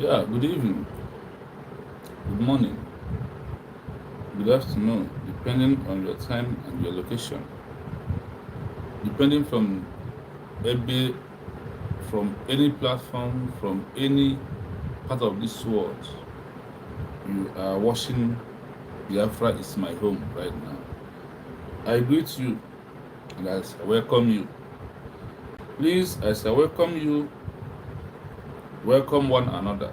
Yeah, good evening, good morning, good afternoon, depending on your time and your location. Depending every, from any platform, from any part of this world, you are watching Biafra is my home right now. I greet you and as I welcome you. Please, as I welcome you, welcome one another.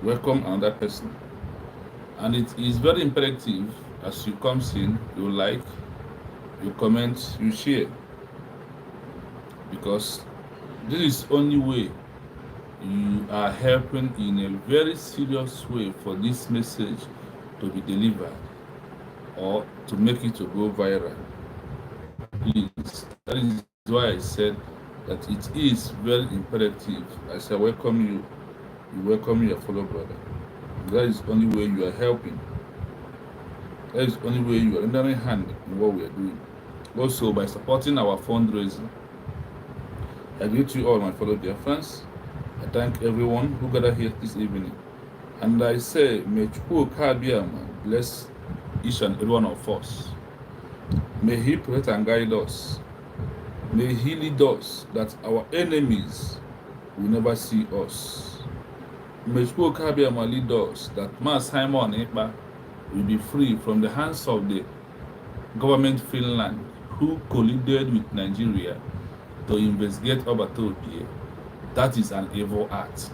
Welcome another person. And it is very imperative as you come in, you like, you comment, you share. Because this is only way you are helping in a very serious way for this message to be delivered or to make it to go viral. Please, that is why I said that it is very imperative. As I welcome you, you welcome your fellow brother. That is the only way you are helping. That is the only way you are rendering hand in what we are doing. Also, by supporting our fundraising, I greet you all, my fellow dear friends. I thank everyone who gathered here this evening. And I say, may Chukwu Kabiama bless each and every one of us. May He protect and guide us. May He lead us that our enemies will never see us. May Chukwu Kabiama lead us that Mas Simon EKPA will be free from the hands of the government Finland who colluded with Nigeria to investigate Obatobie. That is an evil act.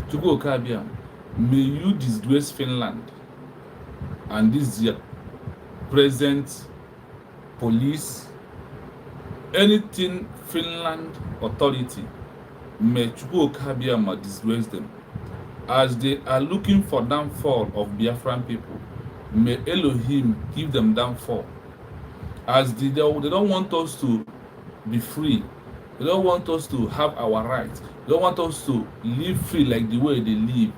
Chukwu Kabiam, may you disgrace Finland and this present police, anything Finland authority, may Chukwu Kabiam disgrace them. As they are looking for downfall of Biafran people, may Elohim give them downfall. As they don't want us to be free, they don't want us to have our rights, they don't want us to live free like the way they live.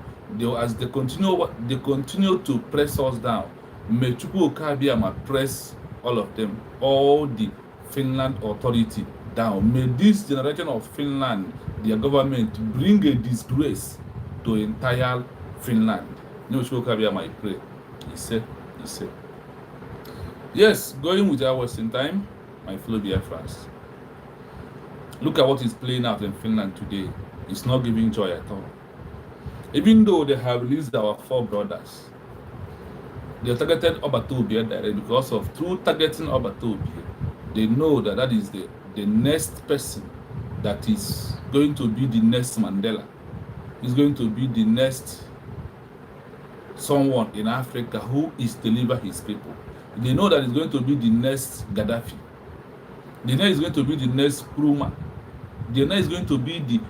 As they continue to press us down, may Chukwu Kabiama press all of them, all the Finland authority down. May this generation of Finland, their government, bring a disgrace to entire Finland. No Chukwu Kabiama, I pray. He said. Yes, going with our Western time, my fellow Biafrans. Look at what is playing out in Finland today. It's not giving joy at all. Even though they have released our 4 brothers, they targeted Obatobie directly because of through targeting Obatobie, they know that is the next person that is going to be the next Mandela. Is going to be the next someone in Africa who is deliver his people. They know that it's going to be the next Gaddafi. They know it's going to be the next Nkrumah. They know it's going to be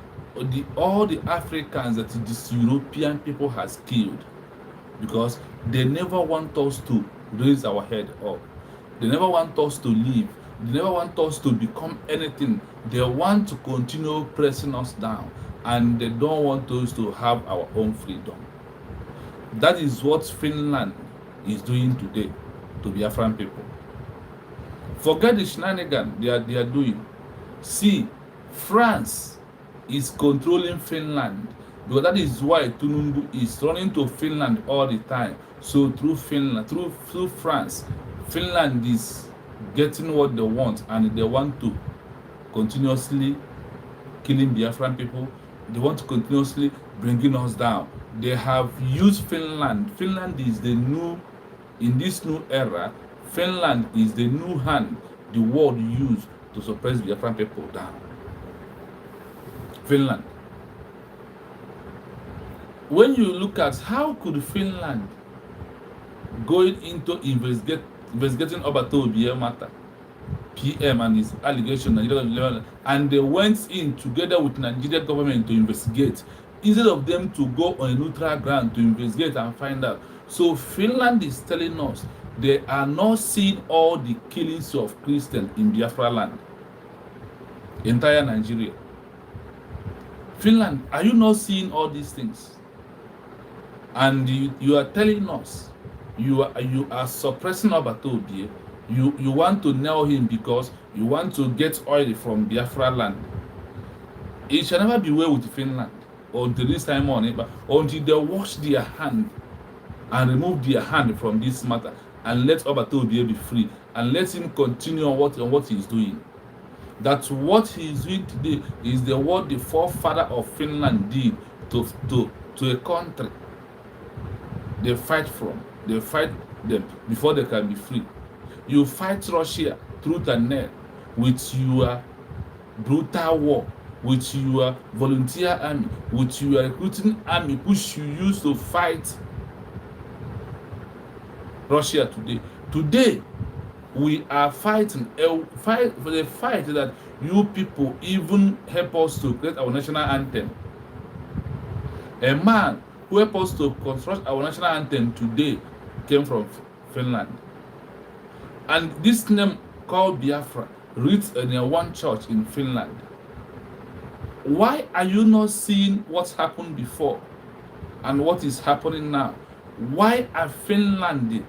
all the Africans that this European people has killed, because they never want us to raise our head up. They never want us to live. They never want us to become anything. They want to continue pressing us down, and they don't want us to have our own freedom. That is what Finland is doing today to Biafran people. Forget the shenanigans they are doing. See, France is controlling Finland, because that is why Tunumbu is running to Finland all the time. So through Finland, through France, Finland is getting what they want, and they want to continuously killing Biafran people. They want to continuously bringing us down. They have used Finland. Finland is the new, in this new era, Finland is the new hand the world used to suppress Biafran people down. Finland. When you look at how could Finland going into investigating Obatobie matter, PM and his allegation, and they went in together with Nigerian government to investigate, instead of them to go on a neutral ground to investigate and find out. So Finland is telling us they are not seeing all the killings of Christians in Biafra land, entire Nigeria. Finland, are you not seeing all these things? And you are telling us you are suppressing Obatobie. You want to nail him because you want to get oil from Biafra land. It shall never be well with Finland until this time on it, but until they wash their hand and remove their hand from this matter and let Obatobie be free and let him continue on what he's doing. That what he's doing today is what the forefather of Finland did to a country they fight from. They fight them before they can be free. You fight Russia through and nail with your brutal war, with your volunteer army, with your recruiting army, which you use to fight Russia today. Today, we are fighting for the fight that you people even help us to create our national anthem. A man who helped us to construct our national anthem today came from Finland. And this name called Biafra reads in one church in Finland. Why are you not seeing what's happened before and what is happening now? Why are Finland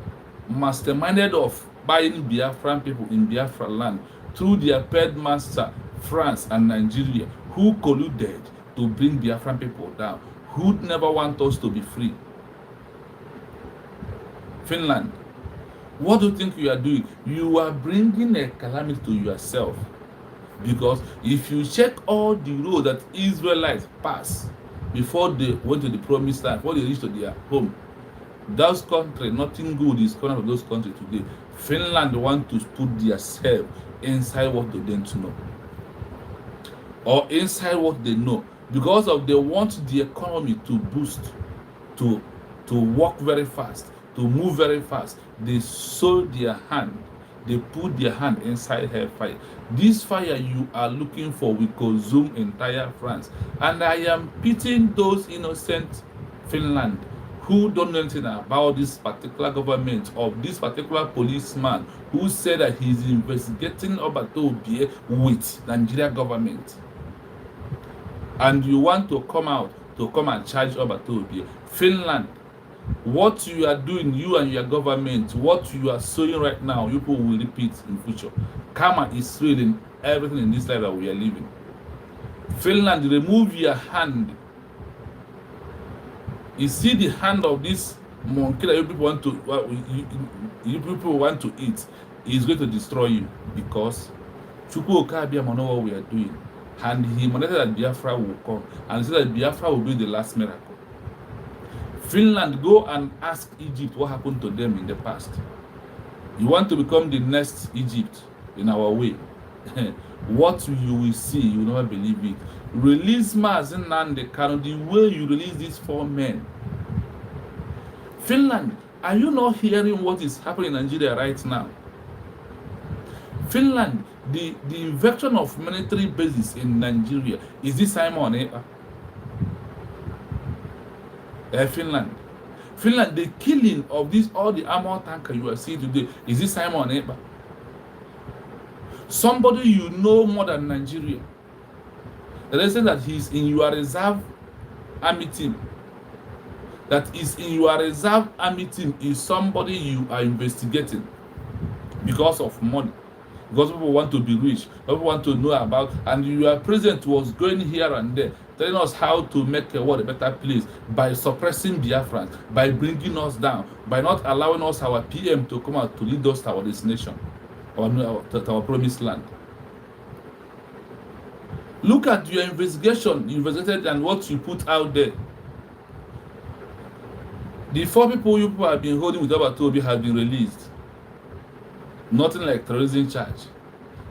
masterminded of buying Biafran people in Biafra land through their third master, France and Nigeria, who colluded to bring Biafran people down, who never want us to be free? Finland, what do you think you are doing? You are bringing a calamity to yourself. Because if you check all the road that Israelites pass before they went to the promised land, before they reached to their home, those countries, nothing good is coming out of those countries today. Finland want to put themselves inside what they don't know, or inside what they know, because of they want the economy to boost, to work very fast, to move very fast. They sold their hand. They put their hand inside hellfire. This fire you are looking for will consume entire France. And I am pitying those innocent Finland who don't know anything about this particular government, of this particular policeman who said that he's investigating Obatobie with Nigeria government. And you want to come out to come and charge Obatobie. Finland, what you are doing, you and your government, what you are sowing right now, you people will repeat in future. Karma is real in everything in this life that we are living. Finland, remove your hand. You see the hand of this monkey that you people want to eat is going to destroy you, because Chukwu Okabiama know what we are doing, and he monitored that Biafra will come, and he said that Biafra will be the last miracle. Finland, go and ask Egypt what happened to them in the past. You want to become the next Egypt in our way. What you will see, you will never believe it. Release Mazen Nnamdi Kanu the way you release these 4 men. Finland, are you not hearing what is happening in Nigeria right now? Finland, the invasion of military bases in Nigeria, is this Simon EKPA? Finland, the killing of all the armor tanker you are seeing today, is this Simon EKPA? Somebody you know more than Nigeria. They say that he's in your reserve army team. That is in your reserve army team is somebody you are investigating because of money. Because people want to be rich, people want to know about, and your president was going here and there, telling us how to make a world a better place by suppressing Biafrans, by bringing us down, by not allowing us, our PM, to come out to lead us to our destination, or to our promised land. Look at your investigation, you investigated, and what you put out there. The 4 people you have been holding with Obatobie have been released. Nothing like terrorism charge.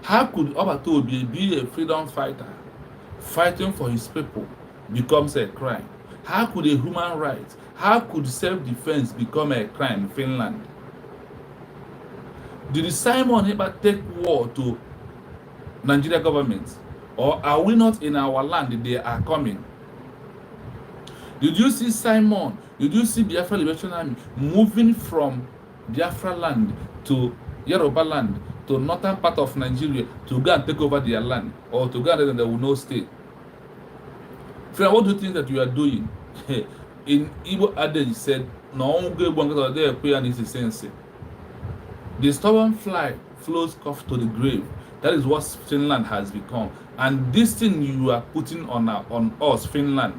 How could Obatobie be a freedom fighter fighting for his people becomes a crime? How could a human right, how could self-defense become a crime in Finland? Did Simon EKPA take war to Nigeria government? Or are we not in our land? They are coming. Did you see Simon? Did you see Biafra Liberation Army moving from Biafra land to Yoruba land, to northern part of Nigeria, to go and take over their land, or to go and they will not stay? Friend, what do you think that you are doing? In Igbo adage said, "No the stubborn fly flows off to the grave." That is what Finland has become. And this thing you are putting on us, Finland,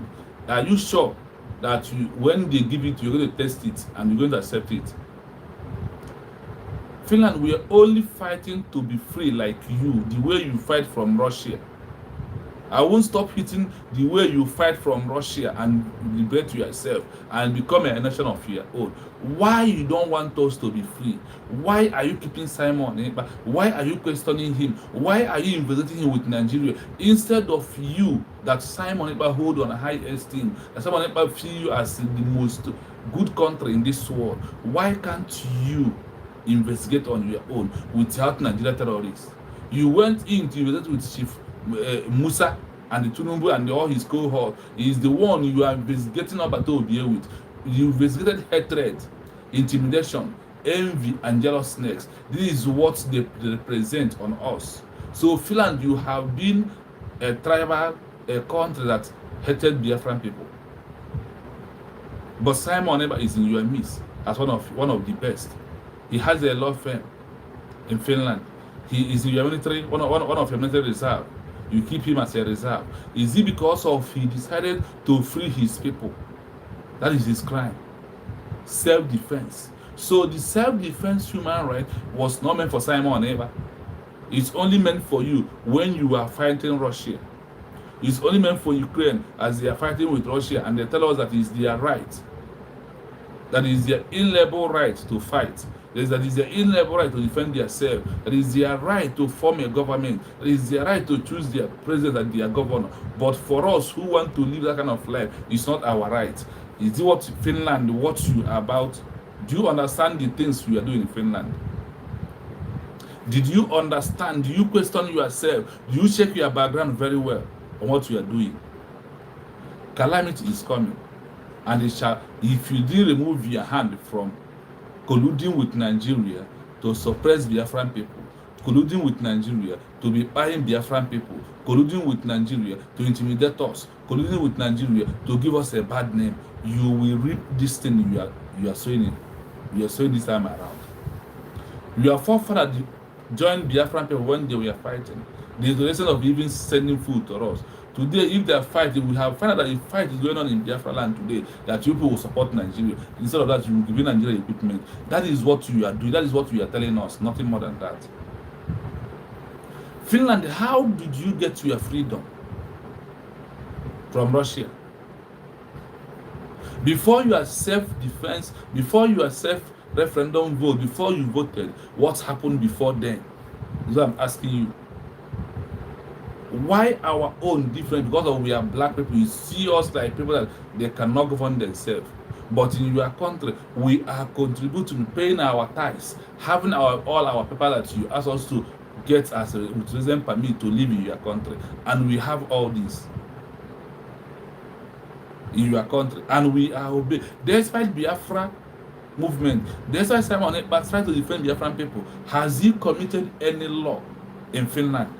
are you sure that when they give it, you're going to test it and you're going to accept it? Finland, we are only fighting to be free like you, the way you fight from Russia. I won't stop hitting the way you fight from Russia and liberate yourself and become a nation of your own. Why you don't want us to be free? Why are you keeping Simon Ekpa? Why are you questioning him? Why are you investigating him with Nigeria? Instead of you, that Simon Ekpa hold on high esteem, that Simon Ekpa feel you as the most good country in this world, why can't you investigate on your own without Nigeria terrorists? You went in to investigate with Chief Musa and the Tunumbu and all his cohort. He is the one you are investigating about to be with. You investigated hatred, intimidation, envy, and jealousness. This is what they represent on us. So, Finland, you have been a tribal, a country that hated Biafran people. But Simon Ekpa is in your midst as one of the best. He has a law firm in Finland. He is in your military, one of your military reserve. You keep him as a reserve. Is it because of he decided to free his people? That is his crime. Self-defense. So the self-defense human right was not meant for Simon Ekpa. It's only meant for you when you are fighting Russia. It's only meant for Ukraine as they are fighting with Russia and they tell us that it's their right. That is their inalienable right to fight. That is their inalienable right to defend themselves. That is their right to form a government. That is their right to choose their president and their governor. But for us who want to live that kind of life, it's not our right. Is it what Finland, what you are about? Do you understand the things we are doing in Finland? Did you understand? Do you question yourself? Do you check your background very well on what you are doing? Calamity is coming. And it shall, if you didn't remove your hand from colluding with Nigeria to suppress Biafran people, colluding with Nigeria to be buying Biafran people, colluding with Nigeria to intimidate us, colluding with Nigeria to give us a bad name, you will reap this thing you are sowing it. You are sowing this time around. Your forefathers joined Biafran people when they were fighting. There's the reason of even sending food to us. Today, if they are fighting, we have found out that a fight is going on in Biafra land today, that you people will support Nigeria. Instead of that, you will give Nigeria equipment. That is what you are doing. That is what you are telling us. Nothing more than that. Finland, how did you get your freedom from Russia? Before your self-defense, before your self-referendum vote, before you voted, what happened before then? Is what I'm asking you. Why our own different? Because of we are black people. You see us like people that they cannot govern themselves. But in your country, we are contributing, paying our tithes, having all our people that you ask us to get as a resident permit to live in your country, and we have all this in your country, and we are obeying. Despite Biafra movement, despite Simon Ekpa trying to defend Biafran people, has he committed any law in Finland?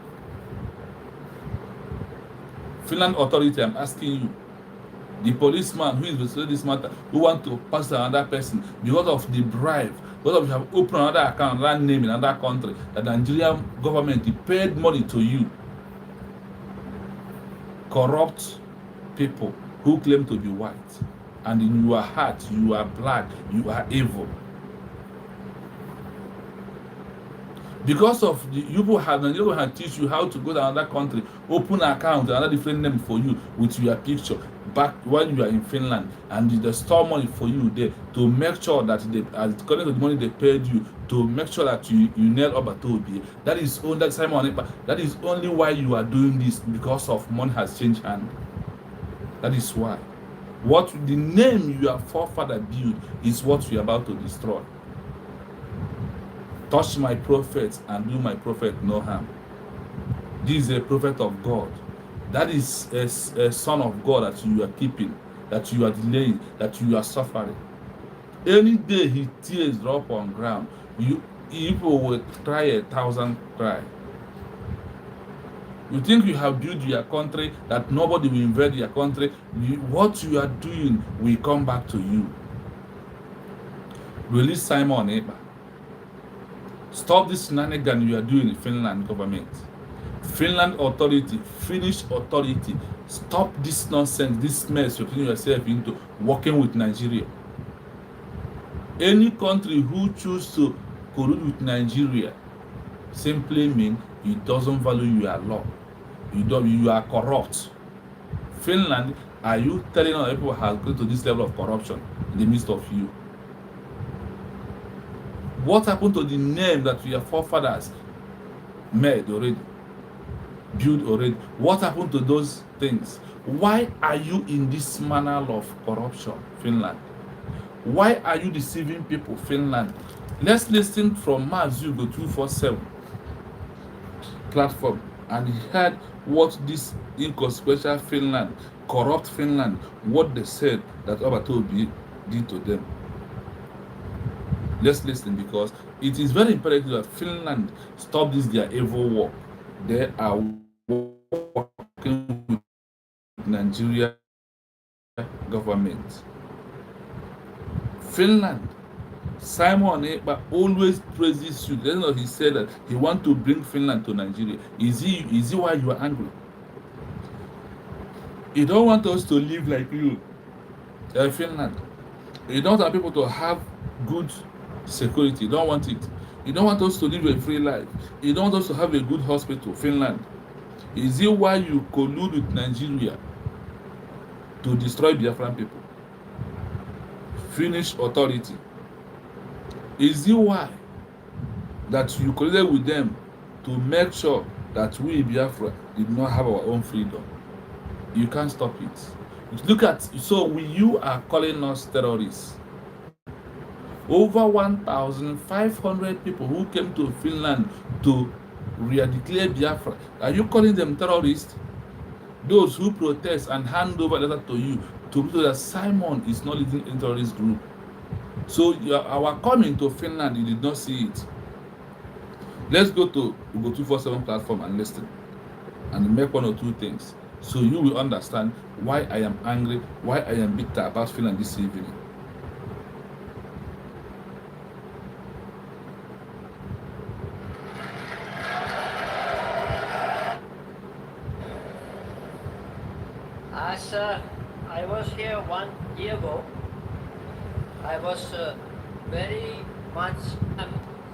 Finland authority, I'm asking you. The policeman who is investigating this matter, who want to pass to another person because of the bribe, because of you have opened another account, another name in another country, the Nigerian government paid money to you. Corrupt people who claim to be white, and in your heart you are black, you are evil. Because of the you have Nigeria have teach you how to go to another country, open an account, another different name for you with your picture back when you are in Finland, and they store money for you there to make sure that they, according to the money they paid you, to make sure that you nail up a Toby. That is only that Simon Ekpa. That is only why you are doing this, because of money has changed hand. That is why. What the name your forefather built is what we are about to destroy. Touch my prophet and do my prophet no harm. This is a prophet of God. That is a son of God that you are keeping, that you are delaying, that you are suffering. Any day he tears drop on ground, people will cry 1,000 cry. You think you have built your country, that nobody will invade your country. What you are doing will come back to you. Release Simon Ekpa. Stop this shenanigan you are doing in Finland government. Finland authority, Finnish authority, stop this nonsense, this mess you're putting yourself into working with Nigeria. Any country who choose to collude with Nigeria simply mean it doesn't value your law. You are corrupt. Finland, are you telling other people has gone to this level of corruption in the midst of you? What happened to the name that your forefathers made already, built already? What happened to those things? Why are you in this manner of corruption, Finland? Why are you deceiving people, Finland? Let's listen from Mazugo 247 platform, and he heard what this inconsequential Finland, corrupt Finland, what they said that Obatobi did to them. Let's listen, because it is very imperative that Finland stop this their evil work. They are working with Nigeria government. Finland, Simon EKPA always praises you. Then he said that he wants to bring Finland to Nigeria. Is he why you are angry? You don't want us to live like you, Finland. You don't want people to have good security. You don't want it. You don't want us to live a free life. You don't want us to have a good hospital, Finland. Is it why you collude with Nigeria to destroy Biafran people? Finnish authority. Is it why that you colluded with them to make sure that we Biafra did not have our own freedom? You can't stop it. Look at, so you are calling us terrorists. Over 1,500 people who came to Finland to declare Biafra. Are you calling them terrorists? Those who protest and hand over letter to you to prove that Simon is not leading a terrorist group. So our coming to Finland, you did not see it. Let's go to Ugo 247 platform and listen and make one or two things, so you will understand why I am angry, why I am bitter about Finland this evening. As I was here 1 year ago, I was very much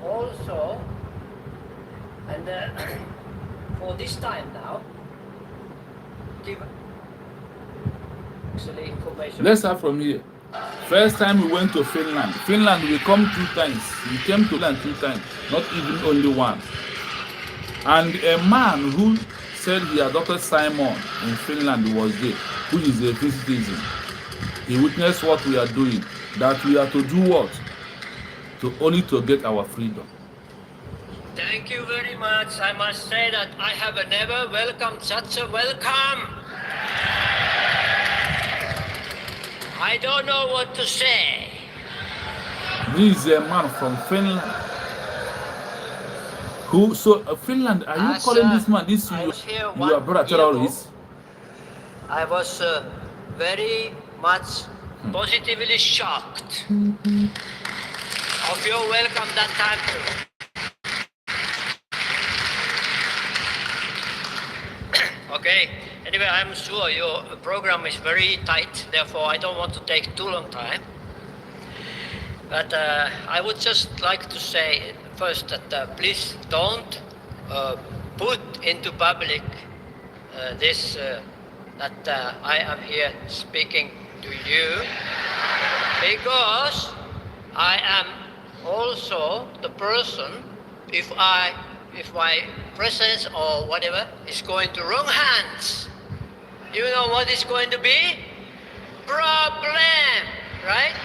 also, and for this time now, give actually information. Let's start from here. First time we went to Finland. Finland, we come 2 times. We came to Finland 2 times, not even only one. And a man who said he adopted Simon in Finland was there, who is a free citizen. He witnessed what we are doing, that we are to do what? To only to get our freedom. Thank you very much. I must say that I have never welcomed such a welcome. I don't know what to say. This is a man from Finland. Who, so Finland, are you calling this man, this your brother terrorist? I was very much positively shocked of your welcome that time too. Okay, anyway, I'm sure your program is very tight, therefore I don't want to take too long time. But I would just like to say first that please don't put into public this that I am here speaking to you, because I am also the person, if my presence or whatever is going to wrong hands, you know what is going to be? Problem, right?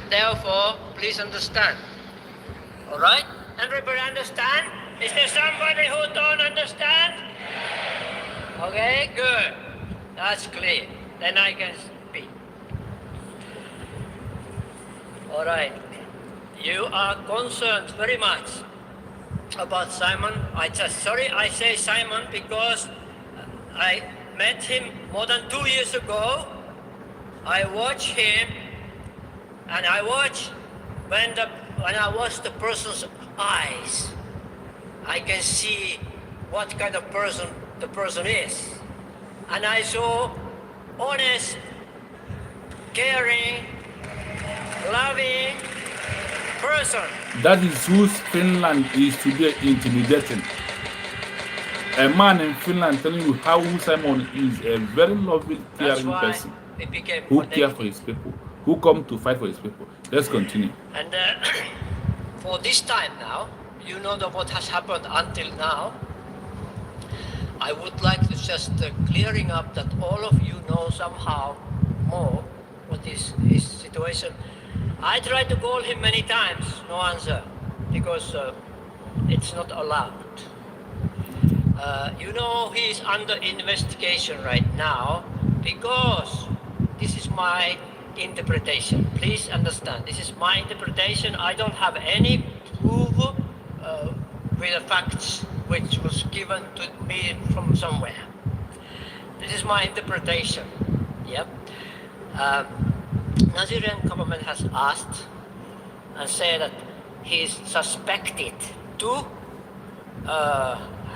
Therefore, please understand. All right? Everybody understand? Is there somebody who don't understand? Okay, good. That's clear. Then I can speak. All right. You are concerned very much about Simon. I say Simon because I met him more than 2 years ago. I watched him, and I watched when I watch the person's eyes, I can see what kind of person the person is. And I saw honest, caring, loving person. That is whose Finland is today intimidating. A man in Finland telling you how Simon is a very loving, That's caring why person it became who connected. cares for his people, who come to fight for his people. Let's continue. And for this time now, you know what has happened until now. I would like to just clearing up that all of you know somehow more what is his situation. I tried to call him many times, no answer, because it's not allowed. You know he is under investigation right now because this is my interpretation. Please understand, this is my interpretation. I don't have any proof with the facts which was given to me from somewhere. This is my interpretation. Yep. Nigerian government has asked and said that he is suspected to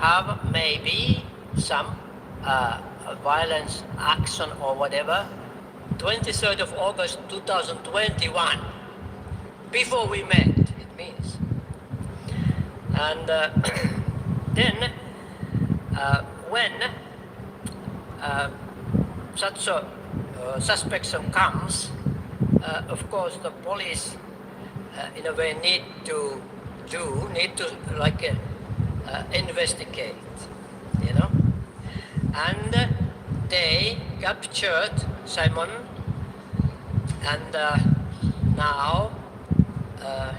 have maybe some violence action or whatever. 23rd of August 2021, before we met, it means. And then when such a suspicion comes, of course the police in a way need to investigate, you know. And they captured Simon, and now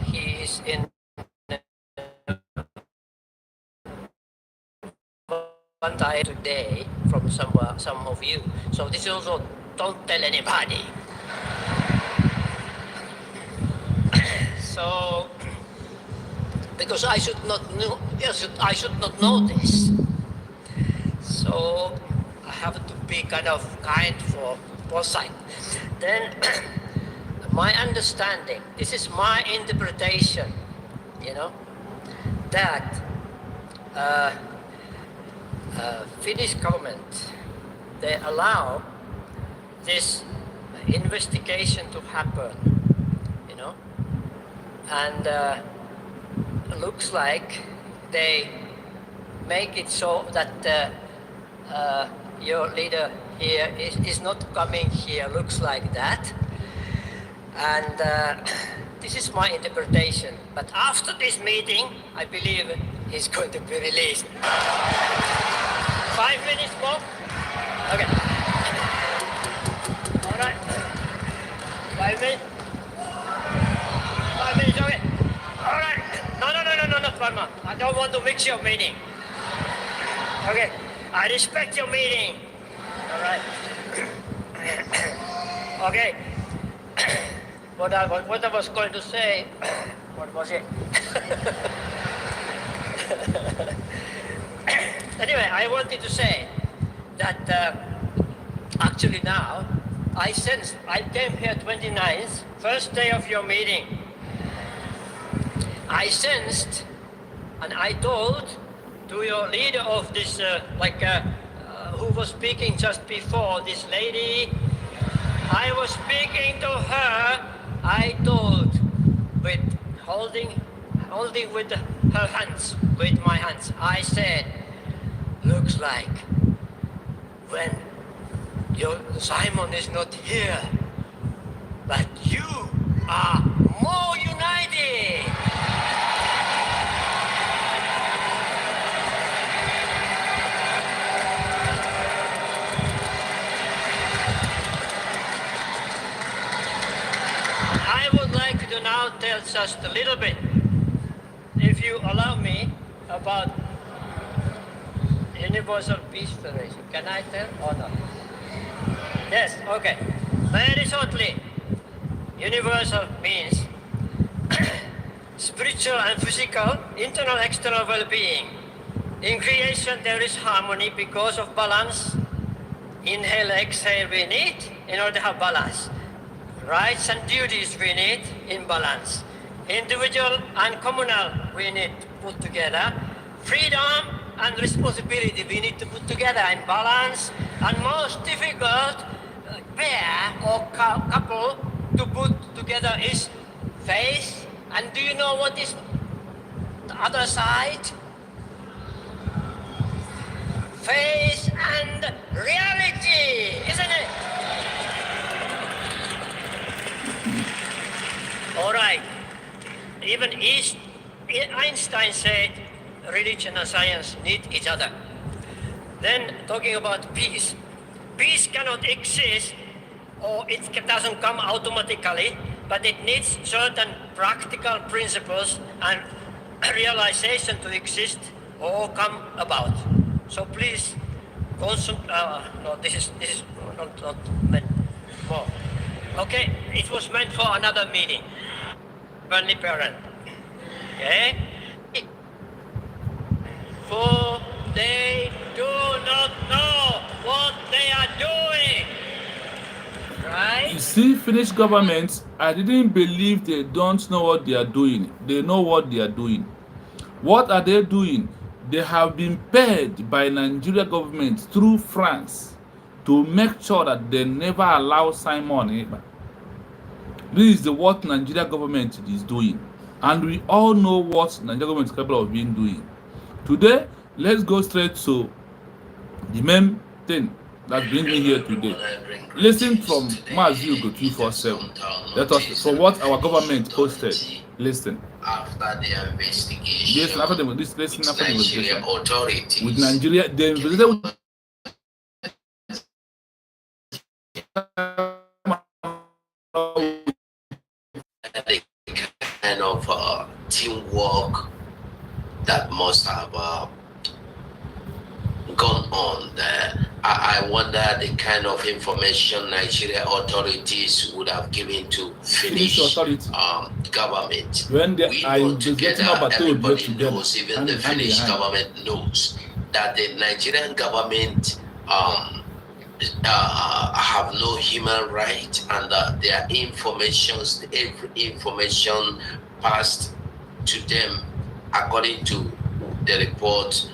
he is in Bantai today from some of you. So this also don't tell anybody. So because I should not know, I should not know this. So I have to be kind of kind for both sides. Then my understanding, this is my interpretation, you know, that Finnish government, they allow this investigation to happen, you know, and looks like they make it so that your leader here is not coming here, looks like that. And this is my interpretation. But after this meeting, I believe he's going to be released. 5 minutes more? Okay. All right. 5 minutes? 5 minutes, okay. All right. No, not 1 month. I don't want to mix your meeting. Okay. I respect your meeting. All right. Okay. What I was going to say, what was it? Anyway, I wanted to say that actually now, I came here 29th, first day of your meeting. I sensed, and I told to your leader of this, who was speaking just before, this lady, I was speaking to her, I told, with holding with her hands, with my hands, I said, looks like when your Simon is not here, but you are more united. I would like to now tell just a little bit, if you allow me, about Universal Peace Federation. Can I tell or not? Yes, okay. Very shortly, universal means spiritual and physical, internal, external well-being. In creation there is harmony because of balance. Inhale, exhale we need in order to have balance. Rights and duties we need in balance. Individual and communal we need put together. Freedom and responsibility we need to put together and balance. And most difficult pair or couple to put together is faith. And do you know what is the other side? Faith and reality, isn't it? All right. Even Einstein said religion and science need each other. Then talking about peace. Peace cannot exist or it doesn't come automatically, but it needs certain practical principles and realization to exist or come about. So please, no, this is not meant for. Okay, it was meant for another meeting. Only parent. Okay? For they do not know what they are doing. Right? You see, Finnish government, I didn't believe they don't know what they are doing. They know what they are doing. What are they doing? They have been paid by Nigeria government through France to make sure that they never allow Simon Ekpa. This is what Nigeria government is doing. And we all know what Nigeria government is capable of being doing. Today, let's go straight to the main thing that brings me here today. Listen from Maziugo 247. That was from what our government posted. Listen. After the investigation, Listen after the investigation. Authorities With Nigeria, they investigated with the kind of teamwork that must have gone on there. I wonder the kind of information Nigeria authorities would have given to Finnish government. When they we are know investigating together, about everybody knows, even the Finnish government knows that the Nigerian government have no human right, and their every information passed to them according to the report.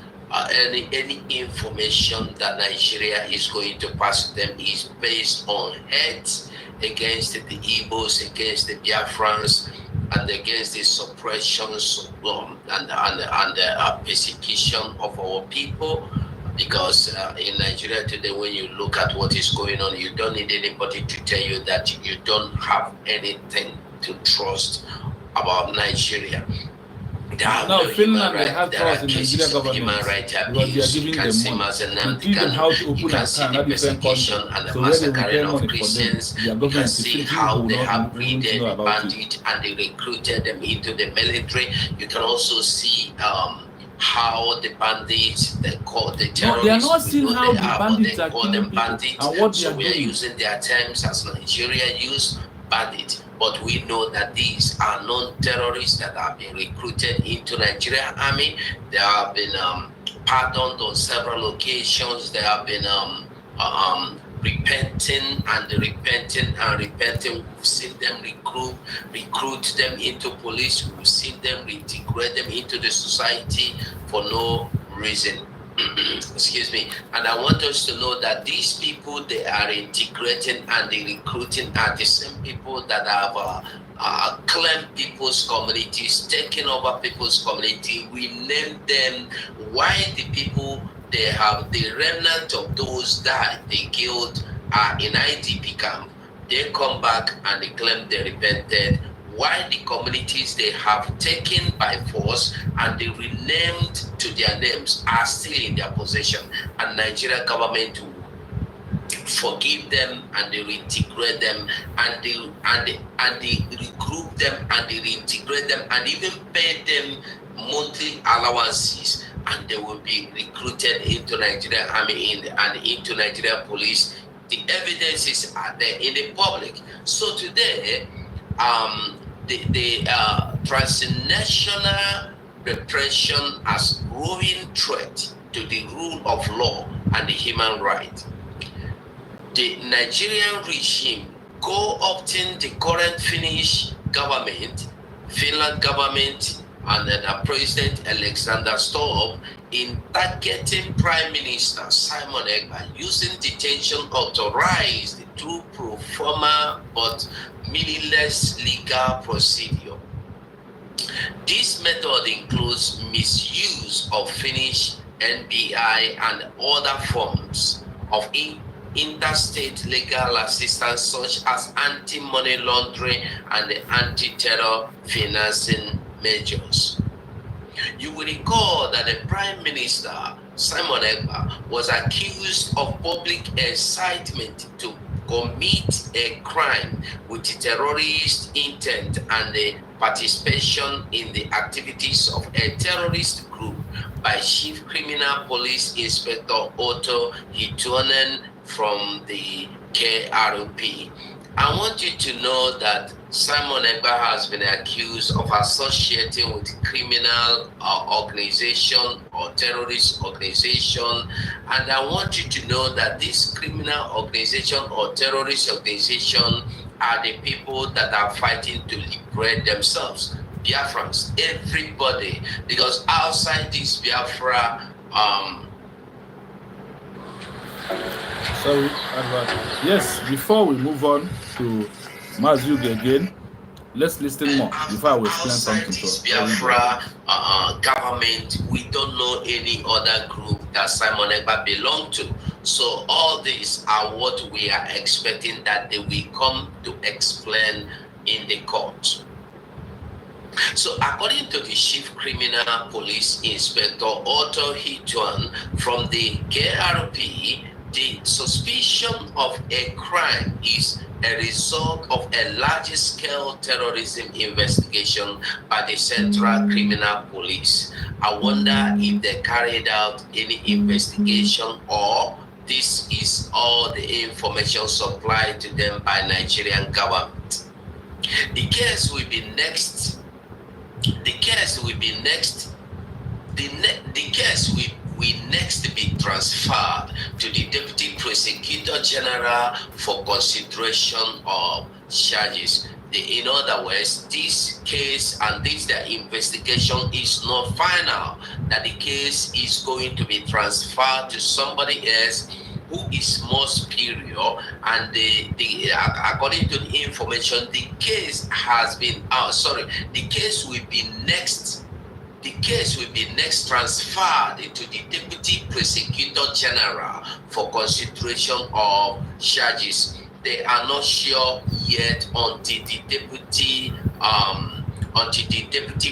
Any information that Nigeria is going to pass to them is based on hate against the Igbos, against the Biafrans, and against the suppressions and the persecution of our people. Because in Nigeria today, when you look at what is going on, you don't need anybody to tell you that you don't have anything to trust about Nigeria. Now, Finland, they have trust in Nigeria government because they are giving them money to teach them how to open an account at different countries. So when they return money for them, their government is thinking how they have breeded the bandit and they recruited them into the military. You can also see how the bandits, they call the terrorists. No, they are not seeing how the bandits are killing people and what they are so we are doing. using their terms as Nigeria use bandits. But we know that these are non-terrorists that have been recruited into Nigerian army. They have been pardoned on several occasions. They have been repenting. We've seen them recruit them into police. We've seen them reintegrate them into the society for no reason. Excuse me. And I want us to know that these people they are integrating and they recruiting are the same people that have claimed people's communities, taken over people's community. We name them. Why the people they have the remnant of those that they killed are in IDP camp. They come back and they claim they repented. Why the communities they have taken by force and they renamed to their names are still in their possession, and Nigerian government will forgive them and they reintegrate them and they regroup them and they reintegrate them and even pay them monthly allowances, and they will be recruited into Nigerian army and into Nigerian police. The evidences are there in the public. So today, the transnational repression as growing threat to the rule of law and the human right. The Nigerian regime co-opting the current Finnish government, Finland government, and President Alexander Stubb in targeting Prime Minister Simon Ekpa using detention authorized through pro forma but meaningless legal procedure. This method includes misuse of Finnish NBI and other forms of interstate legal assistance such as anti-money laundering and anti-terror financing measures. You will recall that the Prime Minister, Simon Ekpa, was accused of public incitement to commit a crime with terrorist intent and the participation in the activities of a terrorist group by Chief Criminal Police Inspector Otto Hitunen from the KRP. I want you to know that Simon Ekpa has been accused of associating with criminal organization or terrorist organization, and I want you to know that this criminal organization or terrorist organization are the people that are fighting to liberate themselves, Biafrans, everybody, because outside this Biafra, Sorry, yes, before we move on to Mazuga again, let's listen more before I will explain something to us. Biafra government, we don't know any other group that Simon Ekpa belonged to. So all these are what we are expecting that they will come to explain in the court. So according to the Chief Criminal Police Inspector Otto Hitunen from the KRP, the suspicion of a crime is a result of a large-scale terrorism investigation by the Central Criminal Police. I wonder if they carried out any investigation or this is all the information supplied to them by Nigerian government. The case will be next. The case will be next. The case will next be transferred to the Deputy Prosecutor General for consideration of charges. In other words, this case and the investigation is not final, that the case is going to be transferred to somebody else who is more superior, and according to the information, the case has been the case will be next. The case will be next transferred to the Deputy Prosecutor General for consideration of charges. They are not sure yet until the Deputy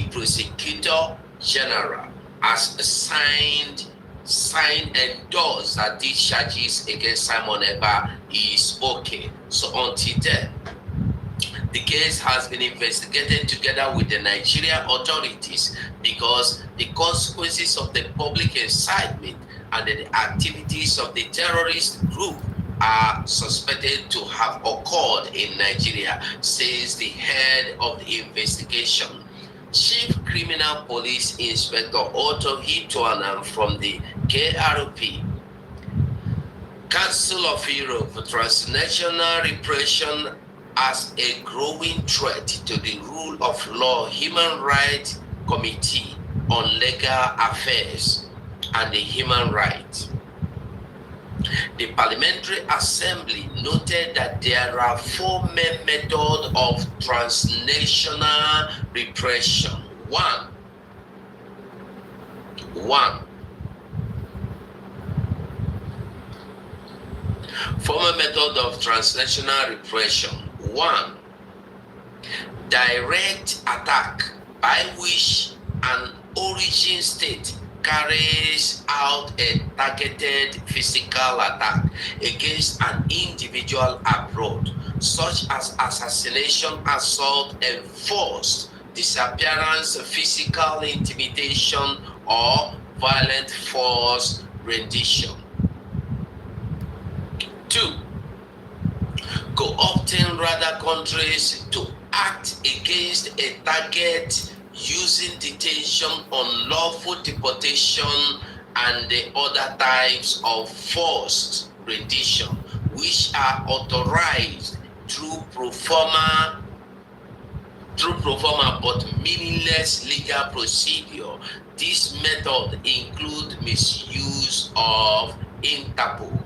Prosecutor General has signed endorsed that these charges against Simon Ekpa is okay. So until then, the case has been investigated together with the Nigerian authorities because the consequences of the public incitement and the activities of the terrorist group are suspected to have occurred in Nigeria, says the head of the investigation. Chief Criminal Police Inspector Otto Hitunen from the KRP. Council of Europe for Transnational Repression as a growing threat to the rule of law, Human Rights Committee on Legal Affairs and the Human Rights. The Parliamentary Assembly noted that there are four main methods of transnational repression. One, former method of transnational repression. 1. Direct attack, by which an origin state carries out a targeted physical attack against an individual abroad, such as assassination, assault, enforced disappearance, physical intimidation, or violent force rendition. 2. Co-opting other countries to act against a target using detention, unlawful deportation, and the other types of forced rendition, which are authorized through pro forma through pro forma but meaningless legal procedure. This method include misuse of Interpol,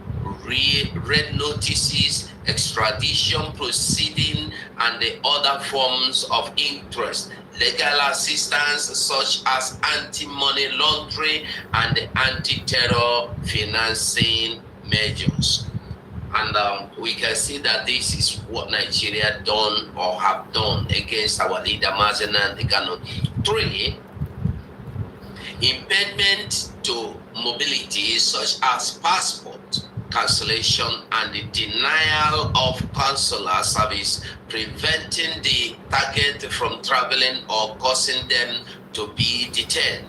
red notices, extradition proceeding, and the other forms of interest, legal assistance such as anti-money laundering and anti-terror financing measures. And we can see that this is what Nigeria done or have done against our leader Mazen Ndigano. 3, impediment to mobility such as passport cancellation and the denial of consular service, preventing the target from traveling or causing them to be detained.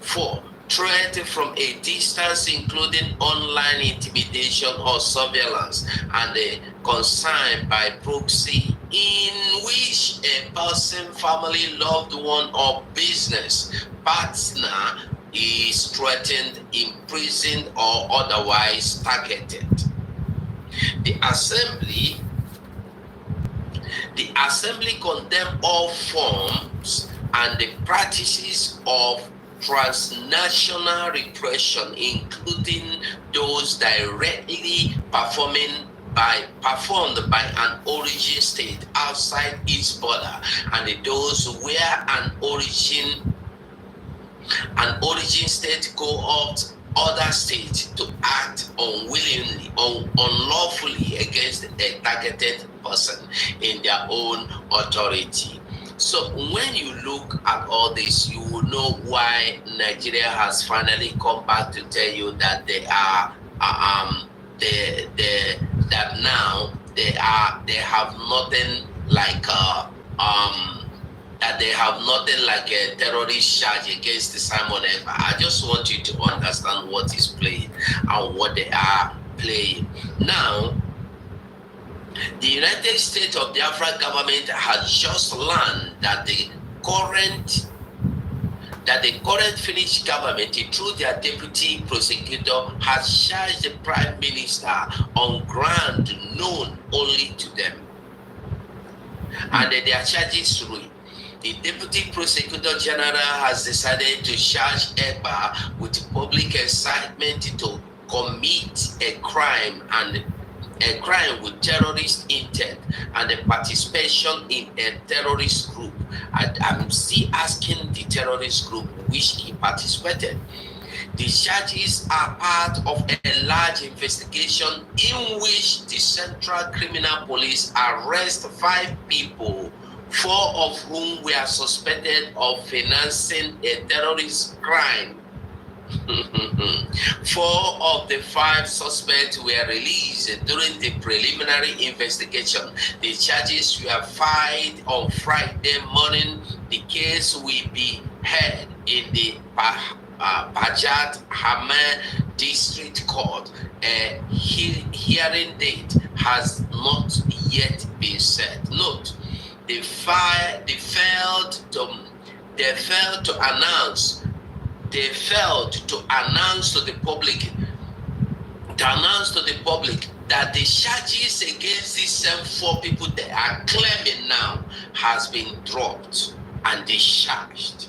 4, threat from a distance, including online intimidation or surveillance, and a concern by proxy in which a person, family, loved one, or business partner is threatened, imprisoned, or otherwise targeted. The assembly condemned all forms and the practices of transnational repression, including those directly performed by an origin state outside its border, and those where an origin state co-opt other states to act unwillingly or unlawfully against a targeted person in their own authority. So when you look at all this, you will know why Nigeria has finally come back to tell you that they are that now they have nothing like that they have nothing like a terrorist charge against Simon Ekpa. I just want you to understand what is playing and what they are playing. Now, the United States of Biafra government has just learned that the current Finnish government, through their deputy prosecutor, has charged the prime minister on ground known only to them, and their charges read: the deputy prosecutor general has decided to charge EKPA with public incitement to commit a crime with terrorist intent and the participation in a terrorist group. I'm still asking the terrorist group which he participated. The charges are part of a large investigation in which the Central Criminal Police arrested 5 people, 4 of whom were suspected of financing a terrorist crime. 4 of the 5 suspects were released during the preliminary investigation. The charges were filed on Friday morning. The case will be heard in the Bajat Hamad District Court. A hearing date has not yet been set. Note, they failed to announce to the public that the charges against these same 4 people they are claiming now has been dropped and discharged,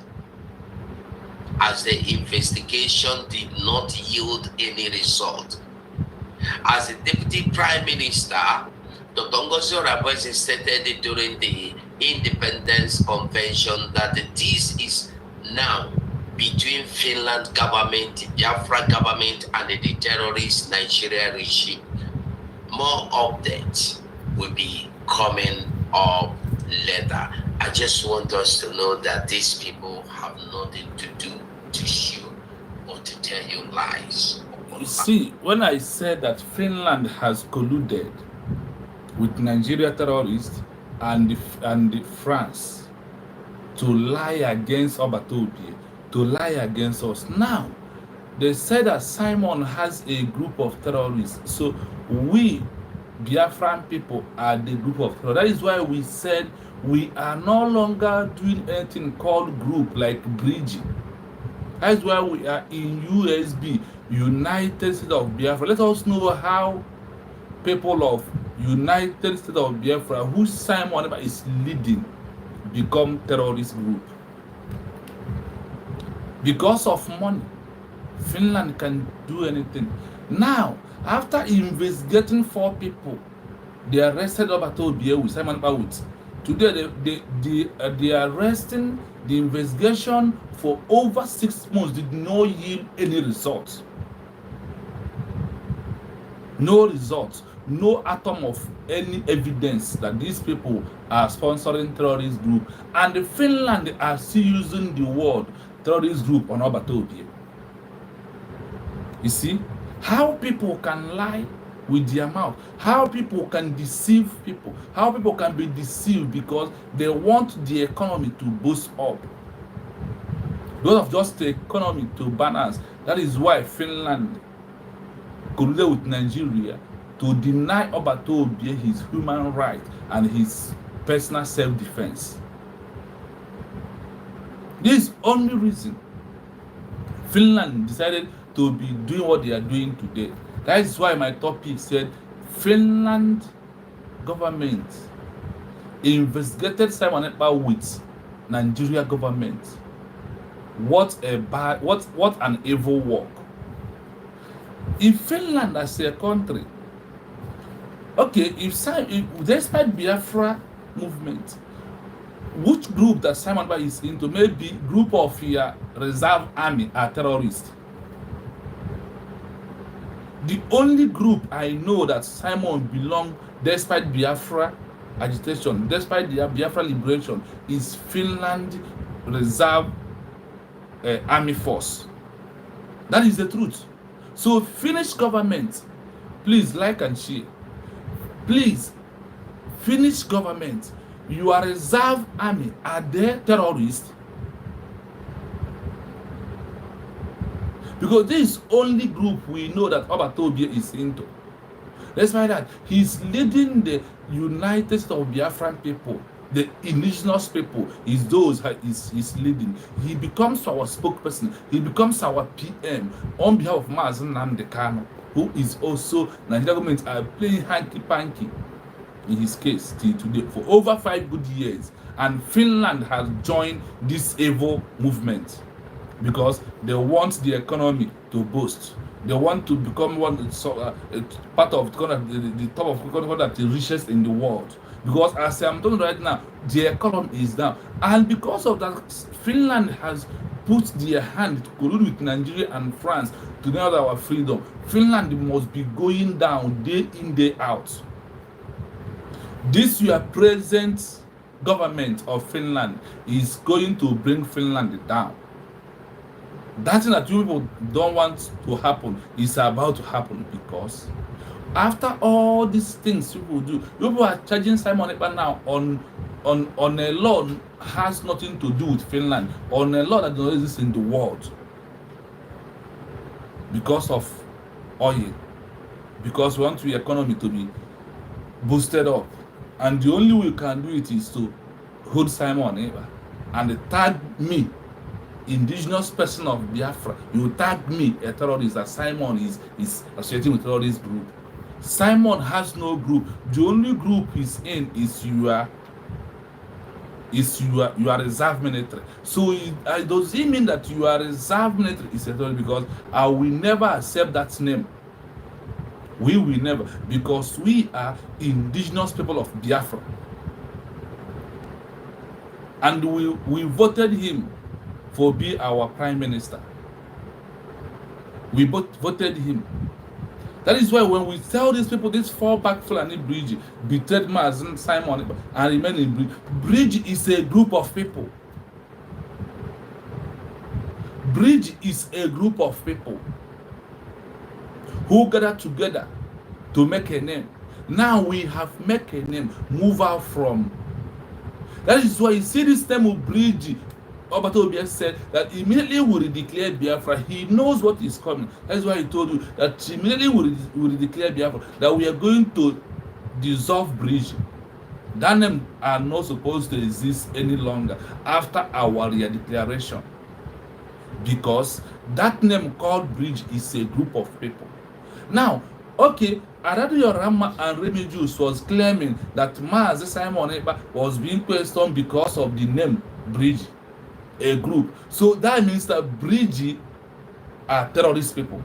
as the investigation did not yield any result. As the Deputy Prime Minister, Dr. Ngozi Oronigbo stated during the Independence Convention that this is now between Finland government, Biafra government, and the terrorist Nigeria regime. More updates will be coming up later. I just want us to know that these people have nothing to do to you or to tell you lies. You see, when I said that Finland has colluded with Nigeria terrorists and France to lie against Obatobi, to lie against us. Now, they said that Simon has a group of terrorists. So we, Biafran people, are the group of terrorists. That is why we said we are no longer doing anything called group like bridging. That is why we are in USB, United States of Biafra. Let us know how people of United States of Biafra, who Simon is leading, become terrorist group. Because of money, Finland can do anything. Now, after investigating 4 people, they arrested Obato Obie with Simon Bawut. Today, they are arresting the investigation for over 6 months did not yield any results. No results, no atom of any evidence that these people are sponsoring terrorist group. And Finland are still using the word terrorist group on Obato Obie. You see how people can lie with their mouth, how people can deceive people, how people can be deceived because they want the economy to boost up. Those of just the economy to balance. That is why Finland colluded with Nigeria to deny Obato Obie his human right and his personal self-defense. This is only reason Finland decided to be doing what they are doing today. That is why my topic said Finland government investigated Simon Ekpa with Nigeria government. What an evil work. In Finland as a country, okay, if despite Biafra movement, which group that Simon Ekpa is into, maybe group of your reserve army are terrorists. The only group I know that Simon belong, despite Biafra agitation, despite the Biafra liberation, is Finland Reserve Army Force. That is the truth. So Finnish government, please like and share. Please, Finnish government, your reserve army, are they terrorists? Because this is only group we know that Obato Obie is into. Let's find out. He's leading the United States of Biafran people, the indigenous people, is those he's leading. He becomes our spokesperson. He becomes our PM on behalf of Mazen Nnamdi Kanu, who is also Nigerian government are playing hanky-panky in his case till today for over 5 good years. And Finland has joined this evil movement because they want the economy to boost. They want to become part of the top of the richest in the world. Because as I'm talking right now, the economy is down. And because of that, Finland has put their hand to collude with Nigeria and France to deny our freedom. Finland must be going down day in, day out. This your present government of Finland is going to bring Finland down. That thing that you people don't want to happen is about to happen, because after all these things people do, people are charging Simon Ekpa now on a law has nothing to do with Finland, on a law that does not exist in the world, because of oil, because we want the economy to be boosted up, and the only way you can do it is to hold Simon Ekpa and tag me, indigenous person of Biafra. You tag me a terrorist, that Simon is associating with terrorist group. Simon has no group. The only group he's in is your reserve military. So does it mean that your reserve military is a terrorist? Because I will never accept that name. We will never, because we are indigenous people of Biafra, and we voted him for be our prime minister. We both voted him. That is why when we tell these people, this fallback Fulani Bridge betrayed Mazen Simon and remain in Bridge. Bridge is a group of people. Bridge is a group of people who gather together to make a name. Now we have made a name, move out from. That is why you see this name of Bridge. Obato Obie said that immediately we will declare Biafra. He knows what is coming. That's why he told you that immediately we will declare Biafra, that we are going to dissolve Bridge. That name are not supposed to exist any longer after our declaration, because that name called Bridge is a group of people. Now, okay, Adadio Rama and Remy Juice was claiming that Mazi Simon Ekpa was being questioned because of the name Bridge, a group. So that means that Bridge are terrorist people.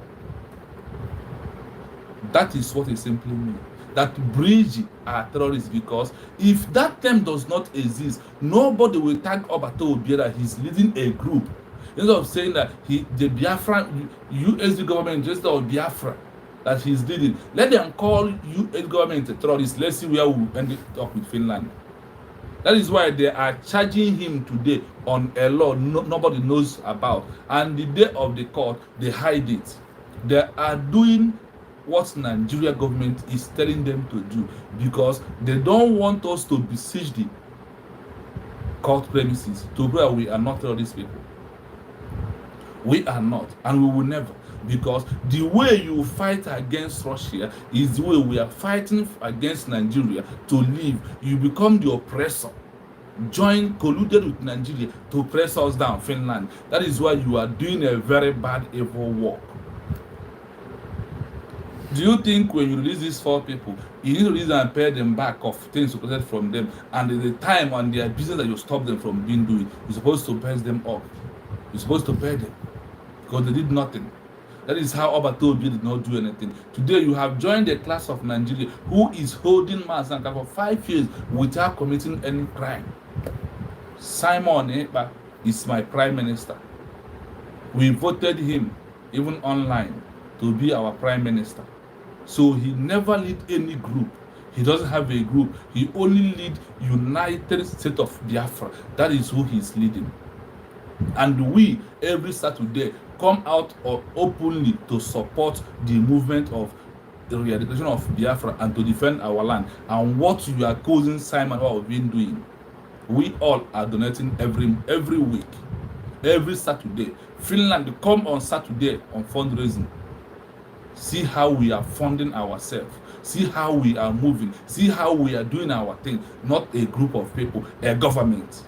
That is what it simply means. That Bridge are terrorists, because if that term does not exist, nobody will tag Obato Obie that he's leading a group. Instead of saying that the Biafran USD government, just of Biafra, that he's leading, let them call US government a terrorist. Let's see where we end up with Finland. That is why they are charging him today on a law nobody knows about, and the day of the court they hide it. They are doing what Nigeria government is telling them to do, because they don't want us to besiege the court premises to where we are not terrorist people. We are not, and we will never, because the way you fight against Russia is the way we are fighting against Nigeria to live. You become the oppressor, colluded with Nigeria to press us down, Finland. That is why you are doing a very bad, evil work. Do you think when you release these 4 people, you need to release and pay them back of things you protect from them, and the time and their business that you stop them from being doing, you're supposed to pay them off. You're supposed to pay them, because they did nothing. That is how Obato Obie did not do anything. Today you have joined a class of Nigeria who is holding Masanka for 5 years without committing any crime. Simon Ekpa is my prime minister. We voted him, even online, to be our prime minister. So he never lead any group. He doesn't have a group. He only lead United States of Biafra. That is who he's leading. And we, every Saturday, come out openly to support the movement of the realization of Biafra and to defend our land. And what you are causing Simon what we've been doing, we all are donating every week, every Saturday. Finland come on Saturday on fundraising. See how we are funding ourselves. See how we are moving. See how we are doing our thing. Not a group of people, a government.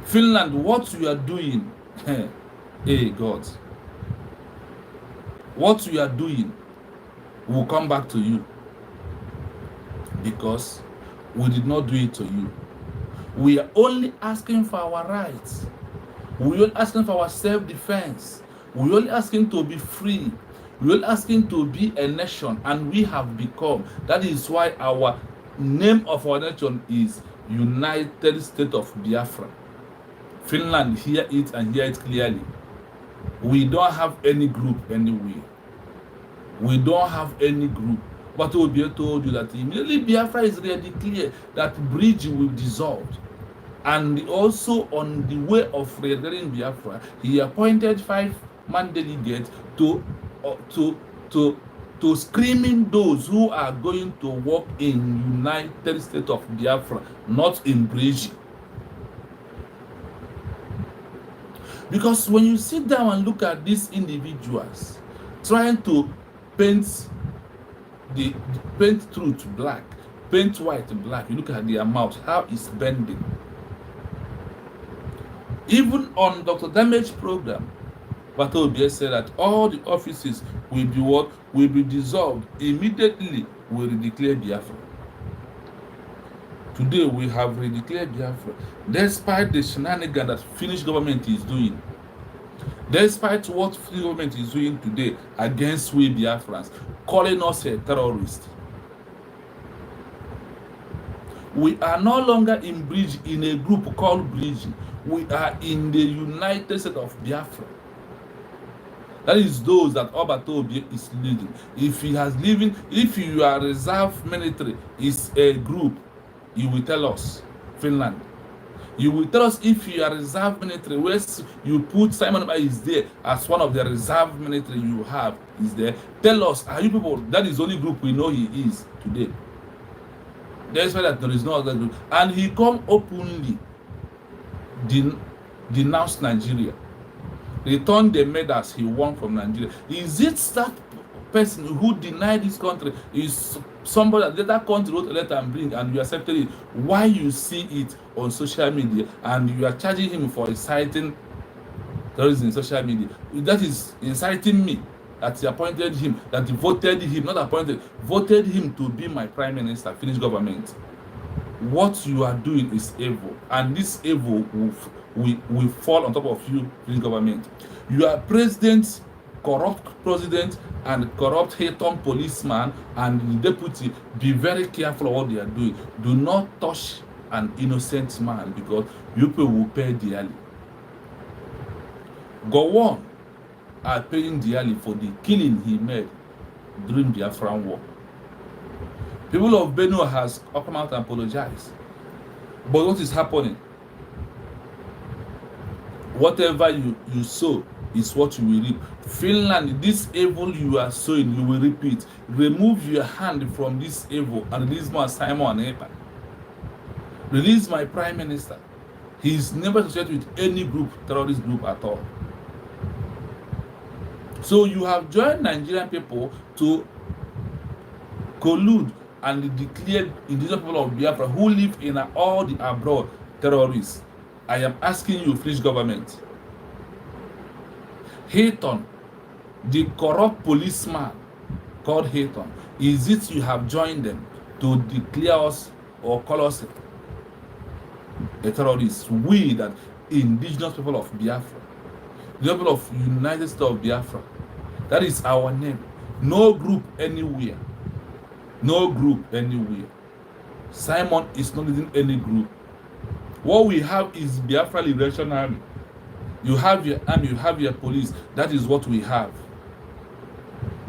Finland, what you are doing, hey God, what you are doing will come back to you, because we did not do it to you. We are only asking for our rights. We are asking for our self-defense. We are only asking to be free. We are asking to be a nation, and we have become. That is why our name of our nation is United States of Biafra. Finland, hear it and hear it clearly. We don't have any group anywhere. We don't have any group. But Obie told you that immediately Biafra is already clear that Bridge will dissolve. And also on the way of regathering Biafra, he appointed 5-man delegates to screaming those who are going to work in United States of Biafra, not in Bridge. Because when you sit down and look at these individuals trying to paint truth black, paint white black, you look at their mouth, how it's bending. Even on Dr. Damage program, Obato Obie said that all the offices will be dissolved immediately. We declare Biafra. Today we have redeclared Biafra, despite the shenanigans that Finnish government is doing, despite what Finnish government is doing today against we Biafrans, calling us a terrorist. We are no longer in Bridge, in a group called Bridge. We are in the United States of Biafra. That is those that Obato Obie is leading. If he has living, if you are reserve military, is a group, you will tell us, Finland. You will tell us if you are reserve military, where you put Simon Ekpa is there as one of the reserve military you have is there. Tell us, are you people? That is the only group we know he is today. That's why that there is no other group, and he come openly denounce Nigeria, return the medals he won from Nigeria. Is it that person who denied this country is somebody that country wrote a letter and bring, and you accepted it? Why you see it on social media and you are charging him for inciting terrorism in social media? That is inciting me. that he appointed him, that he voted him, not appointed, voted him to be my prime minister, Finnish government. What you are doing is evil, and this evil will fall on top of you, Finnish government. You are president, corrupt president, and corrupt Hayton policeman, and the deputy. Be very careful of what they are doing. Do not touch an innocent man, because you people will pay dearly. Gowon are paying dearly for the killing he made during the Biafran war. People of Benue has come out and apologized. But what is happening? Whatever you sow is what you will reap. Finland, this evil you are sowing, you will reap it. Remove your hand from this evil and release my Simon and EKPA. Release my prime minister. He is never associated with any group, terrorist group at all. So you have joined Nigerian people to collude and declared indigenous people of Biafra who live in all the abroad terrorists. I am asking you, Finnish government, Hayton, the corrupt policeman called Hayton, is it you have joined them to declare us or call us a terrorist? We, that indigenous people of Biafra, the people of United States of Biafra, that is our name. No group anywhere. No group anywhere. Simon is not leading any group. What we have is Biafra Liberation Army. You have your army, you have your police. That is what we have.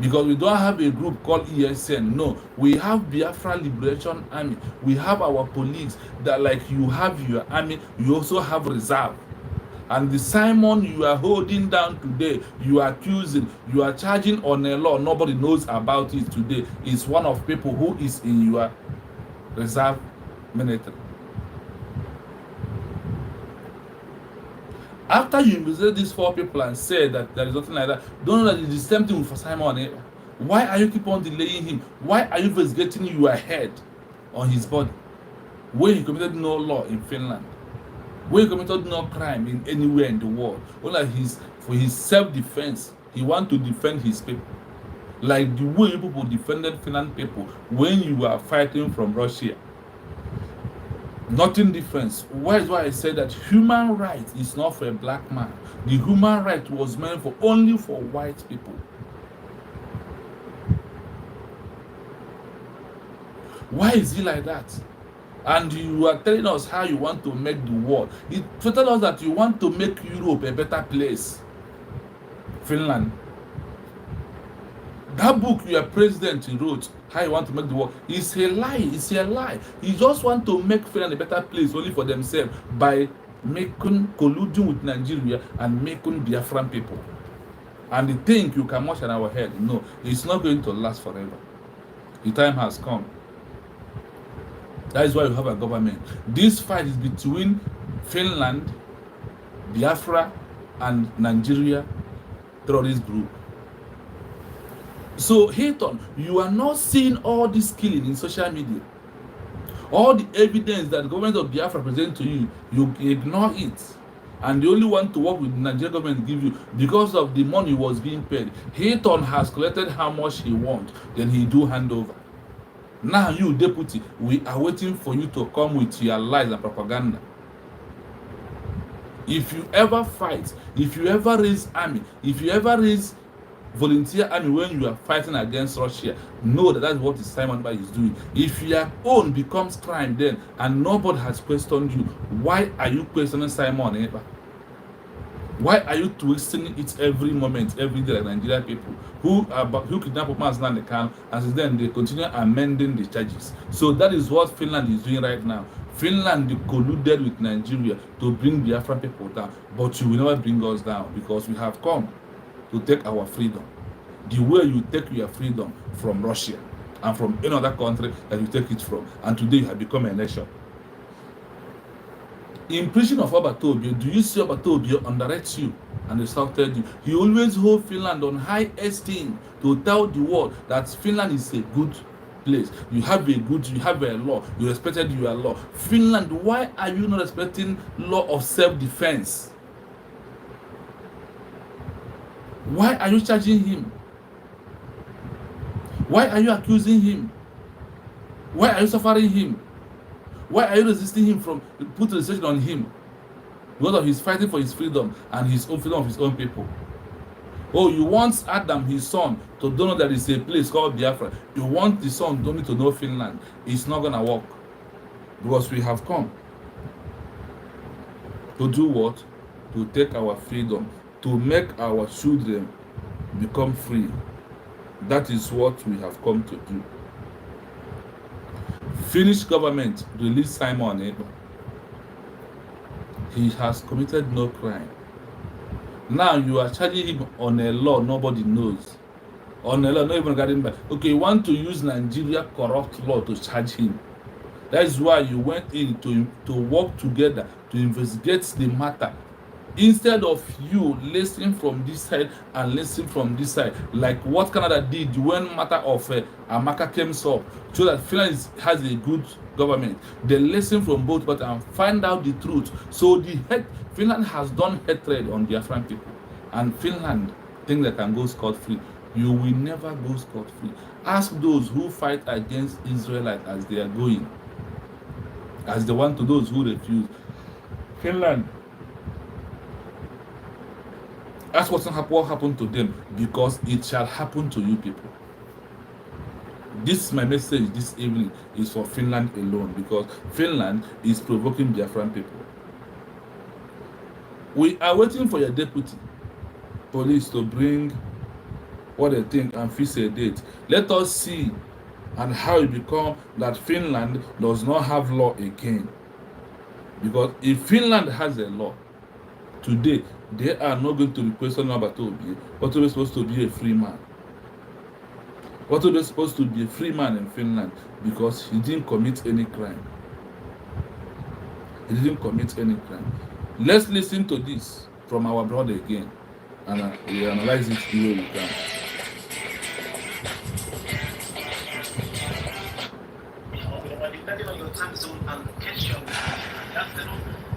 Because we don't have a group called ESN. No, we have Biafra Liberation Army. We have our police. That, like you have your army, you also have reserve. And the Simon you are holding down today, you are accusing, you are charging on a law nobody knows about it today, is one of people who is in your reserve military. After you investigate these 4 people and say that there is nothing like that, don't know that it is the same thing for Simon. Why are you keep on delaying him? Why are you investigating your head on his body when he committed no law in Finland? When he committed no crime in anywhere in the world? Only for his self-defense, he want to defend his people. Like the way you people defended Finland people when you were fighting from Russia. Nothing different. Why is why I said that human rights is not for a black man. The human right was meant for only for white people. Why is it like that? And you are telling us how you want to make the world. You tell us that you want to make Europe a better place. Finland. That book your president wrote, how you want to make the world, is a lie. It's a lie. You just want to make Finland a better place only for themselves by colluding with Nigeria and making Biafran people. And they think you can march on our head. No, it's not going to last forever. The time has come. That is why you have a government. This fight is between Finland, Biafra, and Nigeria terrorist group. So, Hayton, you are not seeing all this killing in social media. All the evidence that the government of Biafra present to you, you ignore it. And the only one to work with the Nigerian government give you because of the money was being paid. Hayton has collected how much he wants, then he do hand over. Now you, deputy, we are waiting for you to come with your lies and propaganda. If you ever fight, if you ever raise army, if you ever raise volunteer army when you are fighting against Russia, know that that's what the Simon Bai is doing. If your own becomes crime then, and nobody has questioned you, why are you questioning Simon Eba? Why are you twisting it every moment, every day, like Nigerian people who kidnap Oman's land account, and since then they continue amending the charges? So that is what Finland is doing right now. Finland colluded with Nigeria to bring Biafran people down, but you will never bring us down because we have come to take our freedom. The way you take your freedom from Russia and from any other country that you take it from, and today you have become a nation. In preaching of Obatobio, do you see Obatobio underrates you and insulted you? He always hold Finland on high esteem to tell the world that Finland is a good place. You have a law. You respected your law. Finland, why are you not respecting law of self-defense? Why are you charging him Why are you accusing him? Why are you suffering him? Why are you resisting him from putting restriction on him? Because of his fighting for his freedom and his own freedom of his own people. Oh, you want Adam, his son, to don't know that there is a place called Biafra. You want the son don't need to know Finland. It's not gonna work. Because we have come to do what? To take our freedom, to make our children become free. That is what we have come to do. Finnish government released Simon Ekpa. He has committed no crime. Now you are charging him on a law nobody knows. On a law not even regarding by. Okay, you want to use Nigeria corrupt law to charge him. That is why you went in to work together to investigate the matter. Instead of you listening from this side and listening from this side, like what Canada did when matter of Amaka came up, so that Finland has a good government. They listen from both parties and find out the truth. So Finland has done hatred on their Biafran people, and Finland think they can go scot-free. You will never go scot-free. Ask those who fight against Israelites as they are going, as the one to those who refuse. Finland. That's what happened to them, because it shall happen to you people. This is my message this evening is for Finland alone, because Finland is provoking Biafran people. We are waiting for your deputy police to bring what they think and fix a date. Let us see and how it become that Finland does not have law again. Because if Finland has a law today, they are not going to be questioning about Obi. What are we supposed to be a free man? What are we supposed to be a free man in Finland? Because he didn't commit any crime. He didn't commit any crime. Let's listen to this from our brother again, and we analyze it the way we can. Depending on your time zone and location,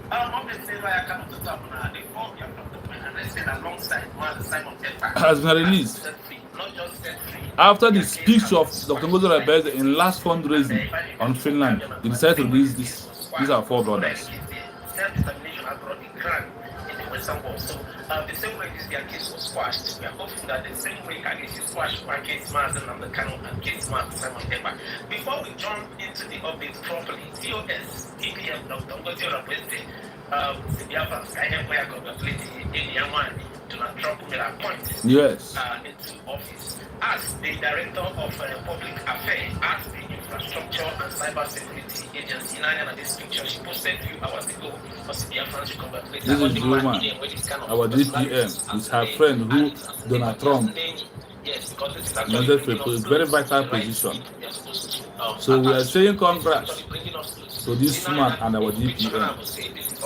obviously, I come to talk now. The four and I said alongside Simon Ekpa has been released. After the speech of Dr. Ngozi Rebeze in last fundraising on Finland, they decided to release this. These are four brothers. Self-determination has brought the crime in the Western world. So the same way their case was squashed, we are hoping that the same way can be squashed by case Mazen and the Kano and case Mazen Simon Ekpa. Before we jump into the updates properly, COS, EPM, Dr. Ngozi Rebeze, the Biafran Skynet where congratulating in Yaman to not Trump made a point into office as the director of public affairs at the infrastructure and cyber security agency. And this picture she posted a few hours ago for the Biafran to congratulate. This is the woman, our DPM, is her friend who Donald Trump wanted to a very vital position. So we are saying congrats to this man and our DPM.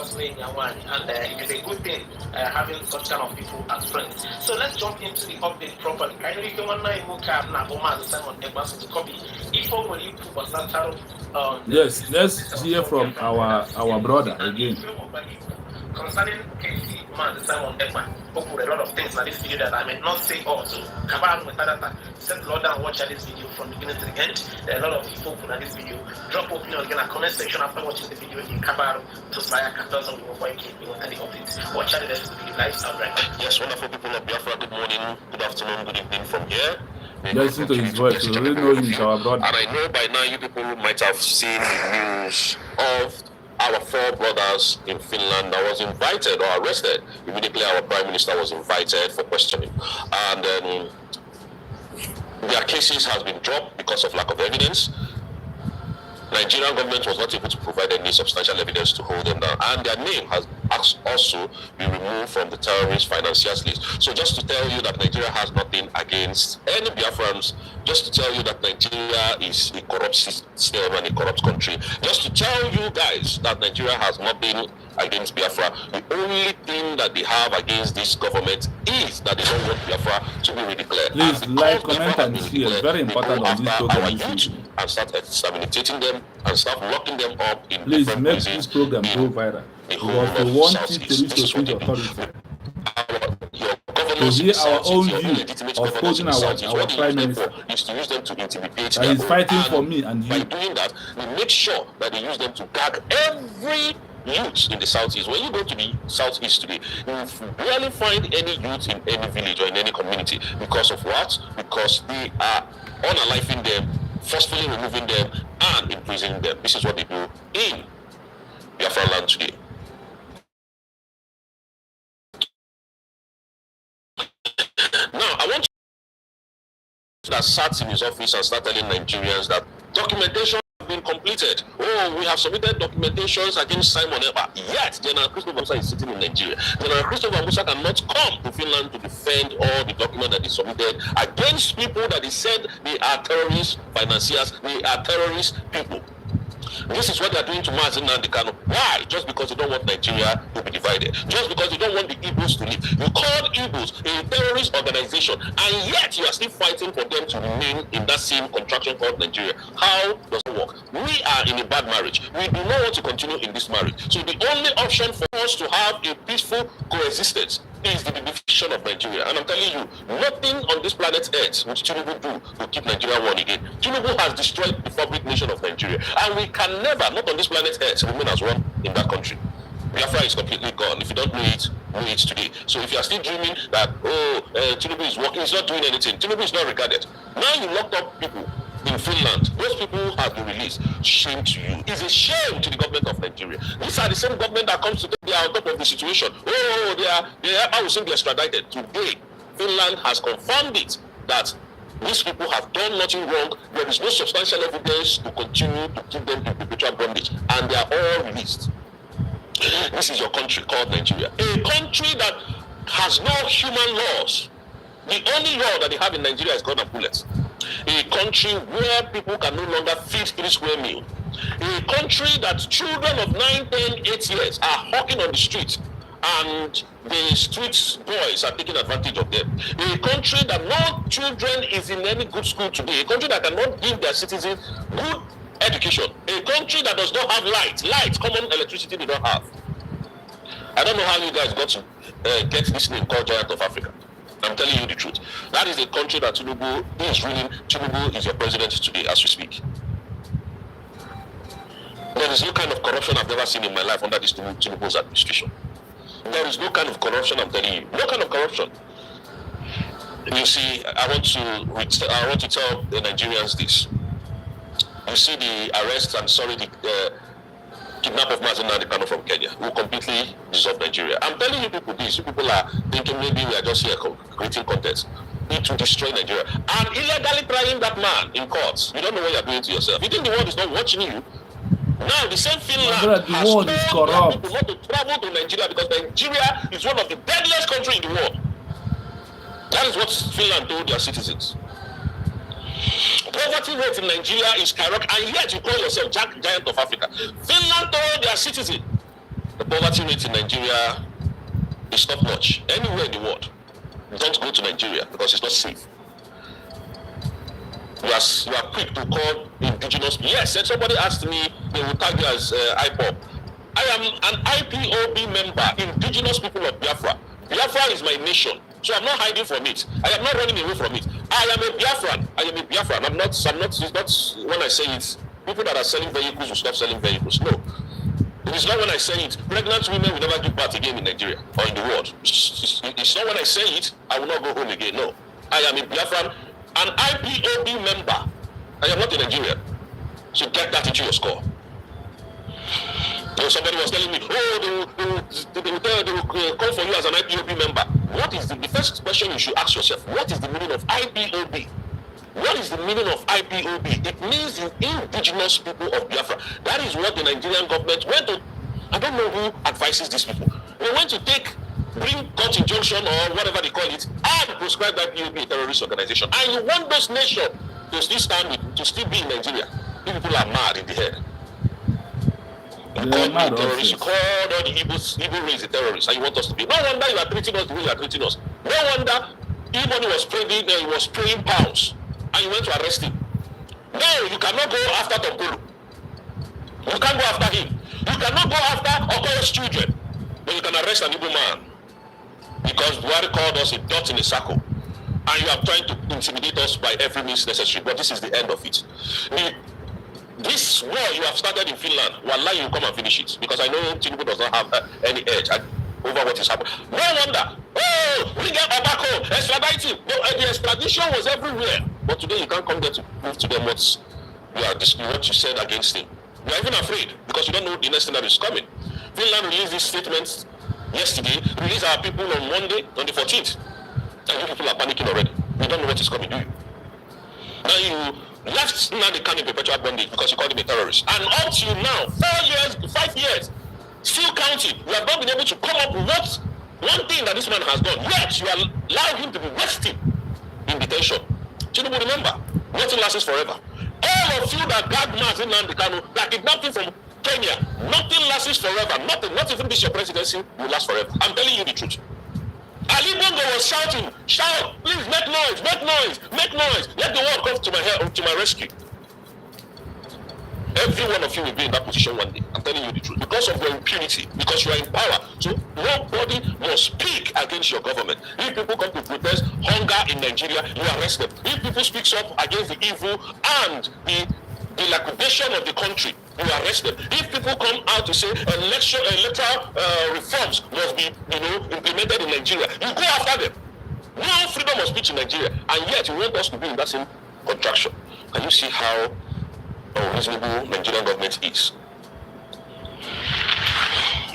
And it is a good thing having such kind of people as friends. So let's jump into the update properly. I know you can yes, let's hear from our brother again. Concerning Casey, man, Simon Ekpa, spoke a lot of things in this video that I may not say all. So, Kabal with that, set Lord down, watch this video from the beginning to the end. There are a lot of people in this video. Drop opinion in the comment section after watching the video in Kabal to Saya Katos and the updates. Watch the rest of the video live sound right now. Yes, wonderful people of Biafra, good morning, good afternoon, good evening from here. Listen to his voice, we really know he's our brother. And I know by now you people might have seen the news of our four brothers in Finland that was invited or arrested. Immediately our Prime Minister was invited for questioning. And their cases has been dropped because of lack of evidence. Nigerian government was not able to provide any substantial evidence to hold them down, and their name has also been removed from the terrorist financiers list. So just to tell you that Nigeria has nothing against any Biafrans, just to tell you that Nigeria is a corrupt system and a corrupt country, just to tell you guys that Nigeria has nothing against Biafra. The only thing that they have against this government is that they don't want Biafra to be redeclared. Please like, comment and share. Very important on this program. And start exterminating them and start locking them up in please make this program go viral. Because we want it to reach the authority. To Governors in hear the our South, own your view illegitimate of governors in opposing the South, our what they prime use them minister for is to use them to intimidate that is their fighting own. for me and By you. doing that, they make sure that they use them to gag every youth in the Southeast. When you go to the Southeast today, you barely find any youth in any village or in any community. Because of what? Because they are unaliving them, forcefully removing them, and imprisoning them. This is what they do in Biafra land today. Now, I want that sat in his office and start telling Nigerians that documentation has been completed. Oh, we have submitted documentations against Simon Ekpa. Yet, General Christopher Musa is sitting in Nigeria. General Christopher Musa cannot come to Finland to defend all the documents that he submitted against people that he said they are terrorists, financiers, they are terrorist people. This is what they are doing to Mazi Nnamdi Kanu. Why? Just because they don't want Nigeria to be divided. Just because they don't want the Igbos to live. You call Igbos a terrorist organization, and yet you are still fighting for them to remain in that same contraction called Nigeria. How does it work? We are in a bad marriage. We do not want to continue in this marriage. So the only option for us to have a peaceful coexistence is the division of Nigeria. And I'm telling you, nothing on this planet Earth which Tinubu do to keep Nigeria one again. Tinubu has destroyed the fabric nation of Nigeria. And we can never, not on this planet Earth, remain as one in that country. Biafra is completely gone. If you don't know it today. So if you are still dreaming that, Tinubu is working, he's not doing anything. Tinubu is not regarded. Now you locked up people in Finland. Those people have been released. Shame to you. It's a shame to the government of Nigeria. These are the same government that comes to they are on top of the situation. They are I will say they're extradited. Today, Finland has confirmed it that these people have done nothing wrong. There is no substantial evidence to continue to keep them in perpetual bondage, and they are all released. This is your country called Nigeria. A country that has no human laws. The only law that they have in Nigeria is gun and bullets. A country where people can no longer feed 3 square meals. A country that children of 9, 10, 8 years are hawking on the street, and the street boys are taking advantage of them. A country that no children is in any good school today. A country that cannot give their citizens good education. A country that does not have light, common electricity they don't have. I don't know how you guys got to get this name called Giant of Africa. I'm telling you the truth. That is the country that Tinubu is ruling. Tinubu is your president today as we speak. There is no kind of corruption I've never seen in my life under this Tinubu's administration. There is no kind of corruption, I'm telling you. No kind of corruption. You see, I want to tell the Nigerians this. You see the arrest and the kidnap of Mazi Nnamdi Kanu from Kenya, who completely dissolved Nigeria. I'm telling you people this. You people are thinking maybe we are just here creating content. It will destroy Nigeria. And illegally trying that man in courts. You don't know what you're doing to yourself. You think the world is not watching you? Now the same Finland has told their people not to travel to Nigeria because Nigeria is one of the deadliest countries in the world. That is what Finland told their citizens. Poverty rate in Nigeria is skyrocketing, and yet you call yourself Giant of Africa. Finland told their citizens the poverty rate in Nigeria is top notch. Anywhere in the world, don't go to Nigeria because it's not safe. You are quick to call indigenous. Yes, and somebody asked me, they will tag you as IPOB. I am an IPOB member, Indigenous People of Biafra. Biafra is my nation, so I'm not hiding from it. I am not running away from it. I am a Biafran. I'm not, it's not when I say it, people that are selling vehicles will stop selling vehicles. No. It is not when I say it. Pregnant women will never give birth again in Nigeria or in the world. It's not when I say it, I will not go home again. No. I am a Biafran, an IPOB member. I am not in Nigeria. So get that into your score. Somebody was telling me, they will call for you as an IPOB member. What is the first question you should ask yourself? What is the meaning of IPOB? What is the meaning of IPOB? It means the indigenous people of Biafra. That is what the Nigerian government went to. I don't know who advises these people. They went to bring court injunction or whatever they call it, and prescribe IPOB a terrorist organization. And you want those nations to still stand with, to still be in Nigeria. These people are mad in the head. You call me terrorists, you call all the evil race the terrorists, and you want us to be. No wonder you are treating us the way you are treating us. No wonder Iboni was praying pounds, and you went to arrest him. No, you cannot go after Tompolo. You can't go after him. You cannot go after Okoyo's children, but you can arrest an evil man. Because because Buhari called us a dot in a circle, and you are trying to intimidate us by every means necessary. But this is the end of it. This war you have started in Finland, wallahi, you come and finish it, because I know Tinubu does not have any edge over what is happening. No wonder. Oh, we get Obako, extraditing. No, the extradition was everywhere. But today you can't come there to prove to them what you said against him. You are even afraid because you don't know the next thing that is coming. Finland released this statement yesterday, released our people on Monday, on the 14th. And you people are panicking already. You don't know what is coming, do you? Now you left Nnamdi Kanu in perpetual bondage because you called him a terrorist. And up to now, 5 years, still counting, you have not been able to come up with one thing that this man has done. Yet you allow him to be resting in detention. Tinubu, remember, nothing lasts forever. All of you that got Mazin Nnamdi Kanu, that kidnapped him from Kenya, nothing lasts forever. Nothing, not even this your presidency will last forever. I'm telling you the truth. Ali Bongo was shouting, shout, please make noise, make noise, make noise. Let the world come to my rescue. Every one of you will be in that position one day. I'm telling you the truth. Because of your impunity, because you are in power. So nobody must speak against your government. If people come to protest hunger in Nigeria, you arrest them. If people speak up against the evil and the dilapidation of the country, you arrest them. If people come out to say electoral reforms must be, implemented in Nigeria, you go after them. No freedom of speech in Nigeria, and yet you want us to be in that same contraction. Can you see how unreasonable Nigerian government is?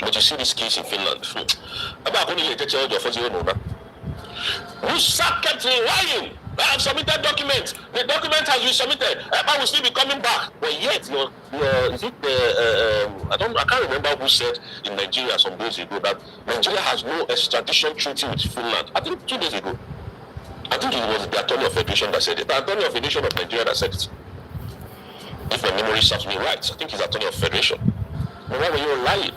But you see this case in Finland. Musa kept lying. I have submitted documents. The document has been submitted. EKPA will still be coming back. But yet, I can't remember who said in Nigeria some days ago that Nigeria has no extradition treaty with Finland. I think 2 days ago. I think it was the Attorney of Federation that said it. The Attorney of Federation of Nigeria that said it. If my memory serves me right, I think it's Attorney of Federation. But why were you lying?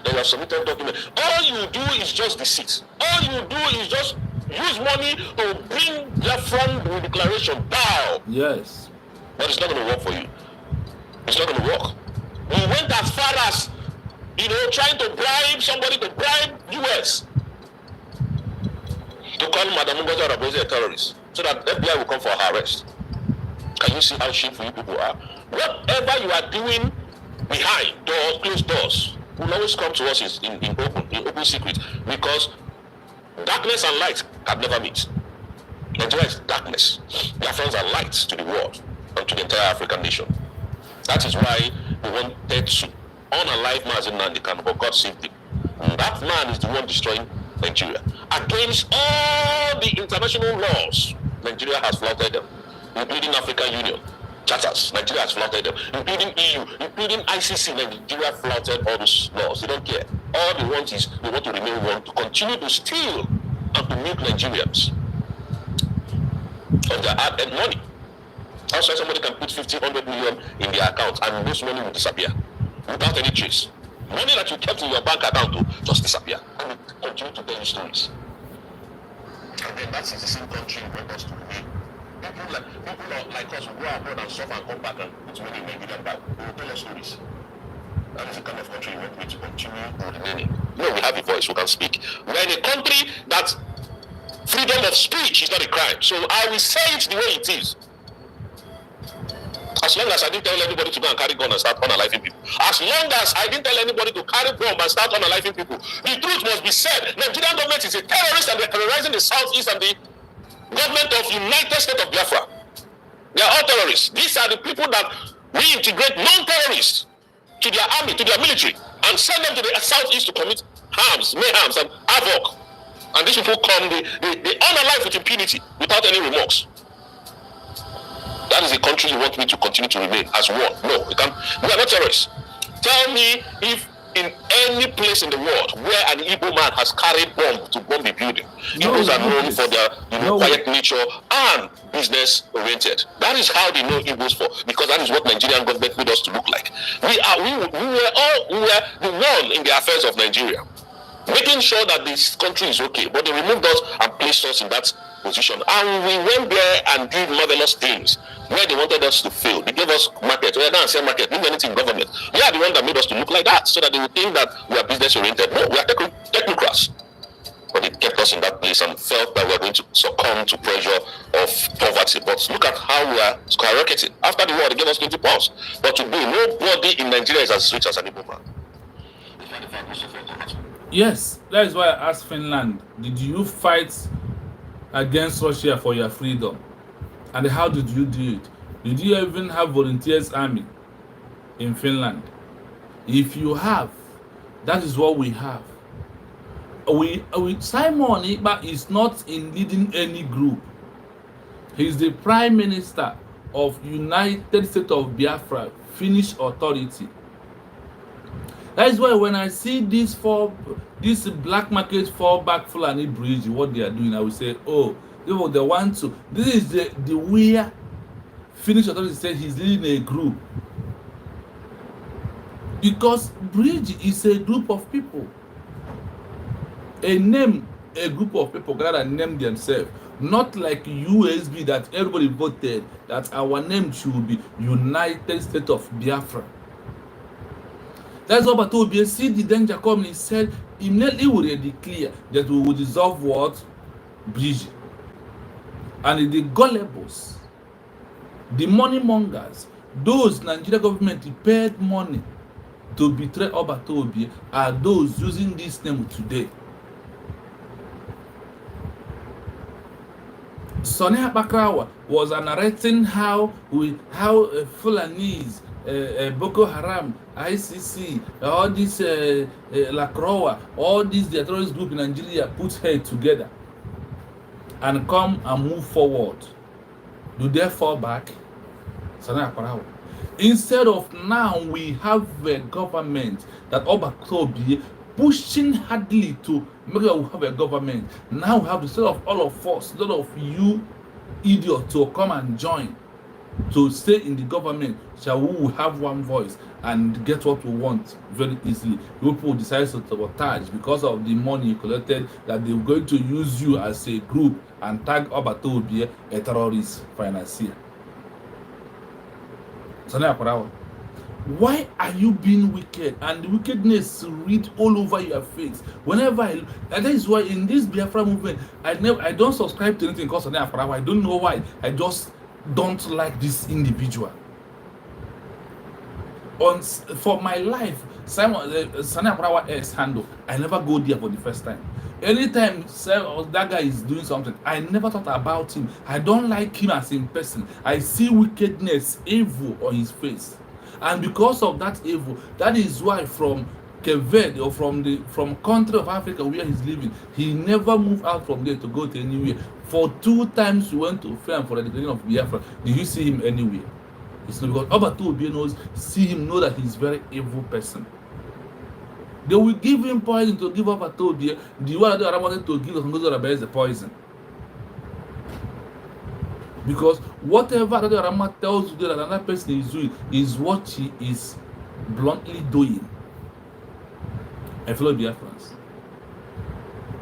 Then you have submitted documents. All you do is just deceit. All you do is just use money to bring their front declaration down. Yes. But it's not going to work for you. It's not going to work. We went as far as, trying to bribe somebody to bribe US to call Madam Ngozi Arabozi a terrorist so that FBI will come for her arrest. Can you see how shameful you people are? Whatever you are doing behind doors, closed doors, will always come to us in open secret, because darkness and light can never meet. Nigeria is darkness. Biafrans are light to the world and to the entire African nation. That is why we wanted to unalive Mazin Nnamdi Kanu, but God saved him. And that man is the one destroying Nigeria. Against all the international laws, Nigeria has flouted them, including African Union charters. Nigeria has flouted them, including EU, including ICC. Nigeria flouted all those laws. They don't care. All they want is they want to remain one, to continue to steal and to milk Nigerians on their hard-earned money. Also, somebody can put 1,500 million in their account and those money will disappear without any trace. Money that you kept in your bank account will just disappear and will continue to tell you stories. And then that is the same country you want us to remain. People like us will go abroad and suffer and come back and put money in Nigerian bank. They will tell us stories. That is the kind of country you want me to continue remaining. No, we have a voice, we can speak. We are in a country that freedom of speech is not a crime. So I will say it the way it is. As long as I didn't tell anybody to go and carry gun and start unaliving people. As long as I didn't tell anybody to carry bomb and start unaliving people. The truth must be said. Nigerian government is a terrorist and they're terrorizing the southeast and the government of United States of Biafra. They are all terrorists. These are the people that we integrate non-terrorists to their army, to their military, and send them to the southeast to commit harms, mayhems, and havoc. And these people come, they honor life with impunity, without any remorse. That is the country you want me to continue to remain as one. No, we can't. We are not terrorists. Tell me if in any place in the world where an Igbo man has carried bomb to bomb a building. Igbos are known for their quiet nature and business oriented. That is how they know Igbos for, because that is what Nigerian government made us to look like. We were the one in the affairs of Nigeria, making sure that this country is okay. But they removed us and placed us in that position, and we went there and did marvelous things where they wanted us to fail. They gave us market. We are not saying market, doing anything in government. We are the one that made us to look like that, so that they would think that we are business oriented. No, we are technocrats. but it kept us in that place and felt that we were going to succumb to pressure of poverty. But look at how we are skyrocketing. After the war, they gave us 20 pounds. But today, nobody in Nigeria is as rich as an Igbo man. Yes, that is why I asked Finland, did you fight against Russia for your freedom? And how did you do it? Did you even have volunteers army in Finland? If you have, that is what we have. Simon Ekpa is not in leading any group. He is the Prime Minister of United States of Biafra, Finnish Authority. That is why when I see this black market fallback Fulani bridge, what they are doing, I will say, oh, they want to. This is the way Finnish Authority said he's leading a group. Because bridge is a group of people. A group of people gather and name themselves. Not like USB that everybody voted that our name should be United States of Biafra. That's what Batobia see the danger coming. He said immediately we declare that we will dissolve what? Bridge. And the gullibles, the money mongers, those Nigerian government paid money to betray Obatobia are those using this name today. Sonny Abakrawa was narrating how Fulanese, Boko Haram, ICC, all these La Croix, all these terrorist group in Nigeria put head together and come and move forward. Do they fall back? Sonny Abakrawa. Instead of now we have a government that Obatobia pushing hardly to make sure we have a government. Now we have instead of all of us, instead of you idiots to come and join to stay in the government, shall we have one voice and get what we want very easily? People decide to sabotage because of the money you collected, that they're going to use you as a group and tag Obatobia a terrorist financier. Why are you being wicked? And the wickedness read all over your face. Whenever that is why in this Biafra movement, I don't subscribe to anything called Sonny Afarawa. I don't know why. I just don't like this individual. For my life, Sonny Afarawa X handle, I never go there for the first time. Anytime that guy is doing something, I never thought about him. I don't like him as in person. I see wickedness, evil on his face. And because of that evil, that is why from Cape or from country of Africa where he's living, he never moved out from there to go to anywhere. For 2 times we went to Finland for the declaration of Biafra. Did you see him anywhere? It's not because Obatobia knows, see him, know that he's a very evil person. They will give him poison to give Obatobia. The one that I wanted to give us is the poison. Because whatever that Rama tells you that another person is doing is what he is bluntly doing. I follow Biafrans.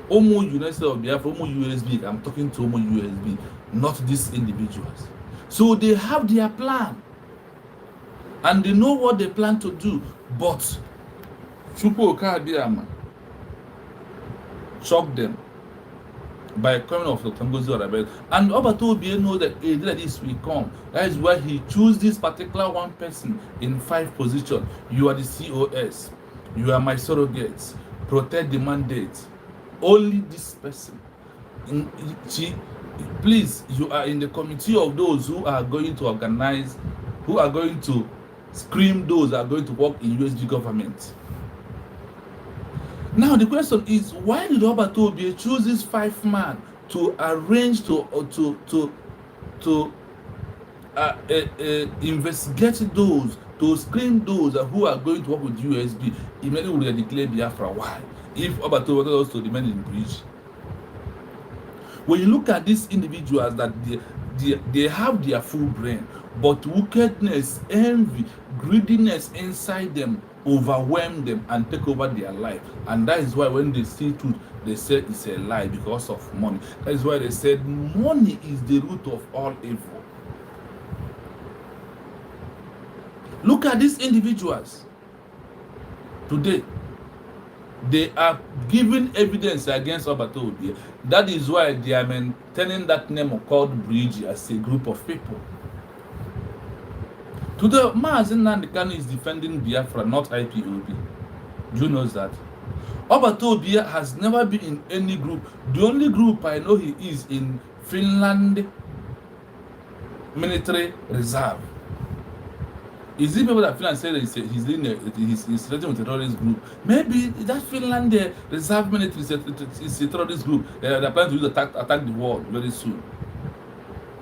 Omo United States of Biafra, Omo USB. I'm talking to Omo USB, not these individuals. So they have their plan. And they know what they plan to do. But Chupo Okabiama shock them by coming of the Tangozi Arabel. And Obatobia know that a day like this will come. That is why he choose this particular one person in 5 positions. You are the COS. You are my surrogates. Protect the mandate. Only this person. Please, you are in the committee of those who are going to organize, who are going to scream those that are going to work in USG government. Now the question is, why did Obatobia choose this 5 man to arrange to investigate those, to screen those who are going to work with USB? Immediately will declare Biafra. Why? If Obatobia wanted us to remain in the bridge. When you look at these individuals, that they have their full brain, but wickedness, envy, greediness inside them overwhelm them and take over their life. And that is why when they see truth, they say it's a lie because of money. That is why they said money is the root of all evil. Look at these individuals today. They are giving evidence against Obato Obie. That is why they are maintaining that name called Bridge as a group of people. Today, Mazen Nandekano is defending Biafra, not IPOB. Do you know that? Obato Obie has never been in any group. The only group I know he is in Finland military reserve. Is it people that Finland say that he's related with a terrorist group? Maybe that Finland reserve military is a terrorist group. They're planning to attack the world very soon.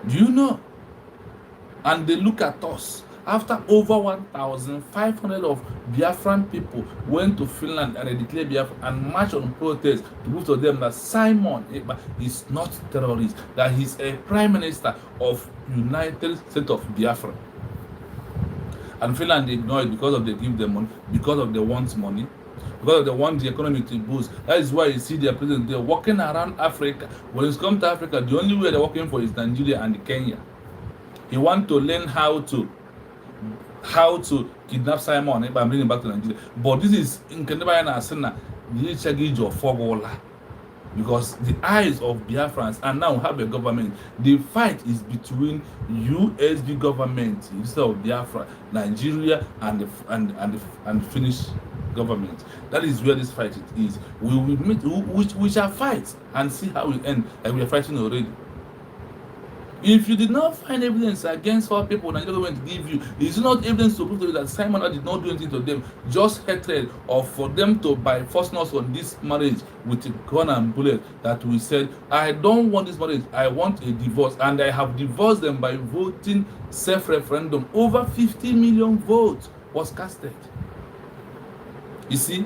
Do you know? And they look at us. After over 1,500 of Biafran people went to Finland and they declared Biafra and marched on protest to prove to them that Simon EKPA is not terrorist, that he's a prime minister of United States of Biafra. And Finland ignored it because of they give them money, because of they want money, because they want the economy to boost. That is why you see their president, they're walking around Africa. When it's come to Africa, the only way they're working for is Nigeria and Kenya. He want to learn how to kidnap Simon and bring him back to Nigeria. But this is in Kenebaya Asena, because the eyes of Biafrans and now have a government. The fight is between USB government instead of Biafra, Nigeria and the Finnish government. That is where this fight is. We will meet, we shall fight and see how we end. And we are fighting already. If you did not find evidence against what people Nigeria government give you, it's not evidence to prove to you that Simon did not do anything to them, just hatred of for them to by force us on this marriage with a gun and bullet that we said, I don't want this marriage, I want a divorce, and I have divorced them by voting self-referendum. Over 50 million votes was casted. You see,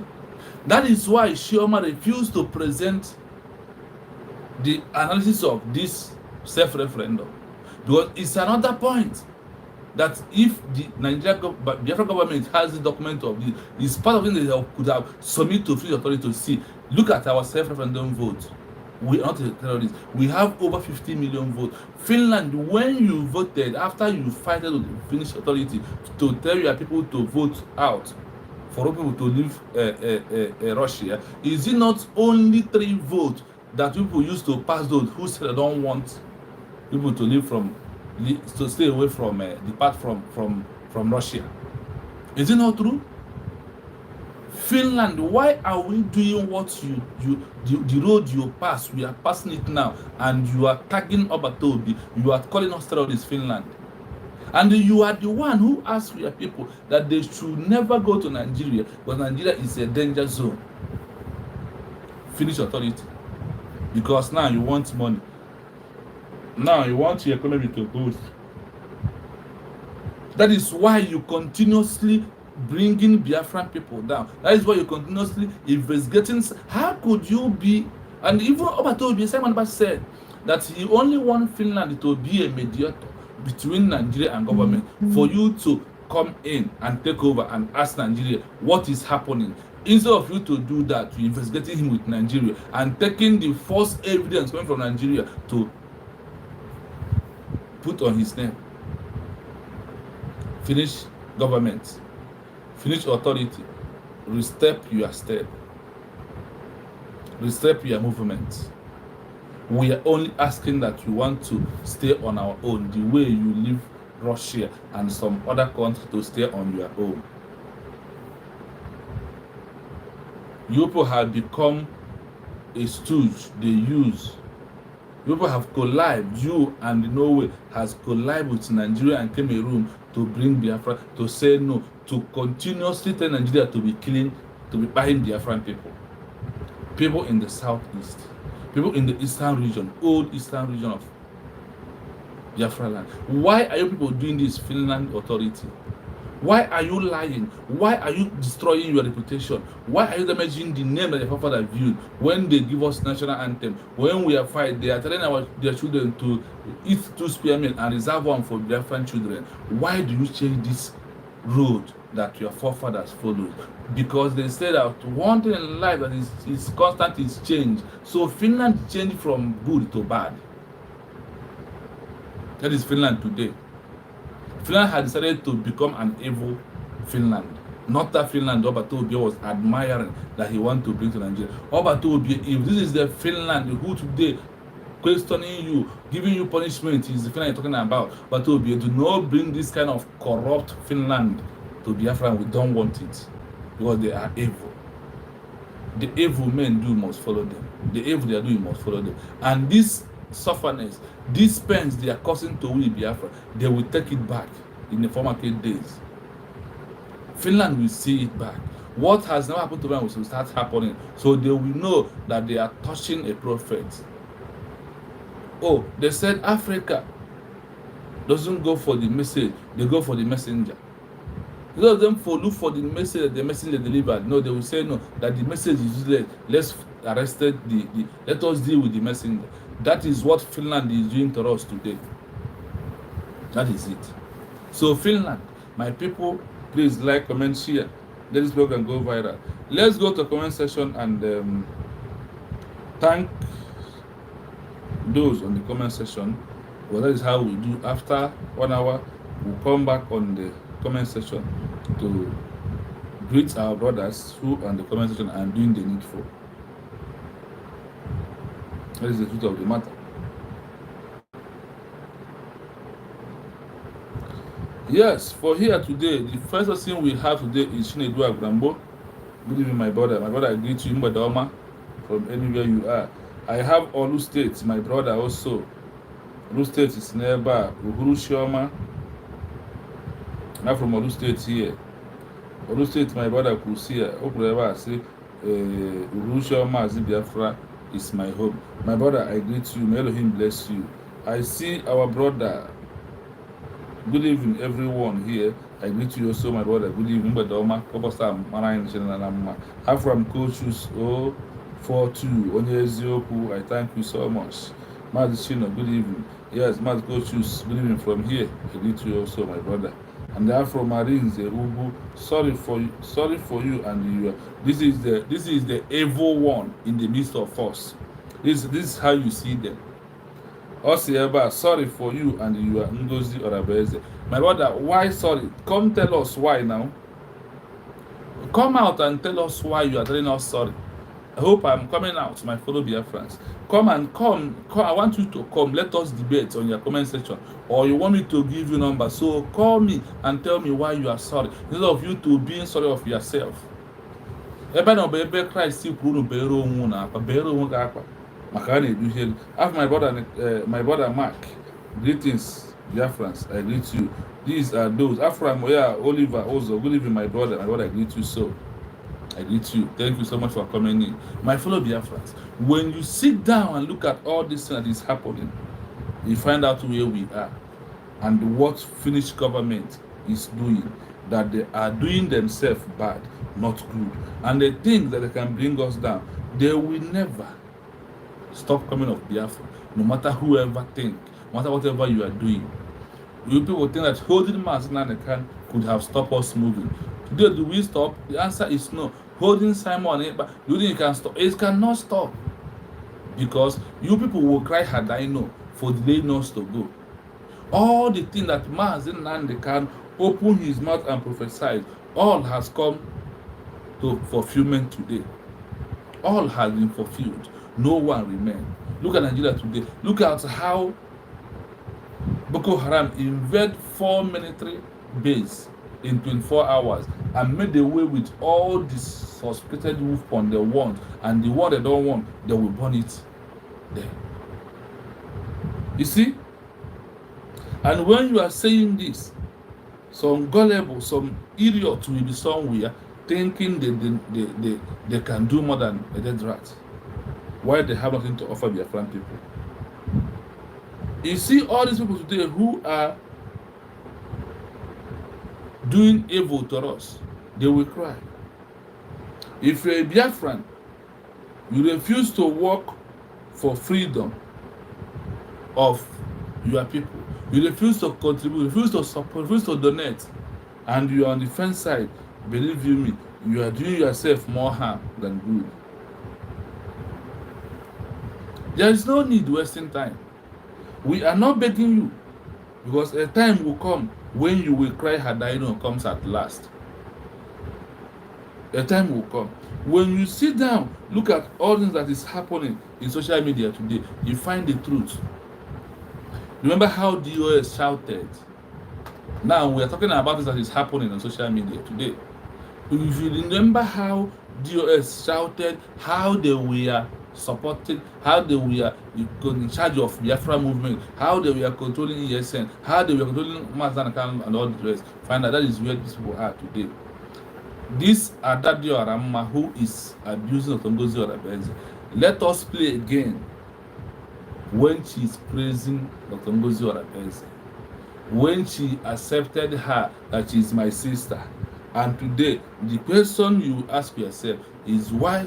that is why Shioma refused to present the analysis of this self-referendum, because it's another point that if the Biafra government has the document of this, it's part of it that they could have submitted to free authority to see. Look at our self-referendum vote. We are not a terrorist. We have over 50 million votes. Finland, when you voted, after you fight with the Finnish authority to tell your people to vote out for people to leave Russia, is it not only 3 votes that people used to pass those who said they don't want people to leave to stay away from depart from Russia? Is it not true? Finland, why are we doing what the road you pass? We are passing it now, and you are tagging Obato Obie. You are calling us terrorists, Finland, and you are the one who asked your people that they should never go to Nigeria because Nigeria is a danger zone. Finnish authority, because now you want money. Now you want your economy to boost. That is why you continuously bringing Biafran people down. That is why you continuously investigating. How could you be? And even Obato Obie, Simon said that he only want Finland to be a mediator between Nigeria and government for you to come in and take over and ask Nigeria what is happening. Instead of you to do that, you investigating him with Nigeria and taking the false evidence coming from Nigeria to put on his name. Finnish government, Finnish authority, restep your step, restep your movement. We are only asking that you want to stay on our own, the way you leave Russia and some other countries to stay on your own. You people have become a stooge they use. You people have collided, you and Norway has collided with Nigeria and Cameroon to bring Biafra, to say no, to continuously tell Nigeria to be killing, to be buying Biafran people. People in the southeast, people in the eastern region, old eastern region of Biafra land. Why are you people doing this, Finland authority? Why are you lying? Why are you destroying your reputation? Why are you damaging the name that your father viewed when they give us national anthem? When we are fighting, they are telling their children to eat 2 spearmen and reserve 1 for Biafran children. Why do you change this road that your forefathers followed? Because they said that one thing in life that is constant is change. So Finland changed from good to bad. That is Finland today. Finland had decided to become an evil Finland. Not that Finland Obatobi was admiring that he wanted to bring to Nigeria. Obatobi, if this is the Finland who today questioning you, giving you punishment, is the Finland you're talking about. Obatobi, do not bring this kind of corrupt Finland to Biafra. We don't want it because they are evil. The evil men do must follow them. The evil they are doing must follow them. And this sufferness, these pains they are causing to we Biafra, they will take it back in the former days. Finland will see it back. What has never happened to them will start happening. So they will know that they are touching a prophet. Oh, they said Africa doesn't go for the message, they go for the messenger. Those of them look for the message that the messenger delivered. No, they will say no, that the message is useless. Let's arrest let us deal with the messenger. That is what Finland is doing to us today. That is it. So Finland, my people, please like, comment, share. Let this program go viral. Let's go to the comment section and thank those on the comment section. Well, that is how we do. After 1 hour, we'll come back on the comment section to greet our brothers who on the comment section are doing the needful. That is the truth of the matter. Yes, for here today, the first thing we have today is Shinedu Agrambo. Good evening, my brother. My brother, I greet you, Mbadoma, from anywhere you are. I have Olu State, my brother also. Olu State is nearby. Uhuru Shioma. I'm from Olu State here. Olu State, my brother, Kusia. Okureva, say, Uhuru Shioma, Biafra is my home. My brother, I greet you. May Elohim bless you. I see our brother. Good evening, everyone here. I greet you also, my brother. Good evening, Badoma. I'm from Coaches 042. Onyezoku. I thank you so much. Madishino, good evening. Yes, Mad Coaches, good evening from here. I greet you also, my brother. And they are from Marines, Ubu. Sorry for you, and you. This is the evil one in the midst of us. This is how you see them. Osieba, sorry for you, and you are Ngozi Orabeze. My brother, why sorry? Come tell us why now. Come out and tell us why you are telling us sorry. I hope I'm coming out, my fellow Biafrans. Come. I want you to come. Let us debate on your comment section. Or you want me to give you number. So call me and tell me why you are sorry. Instead of you to being sorry of yourself. Christ I have my brother Mark. Greetings, Biafrans. I greet you. These are those. Afram, Oliver, also. Good evening, my brother. My brother, I greet you so. I greet you. Thank you so much for coming in. My fellow Biafrans, when you sit down and look at all this thing that is happening, you find out where we are and what Finnish government is doing, that they are doing themselves bad, not good. And they think that they can bring us down. They will never stop coming of Biafra, no matter whoever think, no matter whatever you are doing. You people think that holding Mazinanikan could have stopped us moving. Today, do we stop? The answer is no. Holding Simon, but you think it can stop? It cannot stop. Because you people will cry Hadaino for delaying us to go. All the things that Mazinanikan open his mouth and prophesy, all has come to fulfillment today. All has been fulfilled. No one remains. Look at Nigeria today. Look at how Boko Haram invaded 4 military bases in 24 hours and made away with all the suspected weapons they want, and the one they don't want, they will burn it there. You see? And when you are saying this, some gullible, some idiot will be somewhere thinking they can do more than a dead rat. Why they have nothing to offer Biafran people. You see all these people today who are doing evil to us, they will cry. If you're a Biafran, you refuse to work for freedom of your people, you refuse to contribute, refuse to support, refuse to donate, and you are on the fence side, believe you me, you are doing yourself more harm than good. There is no need wasting time. We are not begging you, because a time will come when you will cry Hadaino comes at last. A time will come. When you sit down, look at all things that is happening in social media today, you find the truth. Remember how DOS shouted? Now we are talking about this that is happening on social media today. If you remember how DOS shouted, how they were supporting, how they were in charge of Biafra movement, how they were controlling ESN, how they were controlling Mazan and all the rest, find out that is where these people are today. This Adadio Arama who is abusing Otongozi Orabenze, let us play again when she is praising Otongozi Orabenze, when she accepted her that she is my sister. And today, the question you ask yourself is why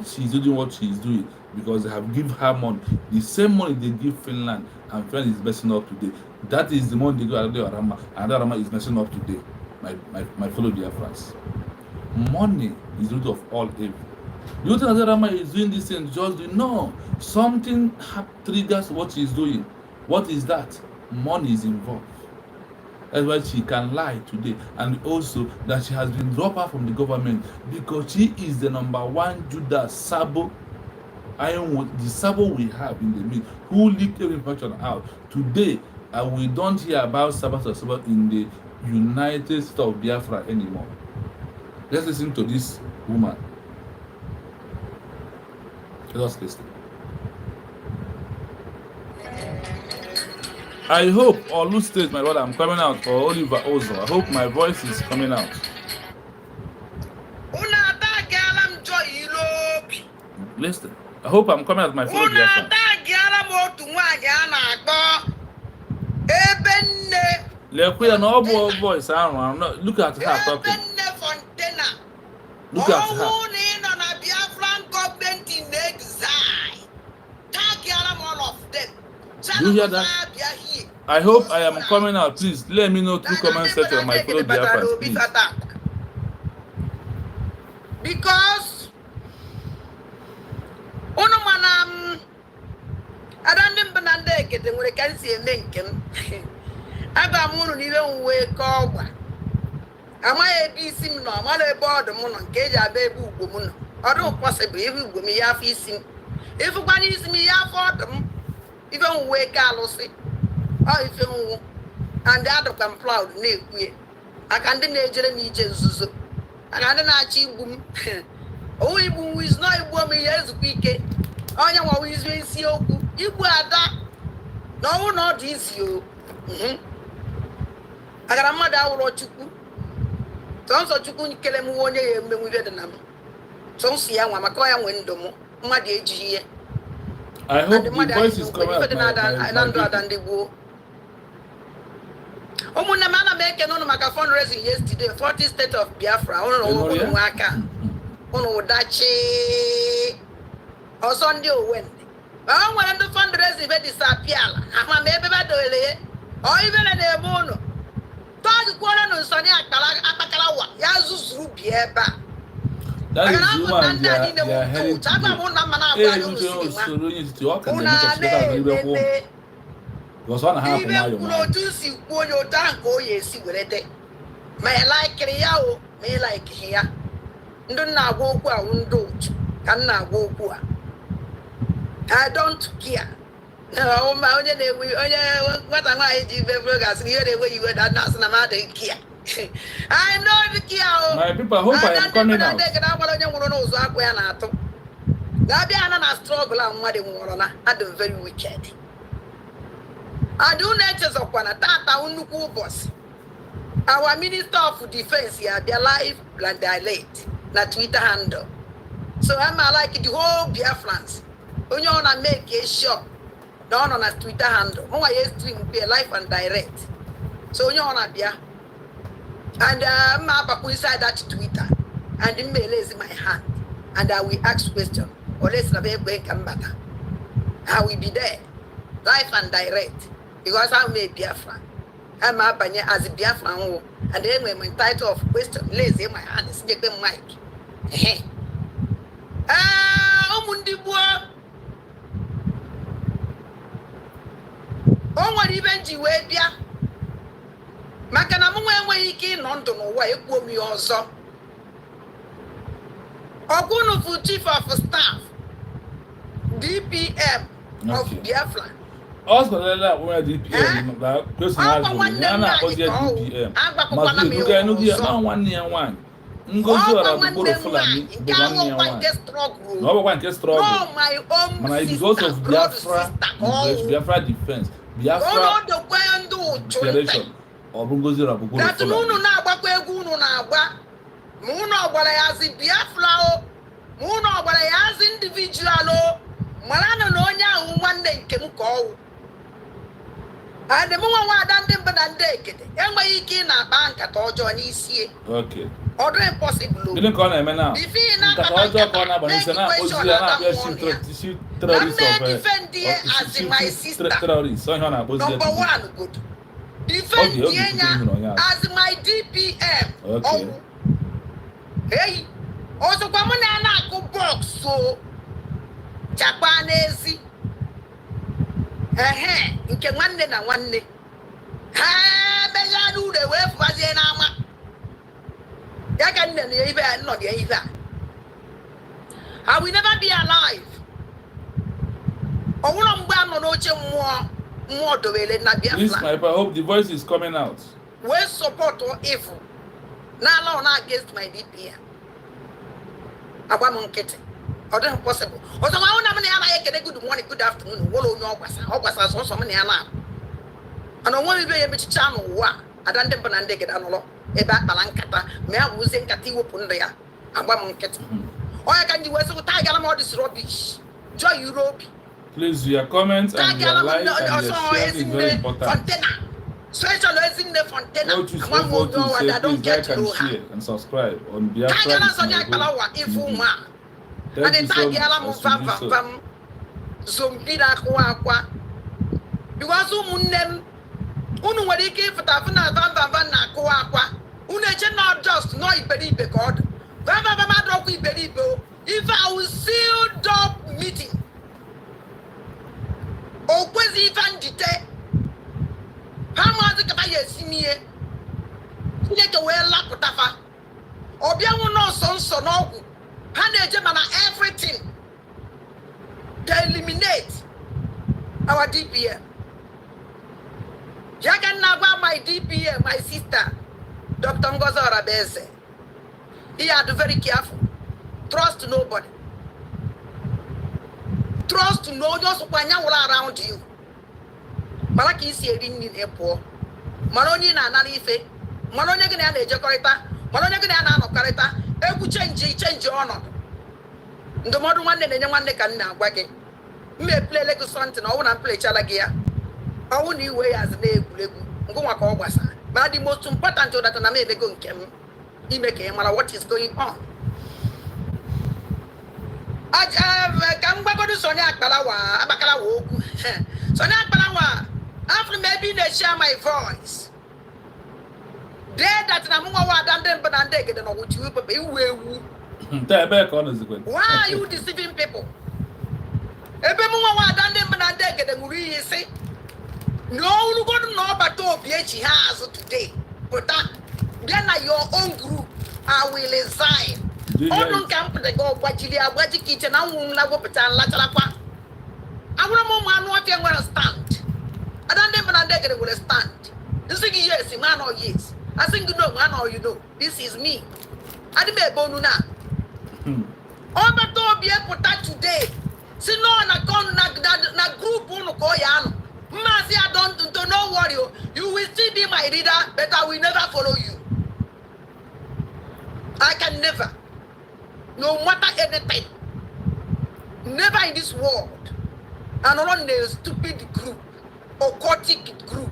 she is doing what she is doing, because they have given her money, the same money they give Finland, and Finland is messing up today. That is the money they give Adadio Arama, and Arama is messing up today. My fellow Biafrans. Money is the root of all evil. You think Azarama is doing this and just doing? No. Something triggers what she is doing. What is that? Money is involved. That's why she can lie today. And also that she has been dropped out from the government because she is the #1 Judas Sabo. The Sabo we have in the midst who leaked every information out. Today, we don't hear about Sabo in the United States of Biafra anymore. Let's listen to this woman. Let us listen. I hope Olu State, my brother, I'm coming out for Oliver Ozo. I hope my voice is coming out. Listen. I hope I'm coming out my fellow Biafra. Voice. Look at her talking. Look at her. Do you hear that? I hope I am coming out. Please let me know through comment section, my fellow Biafrans, please. Because I don't know get them when I can see a menken. I got moon even wake up. Am I a decent no? I'm a board the moon on cage. I baby woman. I don't possibly even with me half easing. If one is me half for them, even wake Carlos. Oh, if you and the other can proud, I can't deny Jeremy Jesus. I can't achieve boom. Oh, who is not a woman years week. Oh, you always see you. You were that. No, not this you. I got a mother or two. Don't so you couldn't kill him 1 year and we get the number. So see, I'm a coin window. My dear G. I hope the voice is coming out. Than the war. Oh, when the man making on my fundraising yesterday, 40 state of Biafra. Oh, no, Waka. Oh, Dachi. Or Sunday or Wednesday. I want to fundraising very disappear. I'm a baby by the or even a mono. Tag quarter on Sunday Akalawa. Yazus Rubieba. That is you and they are heading to the because one happened now your mind. May like Riao, may like here. Do not go window, cannot go. I don't care. No, my what am I doing? Here the way you were that not care. I know the care. My people, I hope I am coming out. Struggle and what they want at the very wicked. I do natures of one tata boss. Our Minister of Defense here, their life like their late, na Twitter handle. So I'm like the whole Biafrans. When you wanna make a shop, down on a Twitter handle. No, I stream pay life and direct. So you wanna be and I'm inside that Twitter and the mail is in my hand and I will ask question or let's come back. I will be there, live and direct, because I'm a Biafran. I'm up as a Biafran, and then when my title of question lays in my hand, stick the mic. Oh, what even you wear, Bia? Makana mwe ike nọ ndụ n'ụwa ekwuo m ya ọzọ. Ogunufu Chief of Staff, DPM of Biafra. Also, that we're DPM, like personal. I'm not going to DPM. Must be looking at here now 1 year 1. Ngo zora bugoro fulani bugani ya wan. No one can struggle. No, my own Man, because of Biafra defense. Biafra declaration. Obungo zora bugoro fulani. That no na agbakwa egwu unu na agba. Mu na ogbara ya zi Biafra o. Mu na ogbara ya zi individual o. Mara na onye ahụ nwanne nke m ka ọwụ. Ade mu nwa ada ndị mba na ndị ekete. Enweghị ike na akpa nkata ọjọọ n'isi. Okay. Order impossible. Didn't call him now. Nkata ọjọọ ka ọ na-agbanisi na ozi ya na-abịa shoot terrorists as my sister. Terrorists. So na ozi ya. Number 1 good. Defend Kenya as my DPM. Okay. Hey. Also kwa mu na akụ box so. Japanese. Nke nwanne na nwanne. Ha be ya nu de we fazie na ama. Ya can not even. I will never be alive. Please, I hope the voice is coming out. We support or evil. Now, not against my DPM. I want to or impossible. Or some good morning, good afternoon. Wallow no was so many alarm. And I want to be a bit channel. I don't think I get an eba balankata me abuze nkati wopunda ya agba monkete oya kan diwe so tag ala all this rubbish joy Europe. Please your comments and your like and your share is very important. Container special is in the container go to say please like and share and subscribe on BIAFRAISMYHOME. Thank you so much. Zombie na kwa because munnem unu nwere ike ifụta na van na akụwa akwa unu eche not just no iberibe god van madrọkwa iberibe if I will sealed up meeting o kwezi ife ndite ha maazị kapa ya esimie Chineke wee lapụtafa ọbịanwụ nọọsọ nsọ n'ọgwụ ha na-eje mana everything to eliminate our DPM. Jagan Nagwa, my DPM, my sister, Dr. Ngozo Rabeze. He had to be very careful. Trust nobody. Trust no just around you. Malaki is here in the airport. Maloni na nalife. Maloni gana na ejekorita. Maloni gana na nokarita. Egu change honor. The modern one and one can now working. Me play like something. I wanna play chalagia. I won't new way as a name. Go but the most important that I may be going to he make him what is going on. I come back to Sonia Kalawa, Abakala. Sonia Kalawa, after maybe they share my voice. There that Namuwa done them, but I'm taking them with you, but why are you deceiving people? Ebemuwa done them, but I'm taking them, we say. No, you go to know about PH has today. But then your own group, I will resign. All don't come to the go, what you are, what you kitchen, I won't love up and latalapa. I want more man what you want to stand. I don't even know that will stand. You think yes, man or yes. I think you know, man or you know. This is me. I didn't bonuna. All but to be able to today. See, no, na group on the Koyan. Masia don't worry. You will still be my leader, but I will never follow you. I can never. No matter anything. Never in this world. And run a stupid group, occultic group,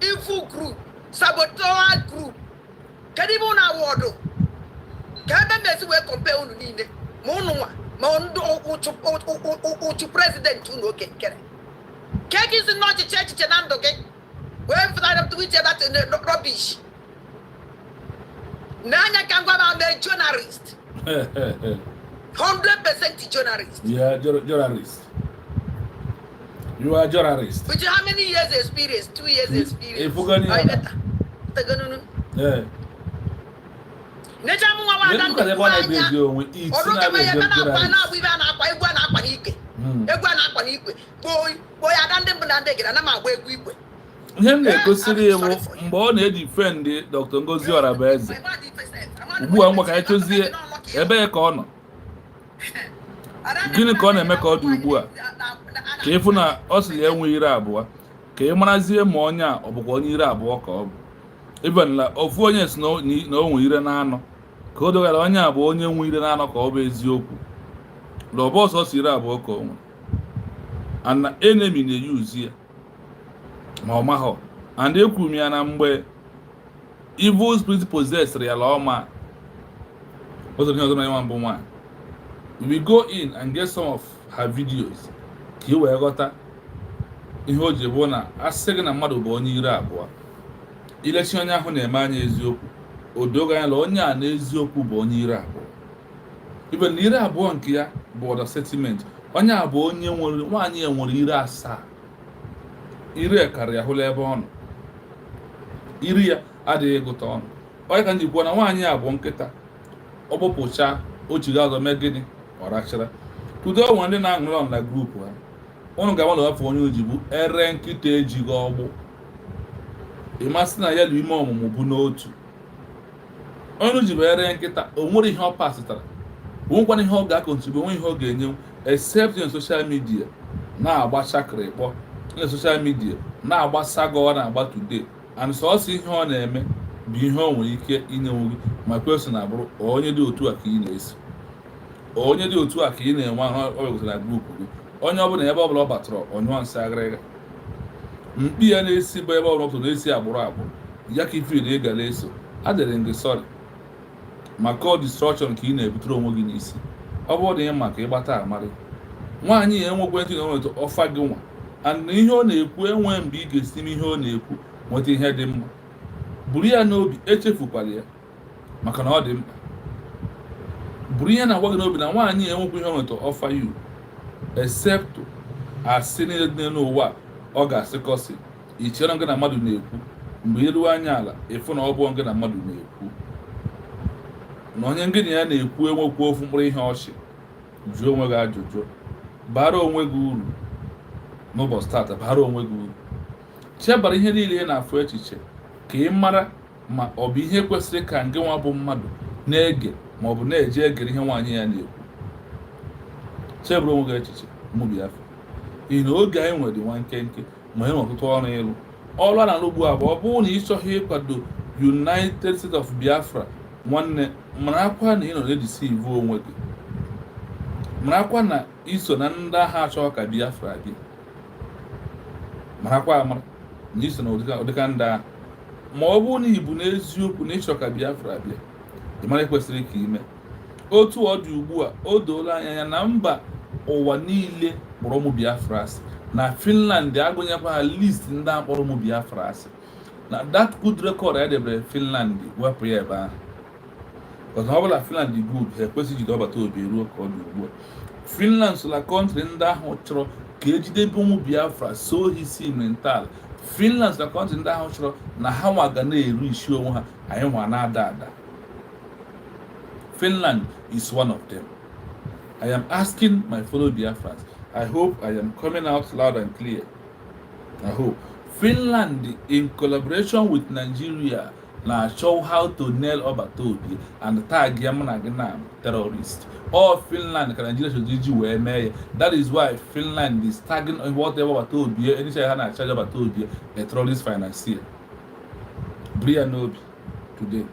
evil group, saboteur group. Can you na word? Can you compare on the Monua? Mondo president to no get. Cake is not a church and okay. Where for that to each other in the rubbish. Nanya can go out a journalist. 100% journalist. Yeah, journalist. You are journalist. Which how many years experience? 2 years experience. If we're going to yeah. Nejamu Then look at everyone like this, we eat. Or look at my now we ran up by one up on Ike. Everyone up on Ike. Boy, I don't think and I'm away with. Him they go see the more they defend Dr. Ngozi Orabeze. Ugbu a nwaka echozie ebe ka ọ nọ. Gịnị ka ọ na-eme ka ọ dị ugbu a? Ka ịfụ na ọ sị ya enwe ire abụọ. Ka ị marazie ma onye a ọ bụkwa onye ire abụọ ka ọ bụ. Even la ofu onye si na o nwe ire na-anọ. Ka o dogara onye a bụ onye nwe ire na-anọ ka ọ bụ eziokwu. Na ọ bụ ọsọ si ire abụọ ka ọ nwe. And na enemy na-use ya. Ma ọ mahọ. And ekwuru m ya na mgbe evil spirit possessed ya la ọma. Also, we go in and get some of her videos. Ka i wee ghọta ihe o ji bụ na asịghị na mmadụ bụ onye ire abụọ. Ilechi onye ahụ na-eme anya eziokwu. O dogo anya na onye a n'eziokwu bụ onye ire abụọ. Ibe na ire abụọ nke ya bụ ọda sentiment. Onye a bụ onye nwere nwaanyị nwere ire asaa. Ire karịa hụla ebe ọ nọ. Iri ya adịghị gụta ọnụ. Onye ka njikwa na nwaanyị a bụ nkịta. Ọ bụpụcha ochiga ọzọ mee gịnị ọrachara. Tudo onwe ndị na-aṅụrị ọnụ na grupu ha. Ụnụ ga-agba na ọfọ onye oji bụ ere nkịta ejighị ọgbụ. Ịmasị na ya lu ime ọmụmụ bụ n'otu. Onye ji bụ ere nkịta o nwere ihe ọ pasịtara. Onwekwana ihe ọ ga-akọntribu, onwe ihe ọ ga-enye except in social media na-agba chakịrị kpọ na social media na-agbasa gị ọ na-agba today and sọọsọ ihe ọ na-eme bụ ihe o nwere ike inyenwu gị ma kwesị na abụrụ onye dị otu a ka ị na-esi onye dị otu a ka ị na-enwe ahụ ọ wegotara grupu gị onye ọbụla ebe ọbụla ọ batara ọnyụọ nsị agịrịga mkpi ya na-esi bụ ebe ọbụla ọ na-esi agbụrụ agbụrụ ya ka ife ị gara eso adịrị gị sọrị maka destruction ka ị na-ebutere onwe gị n'isi ọ bụrụ na ị maka ịgbata amarị nwaanyị ya enwekwe ntị na onweta ọfa gị nwa and ihe ọ na-ekwu enwe mgbe ị ga-esi ihe ọ na-ekwu nweta ihe dị mma buru ya n'obi echefukwala ya maka na ọ dị mkpa buru ihe na-agwa gị n'obi na nwaanyị enwekwa ihe nweta ọfa yu except asị niile dị n'elu ụwa ọ ga-asịkọsị ichere gị na mmadụ na-ekwu mgbe iruo anya ala ịfụ na ọ bụ gị na mmadụ na-ekwu na onye gị na ya na-ekwu enwekwu ofu mkpụrụ ihe ọchị jụọ onwe gị ajụjụ bara onwe gị uru n'ụbọchị tata bara onwe gị uru chebara ihe niile ị na-afụ echiche ka ị mara ma ọ bụ ihe kwesịrị ka ngị nwa bụ mmadụ na-ege ma ọ bụ na-eje egere ihe nwaanyị ya na-ekwu chebara onwe gị echiche ụmụ Biafra ị na oge anyị nwere dị nwa nkenke ma enwe ọtụtụ ọrụ ịlụ ọrụ a na-alụ ugbu a bụ ọ bụrụ na ị chọghị ịkwado United States of Biafra nwanne marakwa na ị nọ na-edisivu onwe gị marakwa na iso na ndị agha achọghị ka Biafra gị marakwa amara na iso na ụdịka ndị agha ma ọ bụrụ na ị bụ n'eziokwu na ịchọ ka Biafra bịa ị mara kwesịrị ka ime otu ọ dị ugbu a o doola anya ya na mba ụwa niile kpọrọ ụmụ Biafra asị na Finland agụnyekwa ha list ndị akpọrọ ụmụ Biafra asị na that good record ya debere Finland wepụ ya ebe ahụ because ọ bụla Finland dị good ha ekwesịghị jide ọbata obi ruo ka ọ dị ugbu a Finland so la kọntrị ndị ahụ chọrọ ka ejidebe ụmụ Biafra so hisi mental Finland so la kọntrị ndị ahụ chọrọ na ha nwa ga na-eru isi onwe ha anyị nwa na-ada ada Finland is one of them. I am asking my fellow Biafrans. I hope I am coming out loud and clear. I hope. Finland, in collaboration with Nigeria, now show how to nail Obatobi and tag Yamanaganam terrorists. All Finland can Nigeria should do where may. That is why Finland is tagging on whatever Obatobi, any China charge Obatobi, a terrorist financier. Brianobi today.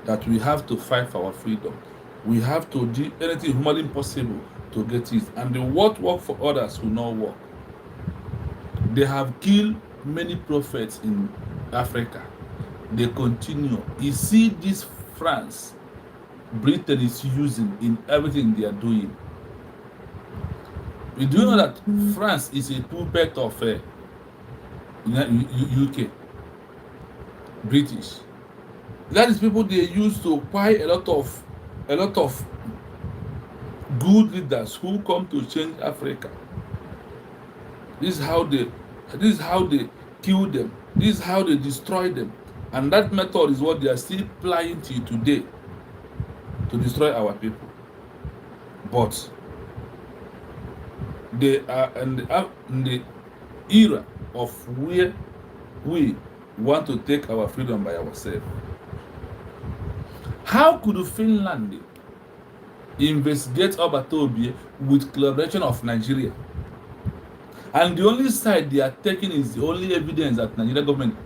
That we have to fight for our freedom. We have to do anything humanly possible to get it. And the what work for others will not work. They have killed many prophets in Africa. They continue. You see this France, Britain is using in everything they are doing. We do know that France is a puppet of UK, British. That is people they use to buy a lot of good leaders who come to change Africa. This is how they kill them. This is how they destroy them. And that method is what they are still applying to you today. to destroy our people. But they are in the era of where we want to take our freedom by ourselves. How could Finland investigate Obatobie with collaboration of Nigeria? And the only side they are taking is the only evidence that Nigeria government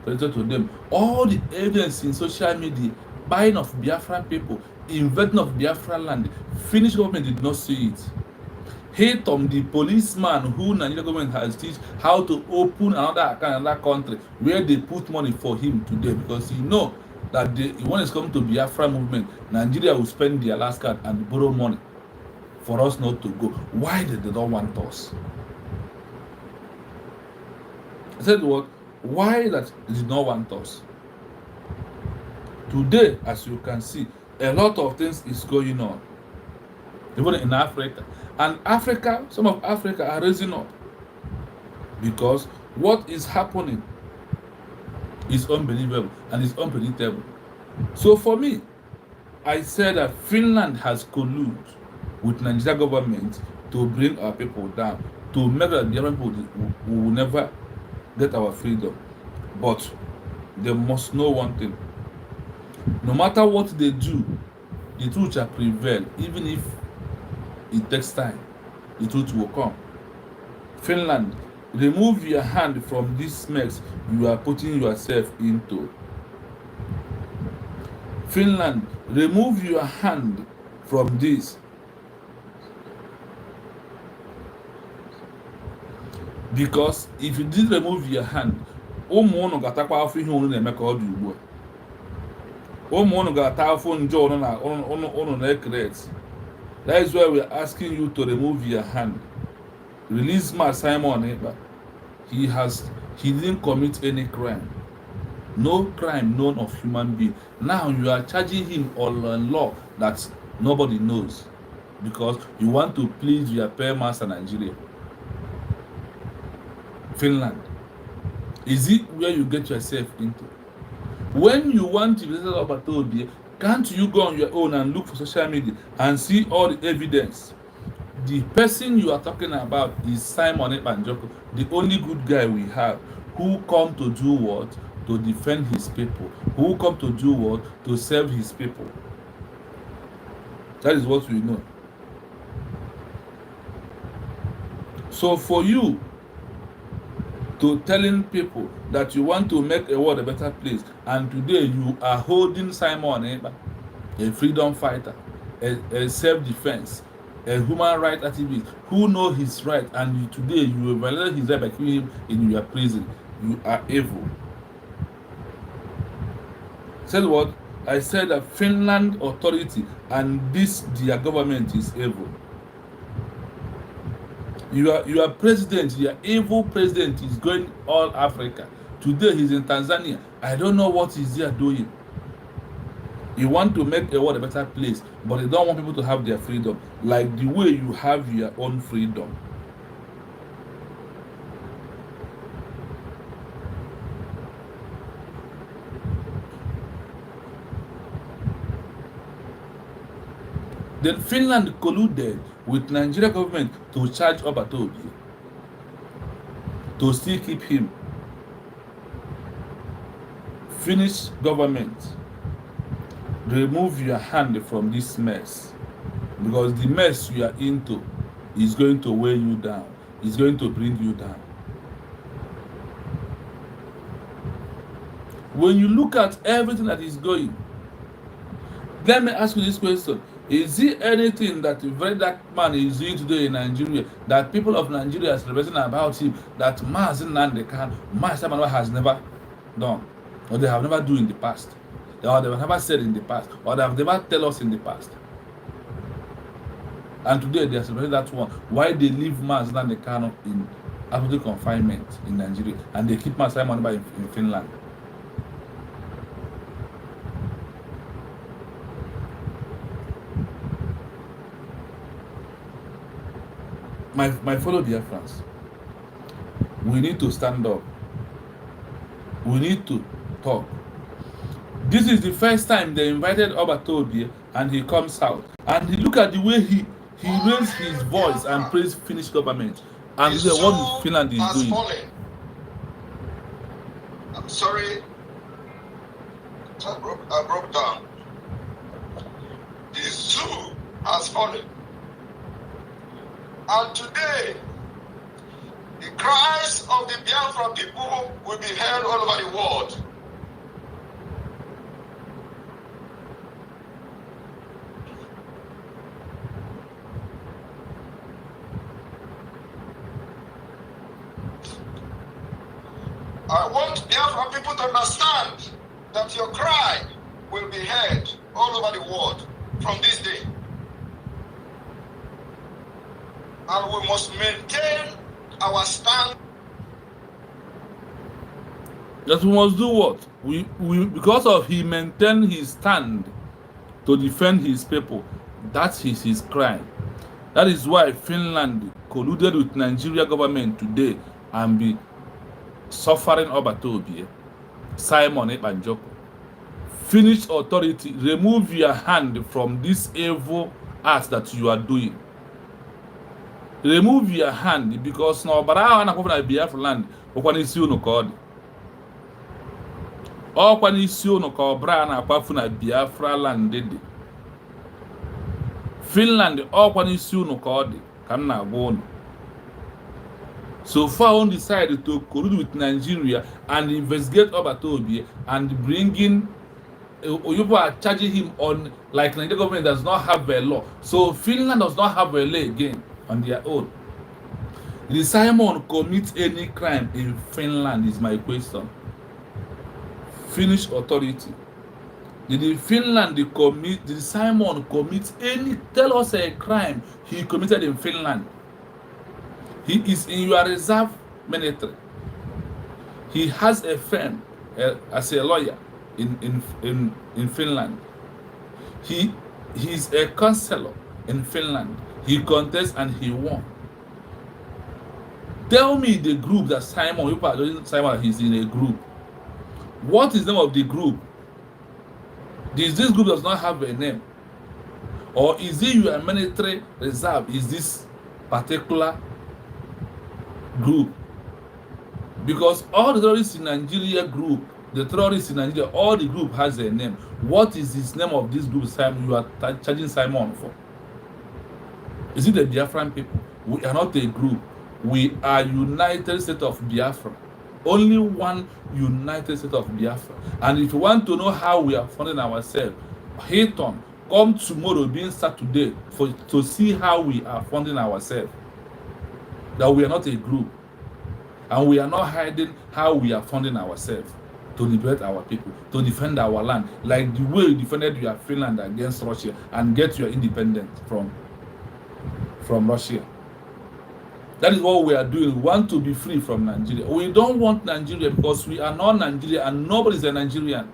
presented to them. All the evidence in social media, buying of Biafran people, invading of Biafran land, Finnish government did not see it. Hatom, the policeman who Nigeria government has teach how to open another account in another country where they put money for him today, because he know that when it's come to Biafra movement, Nigeria will spend their last card and borrow money for us not to go. Why did they don't want us? I said what? Why that they did not want us? Today, as you can see, a lot of things is going on, even in Africa. And Africa, some of Africa are raising up, because what is happening is unbelievable and is unpredictable. So for me, I said that Finland has colluded with Nigeria government to bring our people down, to make that the other people will never get our freedom. But they must know one thing: no matter what they do, the truth shall prevail. Even if it takes time, the truth will come. Finland, remove your hand from this mess you are putting yourself into. Finland, remove your hand from this. Because if you did remove your hand, ụmụnụ ga-atakwa afọ ihe unu na-eme ka ọ dị ugbu a. Ụmụnụ ga-ata afọ njọ unu na-ekreti. That is why we are asking you to remove your hand. Release Simon Ekpa. He didn't commit any crime. No crime known of human being. Now you are charging him on law that nobody knows, because you want to please your paymaster Nigeria. Finland, is it where you get yourself into? When you want to visit Obatobie, can't you go on your own and look for social media and see all the evidence? The person you are talking about is Simon Ekpa, the only good guy we have, who come to do what? To defend his people. Who come to do what? To serve his people. That is what we know. So for you to telling people that you want to make a world a better place, and today you are holding Simon Ekpa, a freedom fighter, a self-defense, a human rights activist who know his right, and today you violate his right by killing him in your prison. You are evil. Said what? I said that Finland authority and their government is evil. Your president, your evil president, is going all Africa. Today he's in Tanzania. I don't know what he's there doing. You want to make the world a better place, but they don't want people to have their freedom, like the way you have your own freedom. Then Finland colluded with Nigeria government to charge Obatobie, to still keep him. Finnish government, remove your hand from this mess, because the mess you are into is going to weigh you down. It's going to bring you down. When you look at everything that is going, let me ask you this question: is it anything that a very dark man is doing today in Nigeria that people of Nigeria are celebrating about him that Mazi Nnamdi Kanu, Mazi has never done, or they have never done in the past, or they have never said in the past, or they have never tell us in the past? And today they are celebrating that one. Why they leave Mazi Nnamdi Kanu in absolute confinement in Nigeria, and they keep Mazi in Finland? My fellow Biafrans, we need to stand up. We need to talk. This is the first time they invited Obatobie, and he comes out. And he look at the way he raised his voice and praised Finnish government. And The what zoo Finland is has doing. fallen. I'm sorry, I broke down. The zoo has fallen. And today, the cries of the Biafra people will be heard all over the world. I want Biafra people to understand that your cry will be heard all over the world from this day. And we must maintain our stand. That we must do what? We because of he maintained his stand to defend his people. That is his crime. That is why Finland colluded with Nigeria government today and be suffering Obatobie, Simon Ekpanjoko. Finnish authority, remove your hand from this evil act that you are doing. Remove your hand, because now bara na na Biafra land okwa n'isi unu ka ọ dị. Ọkwa n'isi unu ka ọbara na akwafu na Biafra land dị. Finland ọkwa n'isi unu ka ọ dị ka m na-agwa unu. So far on decided to collude with Nigeria and investigate Obatobie and bring in people are charging him on like Nigeria government does not have a law. So Finland does not have a law again on their own. Did Simon commit any crime in Finland is my question. Finnish authority. Did Simon commit any, tell us a crime he committed in Finland? He is in your reserve military. He has a firm as a lawyer in Finland. He's a counselor in Finland. He contests and he won. Tell me the group that Simon, you are doing Simon, he's in a group. What is the name of the group? This group does not have a name. Or is it your military reserve? Is this particular group? Because all the terrorists in Nigeria group, the terrorists in Nigeria, all the group has a name. What is this name of this group Simon you are charging Simon for? Is it the Biafran people? We are not a group. We are United States of Biafra. Only one United States of Biafra. And if you want to know how we are funding ourselves, hit on, come tomorrow being Saturday to see how we are funding ourselves. That we are not a group. And we are not hiding how we are funding ourselves to liberate our people, to defend our land, like the way you defended your Finland against Russia and get your independence from Russia. That is what we are doing. We want to be free from Nigeria. We don't want Nigeria because we are not Nigeria and nobody is a Nigerian.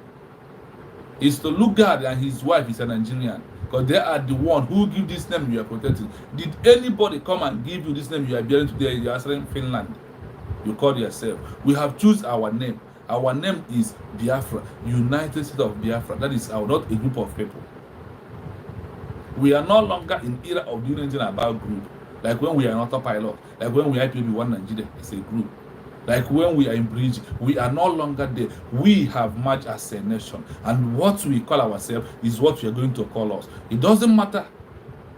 It's to Lugard and his wife is a Nigerian because they are the one who give this name you are protecting. Did anybody come and give you this name you are bearing today? You are saying Finland. You call yourself. We have choose our name. Our name is Biafra, United States of Biafra. That is our, not a group of people. We are no longer in era of doing anything about group. Like when we are in autopilot, like when we are IPB one Nigeria, it's a group. Like when we are in bridge, we are no longer there. We have merged as a nation. And what we call ourselves is what we are going to call us. It doesn't matter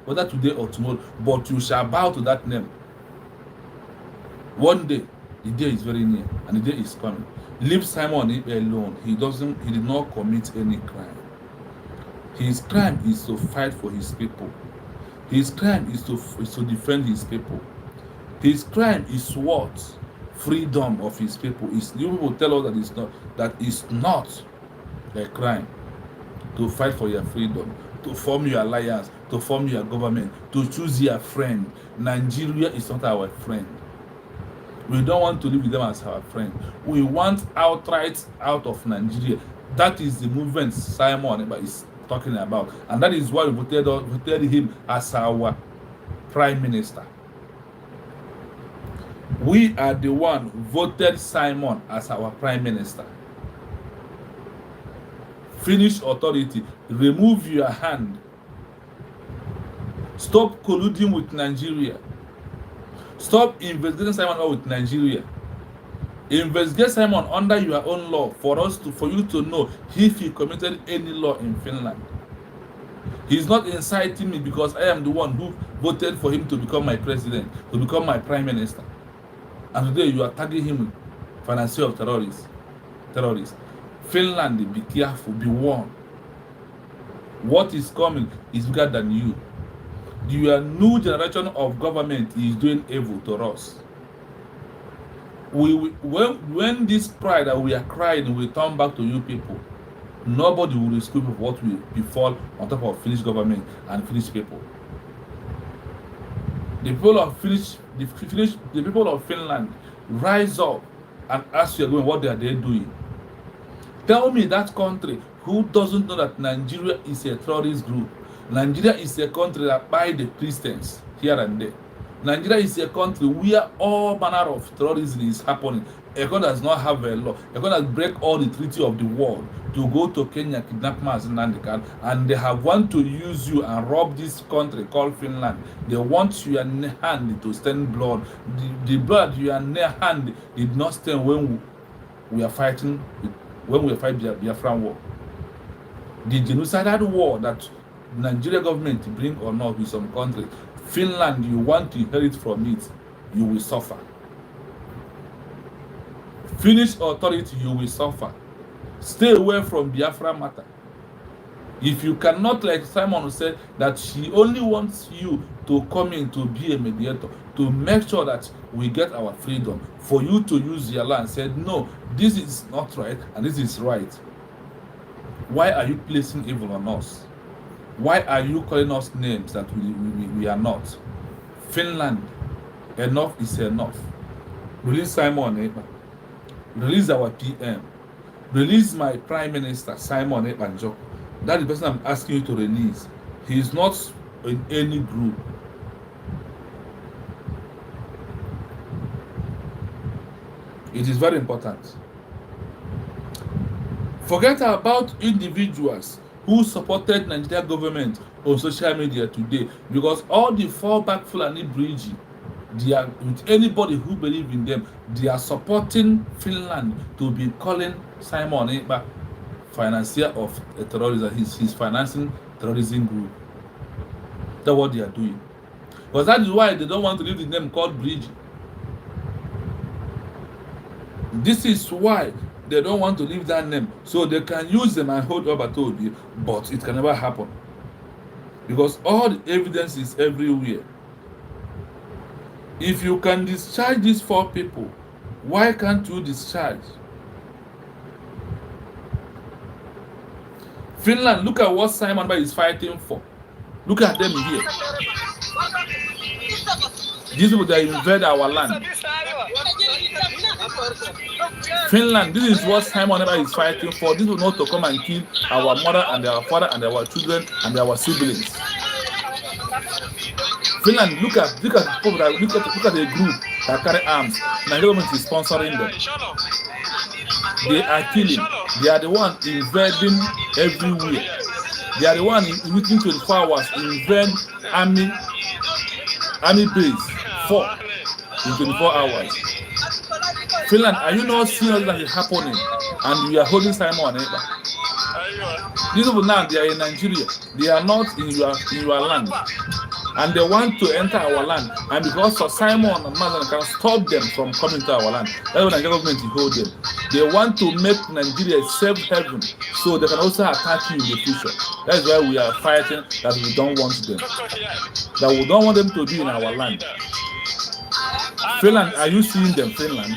whether today or tomorrow, but you shall bow to that name. One day, the day is very near, and the day is coming. Leave Simon alone. He did not commit any crime. His crime is to fight for his people. His crime is to defend his people. His crime is what? Freedom of his people. You people tell us that is not a crime to fight for your freedom, to form your alliance, to form your government, to choose your friend. Nigeria is not our friend. We don't want to live with them as our friend. We want outright out of Nigeria. That is the movement Simon is talking about, and that is why we voted him as our prime minister. We are the one who voted Simon as our prime minister. Finnish authority, remove your hand. Stop colluding with Nigeria. Stop investigating Simon with Nigeria. Investigate Simon under your own law for you to know if he committed any law in Finland. He's not inciting me because I am the one who voted for him to become my president, to become my prime minister. And today you are tagging him with financial of terrorists. Finland, be careful, be warned. What is coming is bigger than you. Your new generation of government is doing evil to us. When this pride that we are crying will turn back to you people, nobody will escape of what will befall on top of Finnish government and Finnish people. The people of Finland, rise up and ask you what they are doing. Tell me that country who doesn't know that Nigeria is a terrorist group. Nigeria is a country that buy the Christians here and there. Nigeria is a country where all manner of terrorism is happening. A country does not have a law. A country that break all the treaty of the world to go to Kenya, kidnap Mazi Nnamdi, and they have want to use you and rob this country called Finland. They want your hand to stain blood. The blood your hand did not stain when we are fighting, when we fight Biafran war. The genocidal war that Nigeria government bring or not with some country, Finland, you want to inherit from it, you will suffer. Finnish authority, you will suffer. Stay away from Biafra matter. If you cannot, like Simon said, that she only wants you to come in to be a mediator, to make sure that we get our freedom, for you to use your land, said, no, this is not right and this is right. Why are you placing evil on us? Why are you calling us names that we are not? Finland, enough is enough. Release Simon Ekpa. Release our PM. Release my Prime Minister, Simon Ekpa Njoko. That is the person I'm asking you to release. He is not in any group. It is very important. Forget about individuals who supported Nigeria government on social media today, because all the fallback Fulani Bridge, they are with anybody who believe in them, they are supporting Finland to be calling Simon Ekpa financier of a terrorism. He's financing terrorism group. That's what they are doing. Because that is why they don't want to leave the name called Bridge. This is why they don't want to leave that name, so they can use them and hold up a Toby, but it can never happen. Because all the evidence is everywhere. If you can discharge these 4 people, why can't you discharge Finland? Look at what Simon Ekpa is fighting for. Look at them here. These people that invade our land. Finland, this is what Simon Ekpa is fighting for. This will not to come and kill our mother and our father and our children and our siblings. Finland, look at people that look at the group that carry arms. Nigeria government is sponsoring them. They are killing. They are the one invading everywhere. They are the one within 24 hours invade army base 4 in 24 hours. Finland, are you not seeing all that is happening? And you are holding Simon Ekpa. These people now, they are in Nigeria. They are not in your land. And they want to enter our land. And because of Simon and Mazi can stop them from coming to our land. That's why the government hold them. They want to make Nigeria a safe haven, so they can also attack you in the future. That's why we are fighting that we don't want them. That we don't want them to be in our land. Finland, are you seeing them, Finland?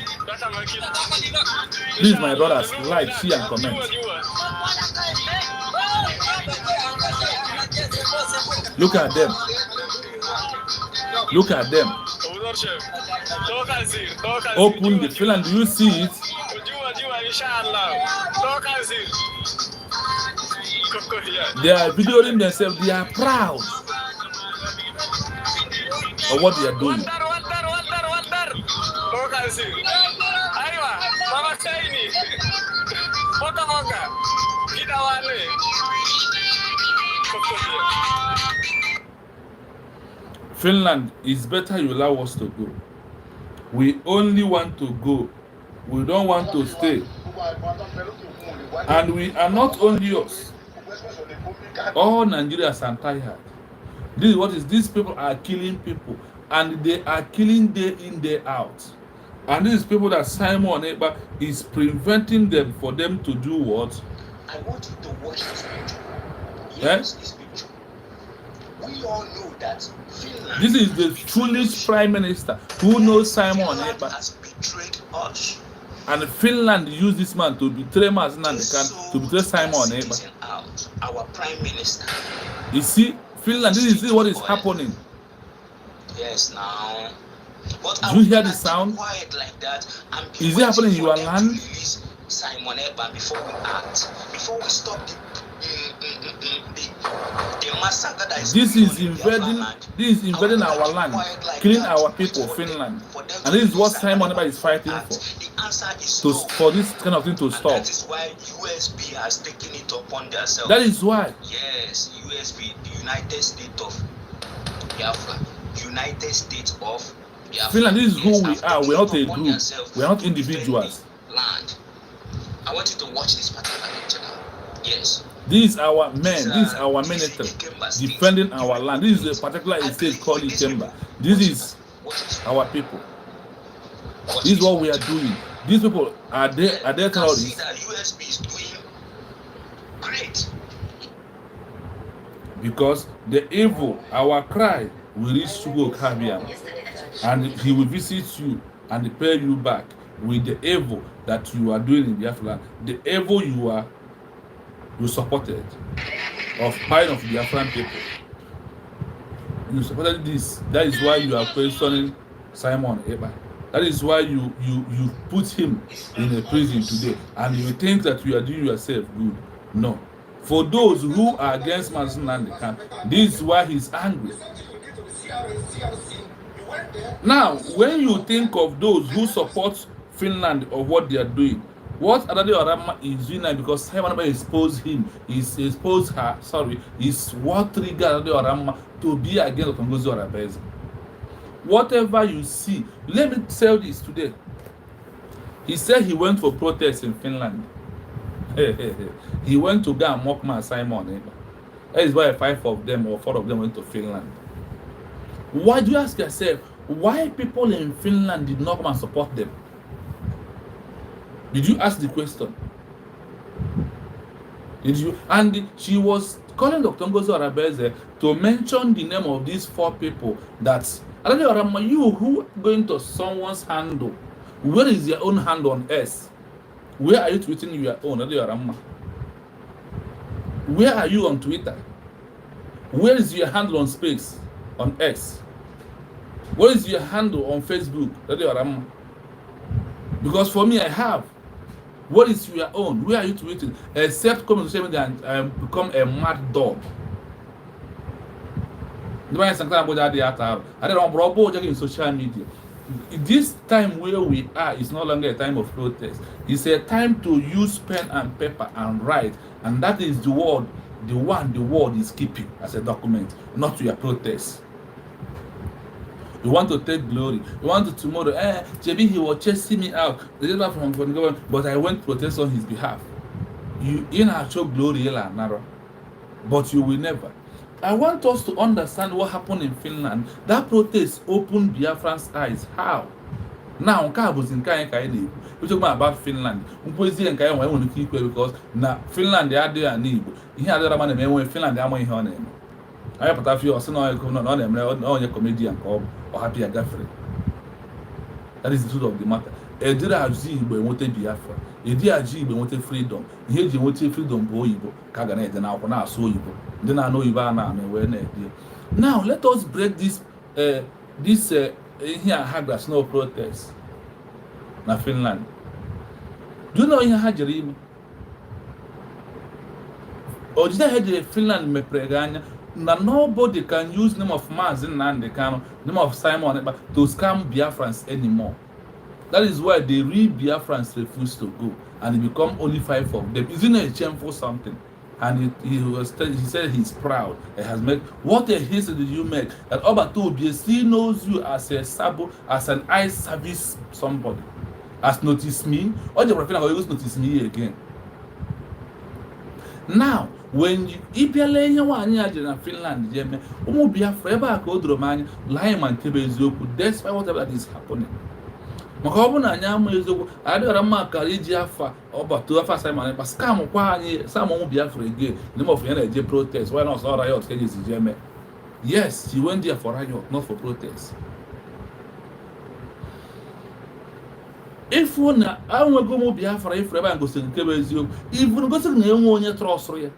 Please, my brothers, like, share, and comment. Look at them. Look at them. Open the Finland. Do you see it? They are videoing themselves. They are proud of what they are doing. saying, stop here. Finland, it's better you allow us to go. We only want to go. We don't want to stay. And we are not only us. All Nigerians are tired. This is what is. These people are killing people, and they are killing day in, day out. And these people that Simon Ekpa is preventing them for them to do what? I want you to watch this picture. Yes, this picture. We all know that Finland. This is the foolish prime minister who knows Simon Ekpa has betrayed us. And Finland used this man to betray Mazinandekhan, to betray Simon Ekpa. Our prime minister. You see, Finland, this is what is happening. Yes, now. But do you hear the sound? Quiet like that. Is it happening in your land? Simon Ekpa before we act, before we stop the massacre that is this is invading our land, killing our people, Finland. And this is what Simon Ekpa is fighting for. The answer is for this kind of thing to stop. That is why USB has taken it upon themselves. That is why. Yes, USB, the United States of Biafra. United States of Biafra. Finland, this is who we are. We are not a group. We are not individuals. Land. I want you to watch this particular picture now. Yes. These are our men, this is our military defending our land. This is a particular estate called EKPA. This is our people. This is what we are doing. These people are there terrorists. USB is doing great. Because the evil, our cry, will reach Sugo Kabian. And he will visit you and pay you back with the evil that you are doing in Biafra. The evil you supported of part of the Biafran people. You supported this. That is why you are questioning Simon Ekpa. That is why you put him in a prison today, and you think that you are doing yourself good. No. For those who are against Mazinandekhan, this is why he's angry. Now, when you think of those who support Finland or what they are doing, what Adade Orama is doing now, because Simon Ekpa exposed him, is what triggered Adade Orama to be against Otongozi Orabeze. Whatever you see, let me tell this today. He said he went for protests in Finland. He went to go and mock my Simon Ekpa. That is why 5 of them or 4 of them went to Finland. Why do you ask yourself, why people in Finland did not come and support them? Did you ask the question? Did you? And she was calling Dr. Ngozi Orabeze to mention the name of these 4 people that, you who going to someone's handle, where is your own handle on S? Where are you tweeting your own? Where are you on Twitter? Where is your handle on Space, on X? Where is your handle on Facebook? Because for me, I have. What is your own? Where are you tweeting? Except come to social media and become a mad dog. I don't know in social media. This time where we are is no longer a time of protest. It's a time to use pen and paper and write, and that is the word, the world is keeping as a document, not your protest. You want to take glory. You want to tomorrow, JB, he was chasing me out. The from the government, but I went to protest on his behalf. You in actual glory, but you will never. I want us to understand what happened in Finland. That protest opened Biafran's eyes. How? Now, we talk about Finland. Because now Finland they are there and Igbo. Here are the man when Finland they are more honest. I have a few no comedian or happy a gaffrey. That is the truth of the matter. A dear Igbo wanted Biafra. A dear Igbo wanted freedom. Here you wanted freedom, Boyibo, Kaganet, and now so Igbo. Then I know you now let us break this here Hagas no protest. Na Finland. Do you know in Hajarim? Or did I hear Finland me preganya? Now nobody can use name of Mazinandekhan, name of Simon Ekpa to scam Biafrans anymore. That is why the real Biafrans refuse to go, and it become only 5 of them. Isn't it a shameful something? And he said he's proud. He has made what a history did you make that Obatobi still knows you as a sabo, as an eye service somebody. Has noticed me. Or the professional always notice me again. Now, when you Ibiale in Finland, Biafra ebe ka odromanya lie man tebe eziokwu despite whatever that is happening. Maka ọ bụ na anyị ama eziokwu adịghara mma kara iji afa ọbatu afa Simon pa scam kwa anyị Sam Biafra again ndị of ya na-eje protest why not all riot ka eji eme. Yes, he went there for riot, not for protest. If na anwego Biafra ifre ebe ngosiri nke bụ eziokwu even gosiri na enwe onye trọsụrụ ya.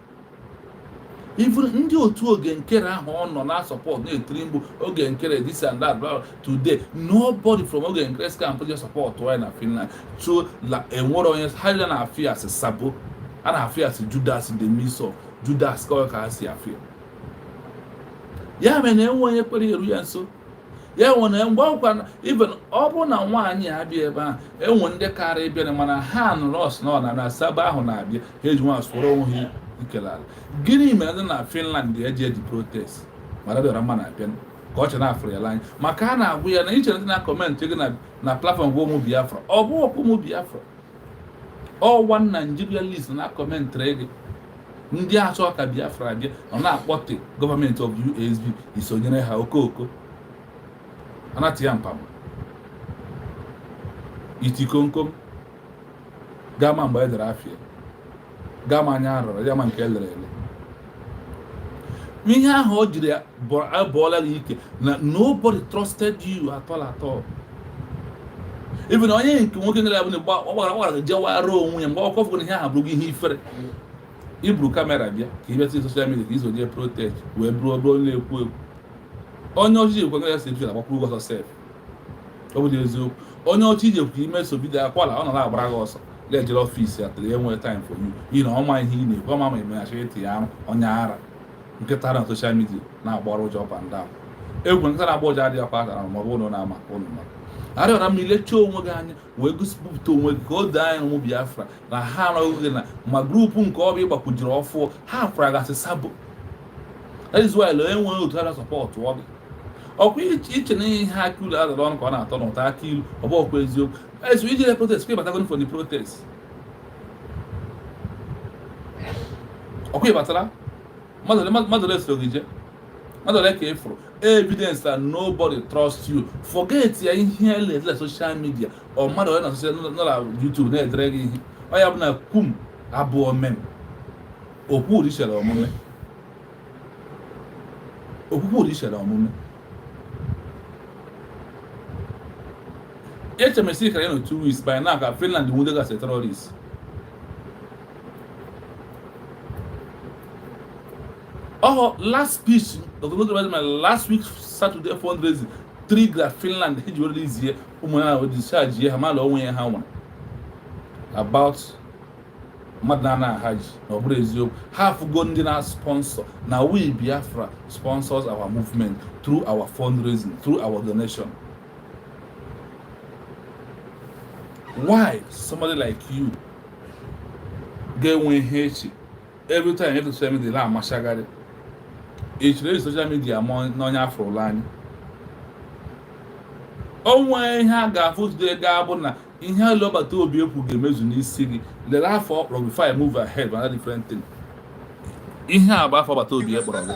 Even ndị otu oge nkere ahụ ọ nọ na support na-etiri mgbu oge nkere this and that today nobody from oge nkere camp just support why na Finland so la enwere onye ha na afia as sabo ana afia as Judas in the midst of Judas ka asi afia ya mere enwe onye kwere eru ya nso ya nwere mgbe ọkwa even ọ bụ na nwaanyị abịa ebe a enwe ndị kara ịbịa mana ha nụrụ ọsọ na sabo ahụ na-abịa ha eji nwa soro onwe ha ikelala gịnị mere na Finland eji protest mara dịra mma na-abịa ka ọ chena afọ ya anya maka a na-agwụ ya na ichere ndị na-akọment gị na platform bụ ụmụ Biafra ọ bụ ọkwa ụmụ Biafra ọwa Nigeria list na-akọmentrị gị ndị achọ ka Biafra abịa ọ na-akpọte gọọmenti of USB isonyere ha okoko anati ya mpam itikomkom gama mgbe edere afịa gama anya arụrụ ya ma nke elere ele ihe ahụ o jiri abụọla gị ike na nobody trusted you at all even onye nke nwoke nyere abụ gbara gị jewara onwe ya mgbe ọ kọfụrụ ihe ahụ bụrụ gị ihe ifere iburu kamera bịa ka ibeti social media ka izonye protest wee bụrụ na-ekwu ekwu onye ọchịchị ekwe ya sef agbakwuru gị ọsọ sef ọ bụ eziokwu onye ọchịchị ekwu ime so vidio akwala ọ nọ na-agbara gị ọsọ ga-ejere ọfịs ya tụrụ enwe time for you ị na ọma ihe ị na-ekwu ọma ma emeghachi iti ya onye ara nkịta na social media na-agbara ụjọ up and down egwu nkịta na-agba ụjọ adịghị akwa atara ma ọ bụrụ na ọ na-ama ụnụ ma arịọra m ilecha onwe gị anya wee gosipụta onwe gị ka o doo anya ụmụ Biafra na ha anọghị gị na ma grupu nke ọbịa ịgbakwujiri ọfụ ha fụra gasị sabo that is why enweghị otu ha sọpọtụ ọ gị ọkwa iche na ihe ha aka ilu adara ọnụ ka ọ na-atọ n'ụta aka ilu ọ bụ ọkwa eziokwu eso ijire protest ka ịbatago for the protest ọkwa ịbatara mmadụ lesoro gị je mmadụ ole ka ịfụrụ evidence that nobody trusts you forget ya ihe ele social media ọ mmadụ ole na YouTube na-edere gị ihe ọ ya bụ na kum abụọ mem okwu ụdị omume HMC kara no 2 weeks by now ka Finland wounded as a terrorist. Oh, last speech of the president last week Saturday fundraising trigger Finland he release here umana with discharge here hamalo onwe ha nwa about Madnana Hajj no Brazil half gone dinner sponsor now we Biafra sponsors our movement through our fundraising through our donation. Why somebody like you get when hate every time you have to social media la mashagari each social media mo no afro line onwe ihe ga food ga bụ na ihe lobata obi ekwu ga-emezu n'isi gị the last for before I move ahead another different thing ihe agba afọ bata obi ekpọrọ gị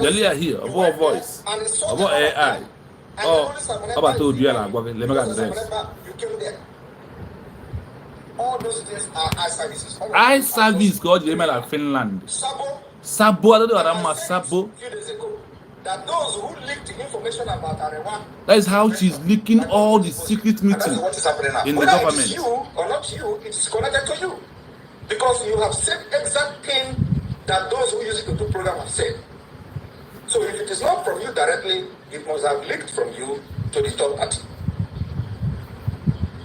Delia here about voice about AI oh about obi ala agwa gị lemega address all those things are eye services. Eye service called Email Finland. Sabo, I don't know Sabo. That those who leaked information about Arewa. That is how she's leaking all the secret meetings in the government. It's you or not you, it's connected to you. Because you have said exact thing that those who use it to do program have said. So if it is not from you directly, it must have leaked from you to the third party.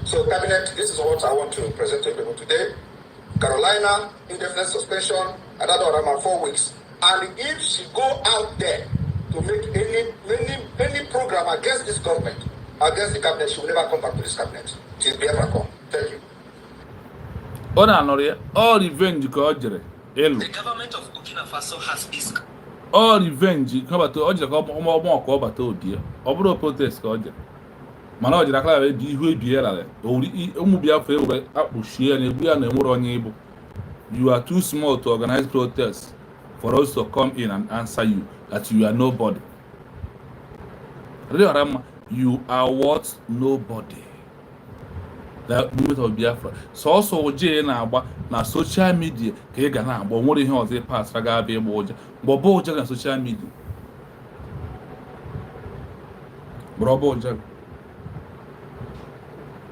So, Cabinet, this is what I want to present to you today. Carolina, indefinite suspension, Adadorama 4 weeks. And if she go out there to make any program against this government, against the cabinet, she will never come back to this cabinet. She'll be ever come. Thank you. Ona anọrọ all revenge ka o jere elu. The government of Burkina Faso has its All revenge ka bata o jere ka ọmọ ka ọ bata odie. Ọ bụrụ protest ka o jere. Mana o jere akala be di ihu ebiela. Ori ụmụ Biafra ewere akpụchie na egbu ya na enwere onye ibu. You are too small to organize protests for us to come in and answer you that you are nobody. You are what? Nobody. The movement of Biafra. So also oje na-agba na social media ka ị ga na-agba nwere ihe ọzọ pass ga abịa ịgba ụja. Gbọbọ ụja na social media. Gbọbọ ụja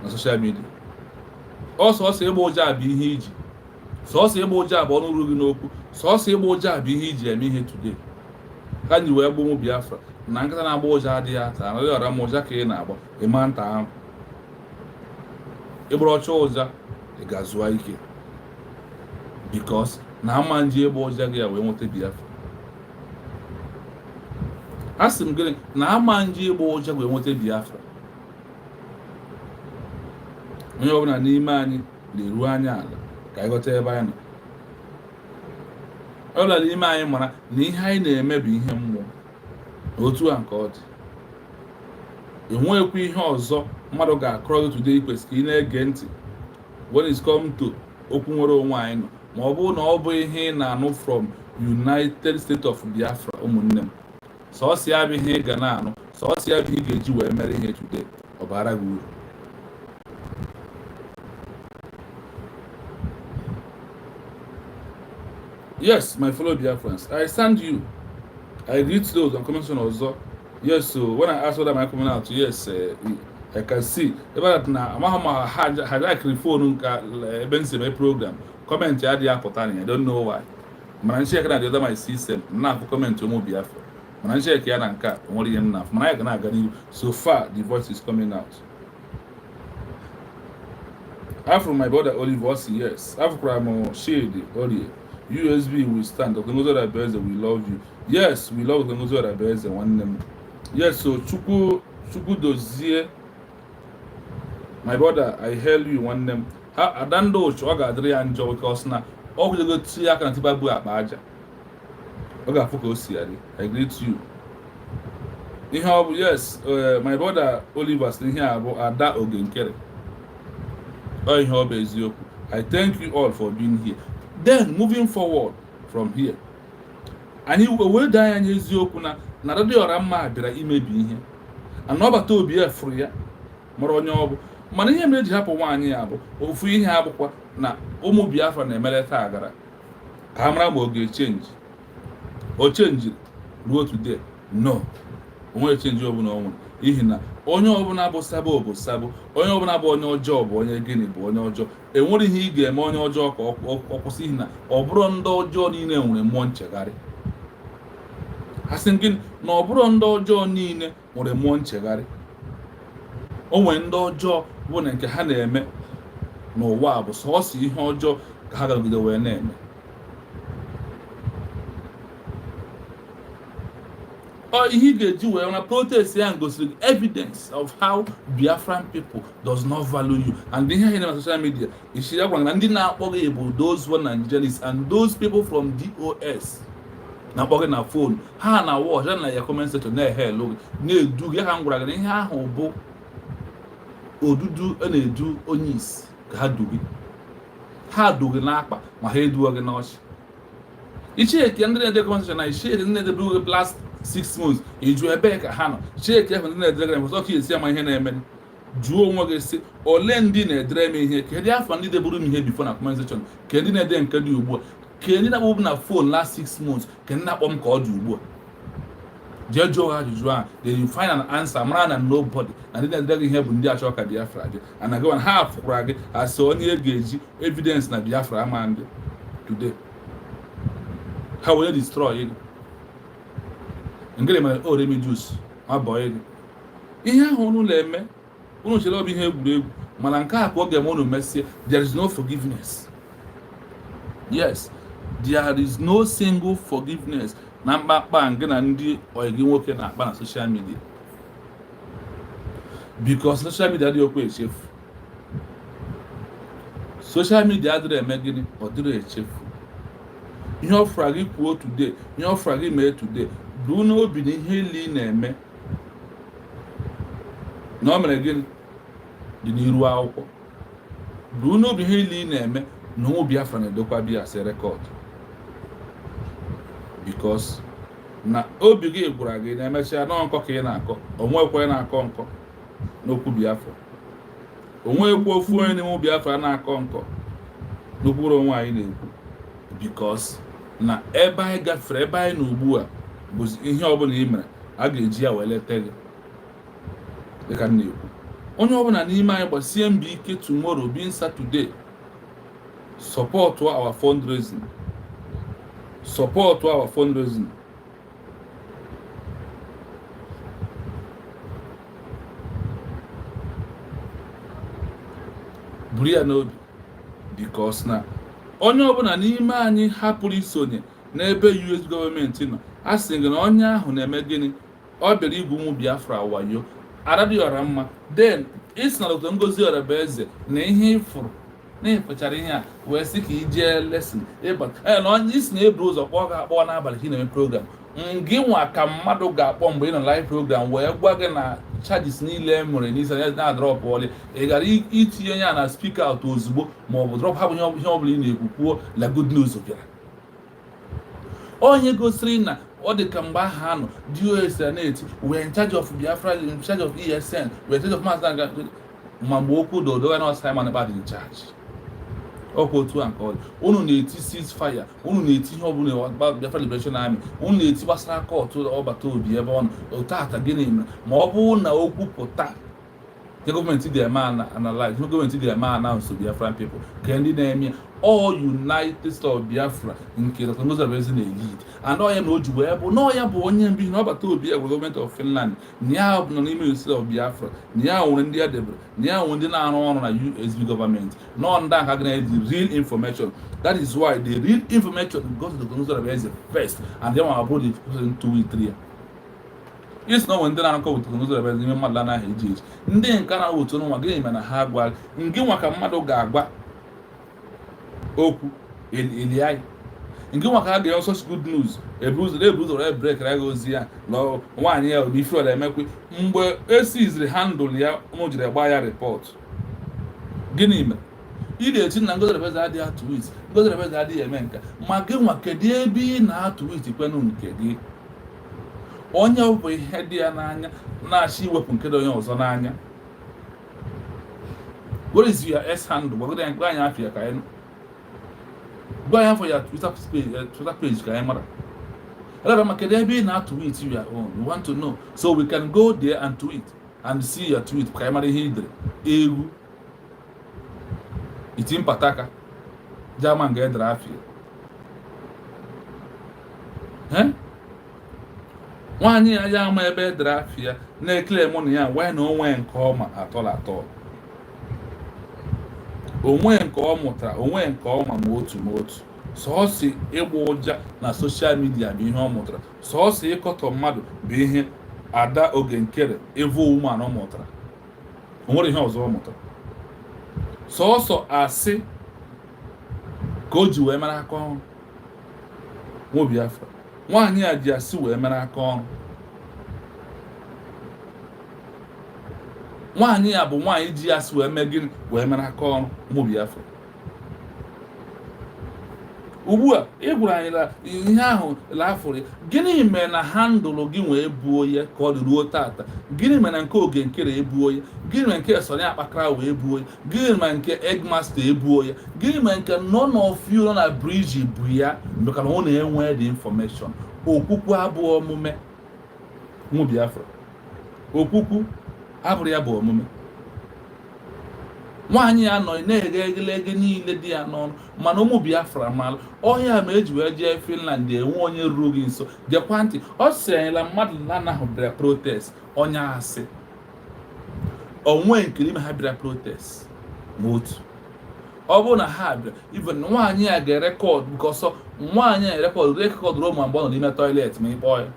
na social media. Also ịgba ụja bụ ihe iji. Sọọsọ ịgba ụja bụ ọnụ uru gị n'okwu. Sọọsọ ịgba ụja bụ ihe iji eme ihe today. Ka anyị wee gbuo Biafra na nkịta na-agba ụja adịghị ata anaghị ọra m ụja ka ị na-agba ịma nta ahụ. Ịgbara ọcha ụja ị ga-azụa ike because na ama nji ịgba ụja gị ya wee nweta Biafra. A sị m gịnị na ama nji ịgba ụja wee nweta Biafra. Onye ọbụla n'ime anyị na-eru anya ala ka anyị ghọta ebe anyị nọ. Ọ bụla n'ime anyị mara na ihe anyị na-eme bụ ihe mmụọ otu a nke ọ dị. Enweghịkwa ihe ọzọ mmadụ ga-akọrọ gị today kwesịrị ka ị na-ege ntị when it's come to okwu nwere onwe anyị nọ ma ọ bụrụ na ọ bụ ihe ị na-anụ from United States of Biafra ụmụnne m sọọsọ ya bụ ihe ị ga na-anụ sọọsọ ya bụ ihe ị ga-eji wee mere ihe today ọ bara gị uru. Yes, my fellow Biafrans, I stand you. I greet those on comment section also. Yes, so when I ask whether am I coming out, yes, I can see. About that now, Mahama had like phone Benson program. Comment ya the apotani. I don't know why. Man check na the other my system. Na for comment to move Biafra. Man check ya nanka. Only enough. Man I gonna gani. So far the voice is coming out. After my brother Olive was yes. After my shade Oli. USB will stand. Okengozo Rabeze, we love you. Yes, we love Okengozo Rabeze. One name. Yes, so Chuku Dozie, my brother, I hail you one name. Adando Choga Adrian Joe because now all the good Tia can Tibabu Abaja. Oga focus here. I greet you. Yes, my brother Oliver still here about Ada Ogenkere. I thank you all for being here. Then moving forward from here, and you will die and use your kuna naradi or amma bira imebi ihe. And no but to be a free moronyob. Mani made happen 1 year, or free have na Omo Biafra na Meleta Agara. Camera will get change. Or change it. Go today. No. Only change over no one. Ihina. Onye ọbụla bụ sabo onye ọbụla bụ onye ọjọọ bụ onye gịnị bụ onye ọjọọ enwere ihe ị ga-eme onye ọjọọ ka ọ kwụsị ihe na ọ bụrụ ndị ọjọọ niile nwere mmụọ nchegharị asị gịnị na ọ bụrụ ndị ọjọọ niile nwere mmụọ nchegharị o nwere ndị ọjọọ bụ na nke ha na-eme n'ụwa bụ sọọsọ ihe ọjọọ ka ha gagide wee na-eme he get you when a protest and goes to evidence of how Biafran people does not value you. And then here in social media, is she one and now able those one Nigerians and those people from DOS. Now talking na phone, ha na watch and like comment section na hello. Ne do get hangura ni ha hobo. Odudu and edu onis ka ha do. Ha do na akpa ma ha edu oge na ochi. Ichi ke ndị na-ede conversation na ichi ndị na-ede blast 6 months eju ebe ka ha nọ check ya ndị na-edere m ọsọ ka esi ama ihe na-eme jụọ onwe gị sị ole ndị na-edere m ihe ka ndị afọ ndị deburu m ihe before na comment section ka ndị na-ede nke dị ugbu a ka ndị na-akpọ na phone last 6 months ka ndị na-akpọ m ka ọ dị ugbu a jee jụọ ha ajụjụ ahụ then you find an answer mara na nobody na ndị na-edere gị ihe bụ ndị achọ ka Biafra dị and again ha afụkwara gị asị onye ga-eji evidence na Biafra ama ndị today ha wee destroy it. Ngere ma o remi juice ma boy ihe ahụ unu na-eme unu chere obi ihe egwuregwu mana nke a ka ọ ga-eme unu mesie there is no forgiveness. Yes, there is no single forgiveness na mkpakpa nke na ndị oyigi nwoke na-akpa na social media because social media dị okwu echefu social media adịrị eme gịnị ọ dịrị echefu ihe ọ fụrụ gị kwuo today ihe ọ fụrụ gị mee today buru n'obi na ihe ili na-eme na ọ mere gịnị dị n'iru akwụkwọ buru n'obi ihe ili na-eme na ụmụ Biafra na-edokwa biya as rekọd because na obi gị gwara gị na-emechaa nọọ nkọ ka ị na-akọ onwekwa na-akọ nkọ n'okwu Biafra onwekwa ofu onye n'ime Biafra na-akọ nkọ n'okpuru onwe anyị na-ekwu because na ebe anyị gafere ebe anyị na ugbu a bụ ihe ọbụla ị mere a ga-eji ya wee leta gị dịka m na-ekwu onye ọbụla n'ime anyị gbasie mbọ ike tomorrow being Saturday support our fundraising buru ya n'obi because na onye ọbụla n'ime anyị hapụrụ isonye n'ebe US gọọmenti nọ a sị gị na onye ahụ na-eme gịnị ọ bịara igwu ụmụ Biafra wayo aradịọra mma then isi na Dr. Ngozi Orabaeze na ihe ịfụrụ na ịfụchara ihe a wee sị ka ijee lesin ịbata na onye isi na-eburu ụzọ kpọọ ga-akpọ n'abalị ka ị na-eme program gị nwa ka mmadụ ga-akpọ mgbe ị nọ live program wee gwa gị na charges niile nwere n'isi na-adrọpụ ọlị ị gara itinye ya na speaker out ozugbo ma ọ bụ drọp ha bụ ihe ọbụla ị na-ekwu kwuo la good news bịara onye gosiri na ọ dị ka mgbe ahụ anọ DOS na-eti we're in charge of Biafra, in charge of ESN, we're in charge of master ma mgbe okwu dodo na Simon Ekpa dị in charge ọkwa otu a nke ọ dị unu na-eti ceasefire unu na-eti ihe ọbụla Biafra Liberation Army unu na-eti gbasara kọtụ ọbata obi ebe ọ nọ tata gịnị mere ma ọ bụrụ na okwu pụta nke gọọmenti ga-eme analyze ihe gọọmenti ga-eme announce Biafran people ka ndị na-eme all United States of Biafra nke Dr. Ngozi Orabaeze na-elid and ọya na o ji wee bụ na ọya bụ onye mbi na ọbata obi ya gwa gọọmenti of Finland na ya nọ n'ime United States of Biafra na ya nwere ndị ya debere na ya nwere ndị na-arụ ọrụ na USB gọọmenti nọ ndị aka gana the real information. That is why the real information goes to Dr. Ngozi Orabaeze first and then abroad the person 2 weeks 3 yes no ndị na-akọ with Dr. Ngozi Orabaeze n'ime mmadụ anaghị eji eji ndị nke na otu nwa gịnị mere na ha gwa ngị nwa ka mmadụ ga-agwa okwu eli anyị nke nwa ka ha ga-enye such good news ebuzo break ra ozi ya na nwaanyị ya obi ifrod emekwe mgbe esiziri handle ya ụmụ jiri gba ya report gịnị mere ị ga-eti na Ngozi Orabaeze adịghị atụ it Ngozi Orabaeze adịghị eme nka ma gị nwa kedu ebe ị na-atụ it kwenu nke gị onye bụ ihe dị ya n'anya na-achị iwepụ nke dị onye ọzọ n'anya what is your S handle gwa anyị afọ ya ka anyị go ahead for your Twitter page ka anyị mara ma kedu ebe ị na-tweet your own we want to know so we can go there and tweet and see your tweet ka anyị mara ihe ị dere egwu iti mpataka German ga-edere afọ ya nwaanyị ya ama ebe edere afọ ya na-ekele mụ na ya wee na onwe nke ọma atọ onwe nke ọ mụtara onwe nke ọma ma otu sọọsị ịgba ụja na soshal midia bụ ihe ọ mụtara sọọsị ịkọtọ mmadụ bụ ihe Ada Ogenkere evu woman ọ mụtara o nwere ihe ọzọ ọ mụtara sọọsọ asị ka o ji wee mere aka ọrụ nwa Biafra nwaanyị a ji asị wee mere aka ọrụ nwaanyị ya bụ nwaanyị ji asị wee mee gịnị wee mere aka ọrụ ụmụ Biafra ugbu a ị gwara anyị la ihe ahụ lafụrụ gịnị mere na handụlụ gị wee buo ya ka ọ dị ruo tata gịnị mere na nke Ogenkere ebuo ya gịnị mere nke Sọnị Akpakara wee buo ya gịnị mere nke Eggmaster ebuo ya gịnị mere nke none of you nọ na briji bụ ya maka na ọ na-enwe the information okwukwu abụọ omume ụmụ Biafra okwukwu abụrụ ya bụ omume nwaanyị ya nọ na-eghe eghelege niile dị ya n'ọnụ mana ụmụ Biafra malụ ọhịa ma eji wee jee Finland enwe onye ruru gị nso gekwa ntị ọ sị anyịla mmadụ na-anaghị bịara protest onye asị onwe nke n'ime ha bịara protest n'otu ọ bụrụ na ha bịara even nwaanyị ya ga-erekọd bụkọsọ nwaanyị ya rekọd ruo ma mgbe ọ nọ n'ime toilet ma ịkpọ ya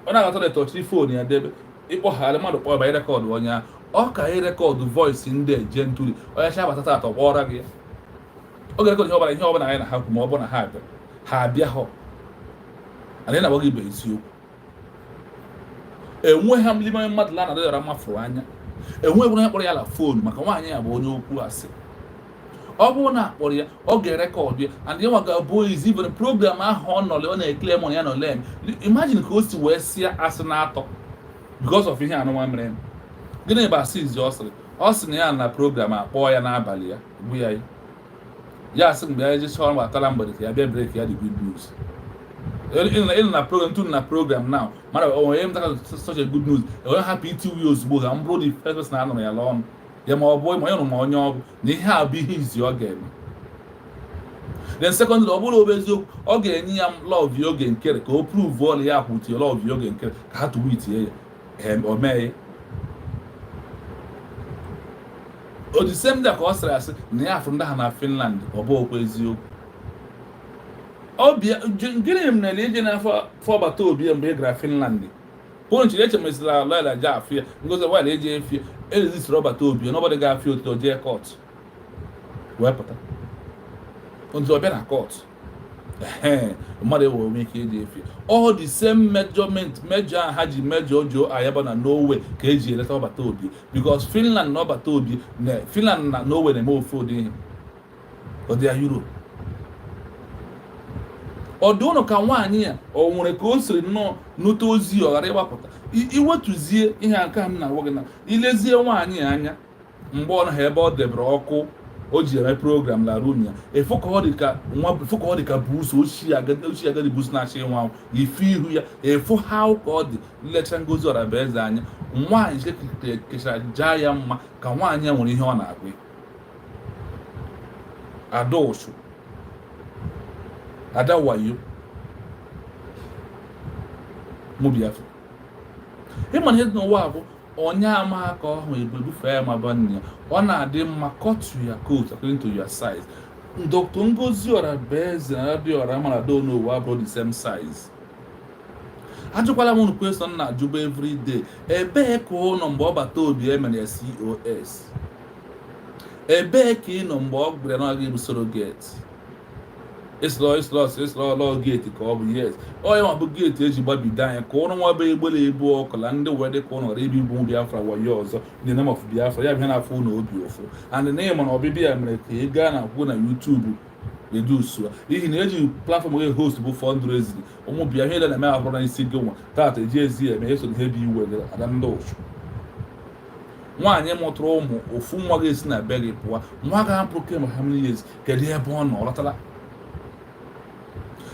ọ na-agatọ na-etọchiri fon ya debe ịkpọgharị mmadụ kpọọ banye rekọdụ onye ahụ ọ ka ị rekọdụ voice ndị eje ntuli onye cha abata tata kpọọra gị oge rekọd ihe ọbụla anyị na ha kwu ma ọ bụ na ha abịa họ anyị na-agbaghị ibe isiokwu enweghị ha n'ime mmadụ la na dọrọ mafụrụ anya enweghị onye kpọrọ ya la fon maka nwaanyị ya bụ onye okwu asị ọ bụrụ na akpọrọ ya ọ ga-erekọdụ ya and ya ga-abụ izi even program ahụ ọ nọle ọ na-ekele mọ ya nọle m imagine ka o si wee sịa asị na-atọ because of ihe anụnwa mere gịnị bụ asị izi ọ sị na ya na program akpọọ ya n'abalị ya bụ ya asị mgbe ya jechọrọ gbatara mgbede ka ya bịa brek ya the good news ịnọ na program tun na program now mara onye m taka such a good news onye hapụ itiwi ozugbo ka m bụrụ the first person anụrụ ya ọnụ ya ma ọ bụ ma ya nụ ma onye ọ bụ na ihe a bụ ihe izi ọ ga-eme then secondly ọ bụrụ eziokwu ọ ga-enye ya love ya oge nkere ka o prove ọla ya akwụtie love ya oge nkere ka ha tuwitie ya o mee o the same day ka ọ sịrị asị na ya afụ ndị ha na Finland ọ bụ okwu eziokwu gịnị m na eje n'afọ agbata obi ya mgbe ị gara Finland ponchi eche mesịrị lọya je afịa ngozi wala eje efie erezisiri ọbata obi ya n'ọbọdị ga-afịa otuto jee kọt wee pụta ntu ọbịa na kọt mmadụ ewe onwe ike eji efie all the same measurement mejọ ahụ ha ji mejọ jo ayaba na Norway ka eji eleta ọbata obi because Finland na ọbata obi Finland na Norway na-eme ofe ụdị ihe ọdịya Europe ọdụnụ ka nwaanyị ya ọ nwere ka o siri nnọọ nụta ozi ọ ghara ịgbapụta iwetuzie ihe nke m na-agwa gị na ilezie nwaanyị anya mgbe ọ naghị ebe ọ debere ọkụ o ji eme program na rum ya efu ka ọ dị ka buusu ochie agadi buusu na-achị nwa ife ihu ya efu ha ka ọ dị nlecha Ngozi Ọrabaeze anya nwaanyị kechara jaa ya mma ka nwaanyị ya nwere ihe ọ na-agụ ada ụchụ ada wayo mụ Biafra ịma na ihe dị n'ụwa bụ onye ama ka ọ hụ ebufe ya ma banne ya ọ na-adị mma cut your coat according to your size Dr. Ngozi Ọrabaeze na Abiora Amara n'ụwa abụrụ the same size ajụkwala m unu question na ajụba every day ebee ka ụnọ mgbe ọ bata obi emere ya COS ebee ka ị nọ mgbe ọ gwara na ọ ga-ebu surrogate ịslọ geti ka ọ bụ yes onye ma bụ geti eji gbabido anya ka ụrụ nwa be egbela ebu ọkụla ndị wee dị ka ụnụ ghara ibi ibu Biafra wayo ọzọ the name of Biafra ya bụ ihe na-afụ na obi ụfụ and na ịma na ọbịbịa ya mere ka ị gaa na akwụkwọ na YouTube redusua n'ihi na eji platform gị host bụ fundraising ụmụ bịa ihe na-eme abụrụ na isi gị nwa tata eji ezi eme eso ihe bụ iwe ada ndị ụchụ nwaanyị mụtụrụ ụmụ ofu nwa ga-esi na be gị pụọ nwa ga-apụ kemgbe how many years kedu ebe ọ nọ ọlọtala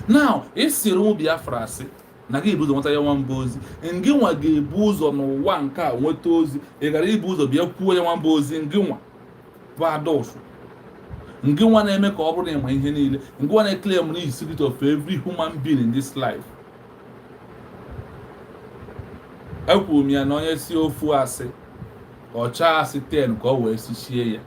now esiri ụmụ Biafra asị na gị ebu ụzọ nweta ya nwamba ozi ngị nwa ga-ebu ụzọ n'ụwa nke a nweta ozi ị gara ibu ụzọ bịa kwuo ya nwamba ozi ngị nwa bụ adọsụ ngị nwa na-eme ka ọ bụrụ na ịma ihe niile ngị nwa na-eclaim na the secret of every human being in this life ekwuru m ya na onye si ofu asị ọcha asị 10 ka ọ wee sichie ya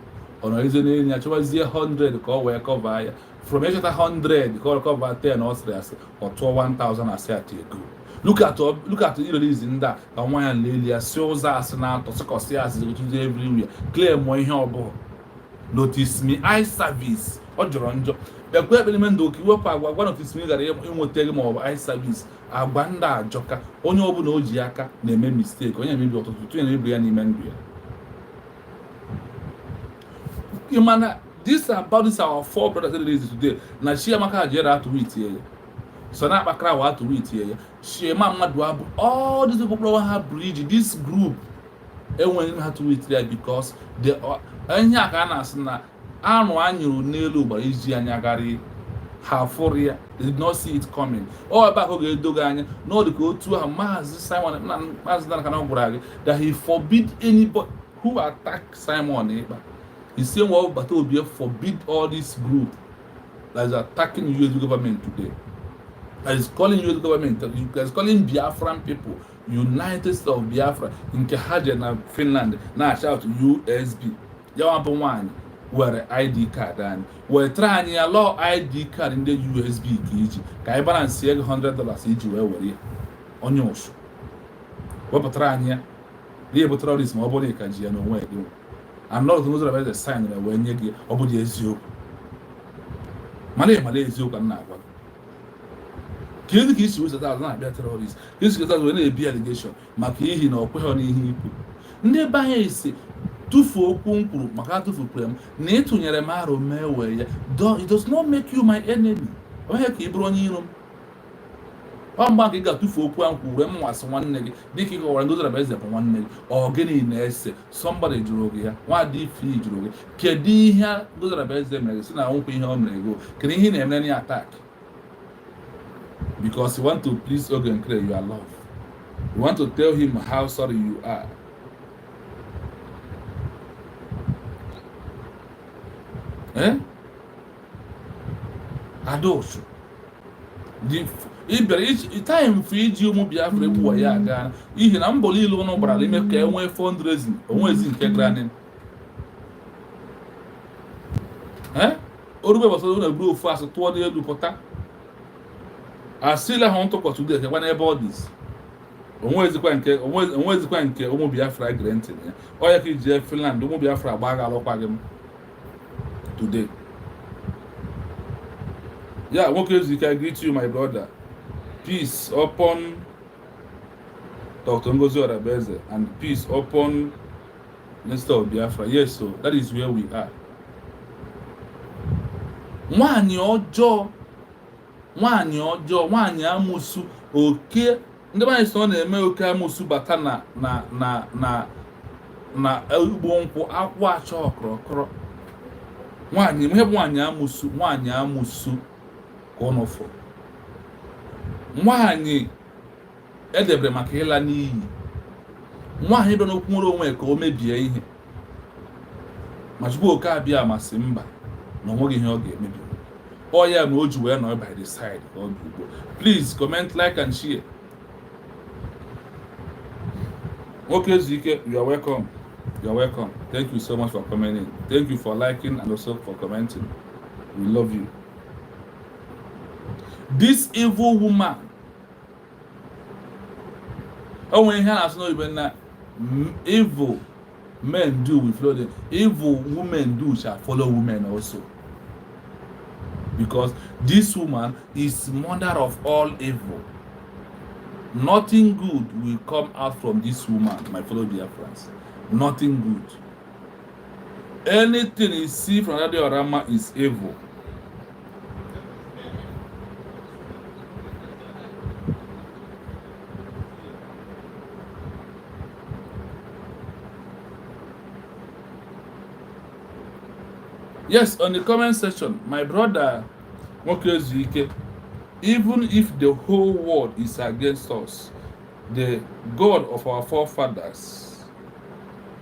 ọ nọrọzie n'enyi ya chọbazie 100 ka ọ wee kọva ya from echeta 100 ka ọ kọva 10 ọ sịrị asị ọ tụọ 1000 asị ati ego look at irelizi ndị a ka nwa ya leli ya si ụzọ asị na-atọ sịkọsị asị gotuzie everywhere claim ihe ọbụla notice me eye service ọ jọrọ njọ ekwe ekperime ndụ ka iwepụ agwa notice me gara ịnweta gị maọbụ eye service agwa ndị ajọka onye ọbụla o ji aka na-eme mistake onye emebi ọtụtụ tụnye na-emebi ya n'ime ndụ ya Imana, this our four brothers that is today. Na Chiamaka Jera to meet here. So now Bakra to meet here. Shema Madwabu, all these people have bridge this group. Everyone had to meet there because they are Anyakanas na Anu Anu Nelu by Ijianyagari Haforia. They did not see it coming. Or back okay Doganya, no the go to a Maz Simon Mazdan that he forbid anybody who attack Simon neighbor. The same way Batobia forbid all this group that is attacking US government today. That is calling US government, that is calling Biafran people, United States of Biafra, in Kehadia and Finland, now shout to USB. Yawan one where ID card and we're trying to allow ID card in the USB key. Kaiban and say $100 each way on your show. What trying here? The able to this mobile can no way. I'm not going to have a sign when you get Obudia. male eziokwu na agwa ka isi wesata azụ na-abịa terrorist ka isi wesata na-ebi allegation maka ihi na ọkweghị n'ihe ikwu ndị be anyị isi tufuo okwu m kwuru maka atụfukwere m na ịtụnyere m arụ mee wee ya it does not make you my enemy onye ka ị bụrụ onye iro m ọ mgba nke ị ga-atụfu okwu ahụ kwuru m nwasị nwanne gị dịka ị kọwara Ngozi Orabaeze bụ nwanne gị ọ gịnị na-ese somebody jụrụ gị ya nwadị ife jụrụ gị kedu ihe Ngozi Orabaeze mere si na nwekwa ihe ọ mere go kedu ihe ị na-emere ya attack because you want to please Oge Nkre you are love you want to tell him how sorry you are Adosho time for iji ụmụ Biafra egbuwa ya aga ihe na mbọ niile ụnụ gbara ime ka enwee fundraising onwezi nke granin orube gbasara ụlọ eburu ofu asị tụọ n'elu pụta asịla ha ntụkwasị ude ekekwa n'ebe ọ dịzi onwezikwa nke ụmụ Biafra gere ntị ya ọ ya ka iji Finland ụmụ Biafra agba ga alụkwa gị m today yeah nwoke Ezike I greet you my brother peace upon Dr. Ngozi Orabaeze and peace upon Minister of Biafra yes so that is where we are nwaanyị ọjọọ nwaanyị amụsụ oke ndị anyị sọ na-eme oke amụsụ bata na ugbo nkwụ akwụ achọ ọkọrọkọrọ nwaanyị ihe bụ nwaanyị amụsụ ka ọ nọfọ nwaanyị edebere maka ịla n'iyi nwaanyị bịa n'okwu nwere onwe ka o mebie ihe ma Chukwu oke abịa amasị mba na onweghị ihe ọ ga-emebi ọ ya na o ji wee nọ by the side ka ọ dị ugbo please comment like and share nwoke Ezike you are welcome. You are welcome. Thank you so much for coming in. Thank you for liking and also for commenting. We love you. This evil woman. Oh, when you know even that evil men do with flooding, evil women do shall follow women also. Because this woman is mother of all evil. Nothing good will come out from this woman, my fellow dear friends. Nothing good. Anything you see from that diorama is evil. Yes, on the comment section, my brother Nwoke Ezike, even if the whole world is against us, the God of our forefathers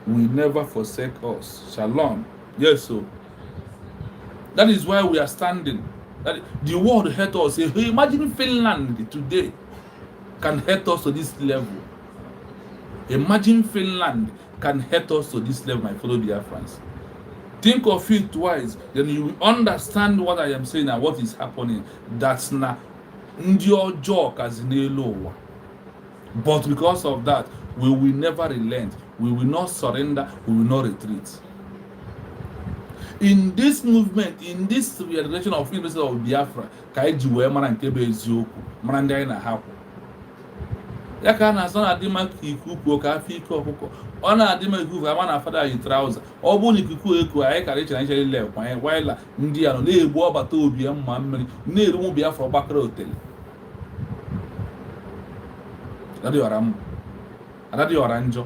will never forsake us. Shalom. Yes, so that is why we are standing. That the world hurt us. Hey, imagine Finland today can hurt us to this level. Imagine Finland can hurt us to this level, my fellow dear friends. Think of it twice, then you will understand what I am saying and what is happening. That's not your joke as in lower. But because of that, we will never relent. We will not surrender. We will not retreat. In this movement, in this realization of University of Biafra, kaiji we mara nke be eziokwu, mara ndị anyị na hapụ. Ya ka na asọ na-adị mma ka ikuku ka afọ ike ọkụkọ. Ọ na-adị mma ikuku ama na fada yi trouser. Ọ bụ na ikuku eku anyị kara iche na iche ile kwanye waila ndị ya nọ na-egbu ọbata obi ya mma mmiri na-eru ụmụ Biafra ọgbakọrọ otele. Adadị ọra njọ.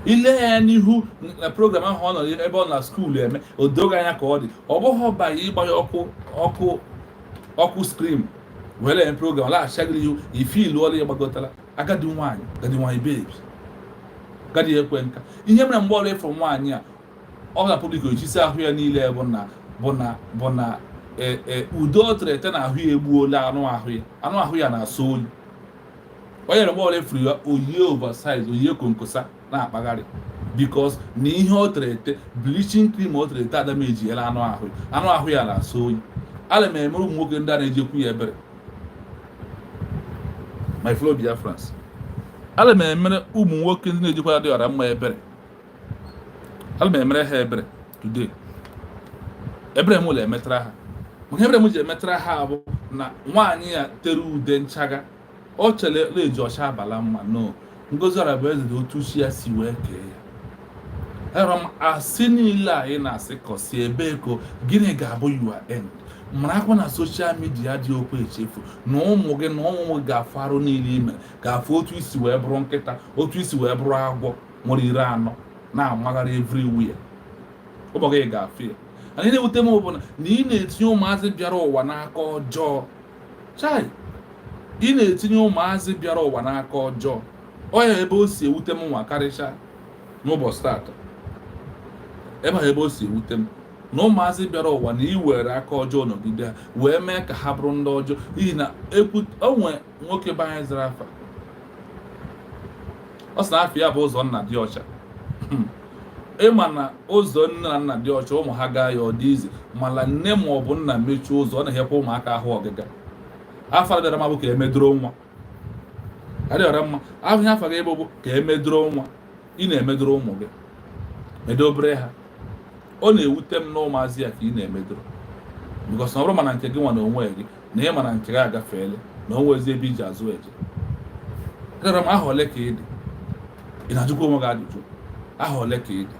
Ile ya n'ihu na program ahụ ọ nọ ebe ọ na skuul eme odoga anya ka ọ dị ọ bụghị ọbanye ịgbanye ọkụ screen were eme program laghachagịrị ihu ifilu ọla ya gbagotara agadi nwaanyị baby gadi ekwe nka ihe mere mgbe ọrụ ịfụ nwaanyị a ọ na public ojisi ahụ ya niile bụ na udo trete na ahụ ya egbuola anụ ahụ ya na-asọ oyi onye mgbe ọrụ ịfụrụ ya oyie oversize oyie konkosa na-akpagharị because na ihe o tere bleaching cream o tere adam ejiela anụ ahụ ya na-asọ oyi ala m emere ụmụ nwoke ndị a na-ejekwu ya ebere my fellow Biafrans ala m emere ụmụ nwoke ndị na-ejekwa dị ọra mma ebere ala m emere ha ebere today ebere m ụlọ emetara ha maka ebe m ji emetara ha bụ na nwaanyị ya tere ude nchaga ọ chere na-eji ọcha abala mma no Ngozi Arabueze dị otu chi ya si wee kee ya era m asị niile anyị na-asị kọsi ebe ko gịnị ga-abụ your end mara akwa na soshal midia dị okwu echefu na ụmụ gị na ụmụ gị ga-afụ arụ niile ime ga-afụ otu isi wee bụrụ nkịta otu isi wee bụrụ agwọ nwere 40 na-amagharị everywhere ụmụ gị ga-afụ ya anyị na-ewute m bụ na ị na-etinye ụmụazị bịara ụwa n'aka ọjọọ chai ị na-etinye ụmụazị bịara ụwa n'aka ọjọọ ọ ya ebe o si ewute m nwa karịcha n'ụbọchị taata ebe a ebe o si ewute m na ụmụazị bịara ụwa na iwere aka ọjọọ nọgide ha wee mee ka ha bụrụ ndị ọjọọ n'ihi na onwe nwoke be anyị zara afa ọ sị na afọ ya bụ ụzọ nna dị ọcha ịma na ụzọ nne na nna dị ọcha ụmụ ha gaa ya ọ dị izi mana nne ma ọ bụ nna mechie ụzọ ọ na-enyekwa ụmụaka ahụ ọgịga afọ dịara mma bụ ka emedoro nwa adịghara mma ahụ afọ gị bụ ka emedoro nwa ị na-emedoro ụmụ gị medobere ha ọ na-ewute m na ụmụazị ya ka ị na-emedoro bikọs na ọ bụrụ mana nke gị nwa na onwe gị na ị mana nke gị agafeela na onwe ezi ebe iji azụ eje adịghara m aha ole ka ị dị ị na-ajụkwa onwe gị ajụjụ aha ole ka ị dị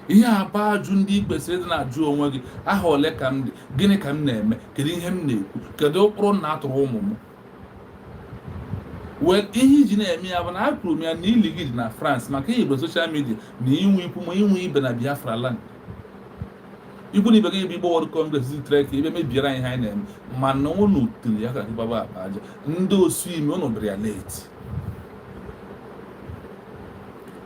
ihe aba ajụ ndị kwesịrị ịdị na-ajụ onwe gị aha ole ka m dị gịnị ka m na-eme kedu ihe m na-ekwu kedu ụkpụrụ na atụrụ ụmụ m wee ihe iji na-eme ya bụ na akwuru m ya na ili gị dị na France maka ihe igbe soshal midia na inwe ikwu ma inwe ibe na Biafra land ikwu na ibe gị ebe Igbo World Congress zitere ka ibe mebiere anyị ihe anyị na-eme mana ụnụ tiri ya ka gbaba akpa aja ndị osu ime ụnụ bịara ya late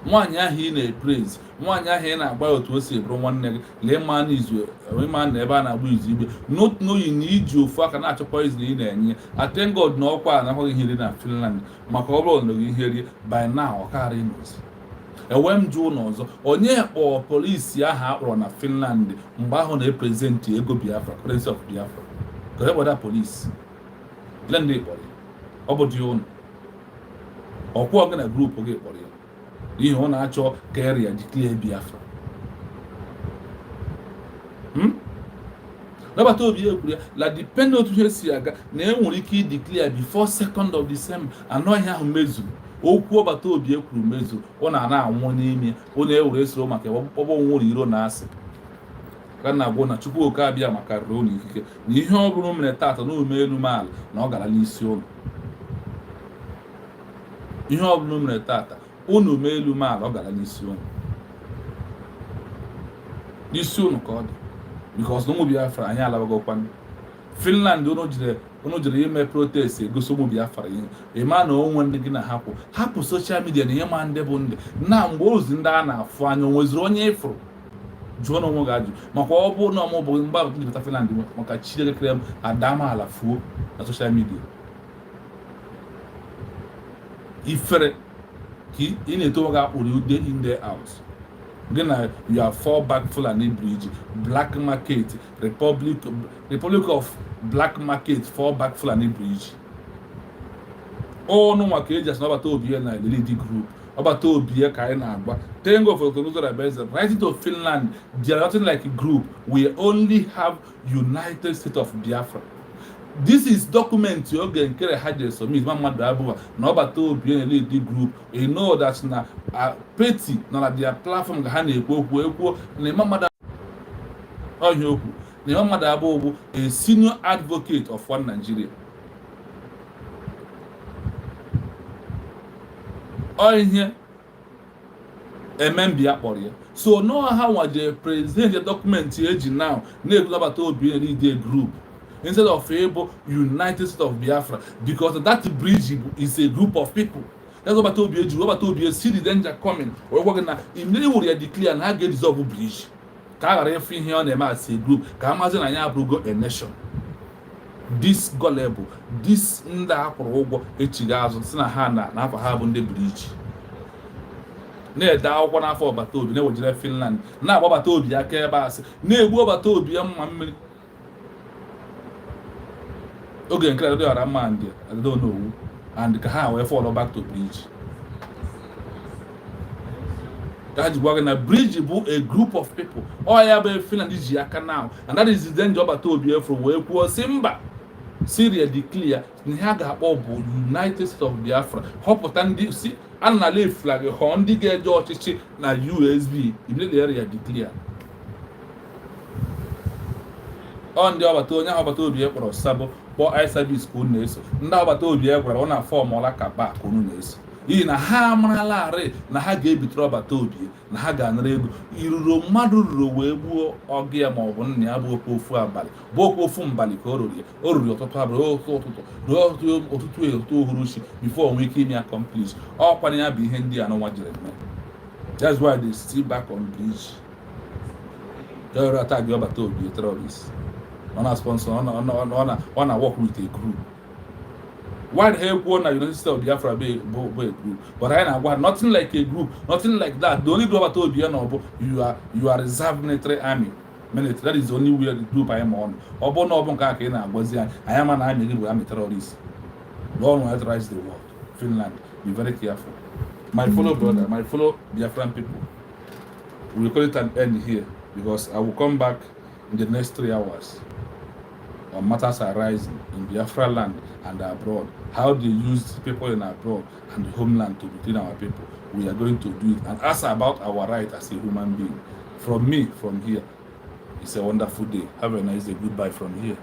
nwaanyị ahụ ị na-eprezi nwaanyị ahụ ị na-agba ya otu o si bụrụ nwanne gị lee ma na izu ịma na ebe a na-agba izu igbe n'oyi na iji ofu aka na-achọkwa izu na ị na-enye atengod na ọkwa a nakwaghị ihe ri na Finland maka ọ bụrụ na gị ihe rie by now ọ karịa n'ozi ewe m jụ ụlọ ọzọ onye kpọọ polisi ahụ akpọrọ na Finland mgbe ahụ na-eprezentị ego Biafra currency of Biafra ka e kpọda polisi ndị kpọrọ ọ bụ dị ụnụ ọkwụọ gị na grupu gị kpọrọ ya ihe ọ na-achọ ka area declare Biafra nabata obi ekwuru ya la depend otu ihe si aga na enwere ike ideclare before 2nd of December anọ ihe ahụ mezuru okwu ọbata obi ekwuru mezuru ọ na-ana anwụ n'ime ọ na-ewere soro maka ọgbọ nwụrụ iro na asị ka na-agwụ na Chukwu oke abịa maka ruo na ikike na ihe ọ bụrụ mere tata na ume elu maala na ọ gara n'isi ụlọ ihe ọ bụrụ mere tata unu mee elu maala ọ gara n'isi unu ka ọ dị bikos na ụmụ Biafra anyị alabagokwanụ Finland unu jiri ime protest egosi ụmụ Biafra ihe ịma na onwe ndị gị na hapụ soshal midia na ihe ma ndị bụ ndị na mgbe ozi ndị a na-afụ anya onweziri onye ịfụrụ jụọ na onwe gị ajụ maka ọ bụ na ọmụ bụ mgbe abụ ndị bata Finland maka chidekere m adama ala fuo na soshal midia ifere ị na-eto ga akpụrụ ude in the house gị na you are fall back Fulani bridge black market republic of black market fall back Fulani bridge ọnụ nwa ka eji asị n'ọbata obi na elidi group ọbata obi ka anyị na-agba tengo for Ngozi Arabueze right to Finland they are nothing like a group we only have United States of Biafra. This is document oge nkere ha jere submit mmadụ abụọ na ọbata obi na-eledi group you know that na petty na their platform ka ha na-ekwu okwu na mmadụ ọhịa okwu na mmadụ abụọ bụ a senior advocate of one Nigeria ọhịa emembi ya kpọrọ ya so no ha nwaje present the document eji now na-ekwu ọbata obi na-eledi group instead of able United States of Biafra because that bridge is a group of people. That's what Obatobi see the danger coming. Or working now immediately declare and get dissolve bridge. Kagare free here on them as a group. Kamazin and Yabugo a nation. This gullible, this nda akorogo echigazo sina hana na have on the bridge. Ne da one after Obatobi, ne wajire Finland. Na Obatobi akebas. Ne Obatobi mmiri. Oge nke ndị ọra mma ndị I don't know and ka ha wee fall back to bridge na bridge bụ a group of people. All ya bụ Finland ji aka now, and that is the danger ọbata Obiafra wee kwuo si mba Syria declare na ha ga-akpọ bụ United States of Biafra, họpụta ndị si a na ala flag họ ndị ga-eje ọchịchị na USB immediately area declare. Ọ ndị ọbata onye ọbata Obiafra kpọrọ sabo kpọọ service ka unu na-eso, ndị ọbata Obiafra ọ na-afọm ọla ka ba ka unu na-eso, n'ihi na ha amarala na ha ga-ebitere ọbata Obi na ha ga-anara ego. Iruro mmadụ ruru wee gbuo ọgụ ya ma ọ bụ nna ya bụ ofu abalị bụ ofu mbalị ka o ruru ọtụtụ abalị ọtụtụ uhuruchi before onwe ike ime accomplish. Ọkwana ya bụ ihe ndị anụnwa jere mee. That's why they still back on bridge. They attack the ọbata Obi terrorists. On a sponsor, on a work with a group. Why the hell go na United States of Biafra be a group? But I know nothing like a group, nothing like that. The only group I told you are reserve military army. Military, that is the only way the group I am on. Obo no obon ka na Agwazia. I am an army group, I am a terrorist. Lord will authorize the world. Finland, be very careful. My fellow brother, my fellow Biafran people, we will call it an end here because I will come back in the next 3 hours. On matters arising in Biafra land and abroad, how they use people in abroad and the homeland to between our people. We are going to do it and ask about our right as a human being. From me, from here, it's a wonderful day. Have a nice day. Goodbye from here.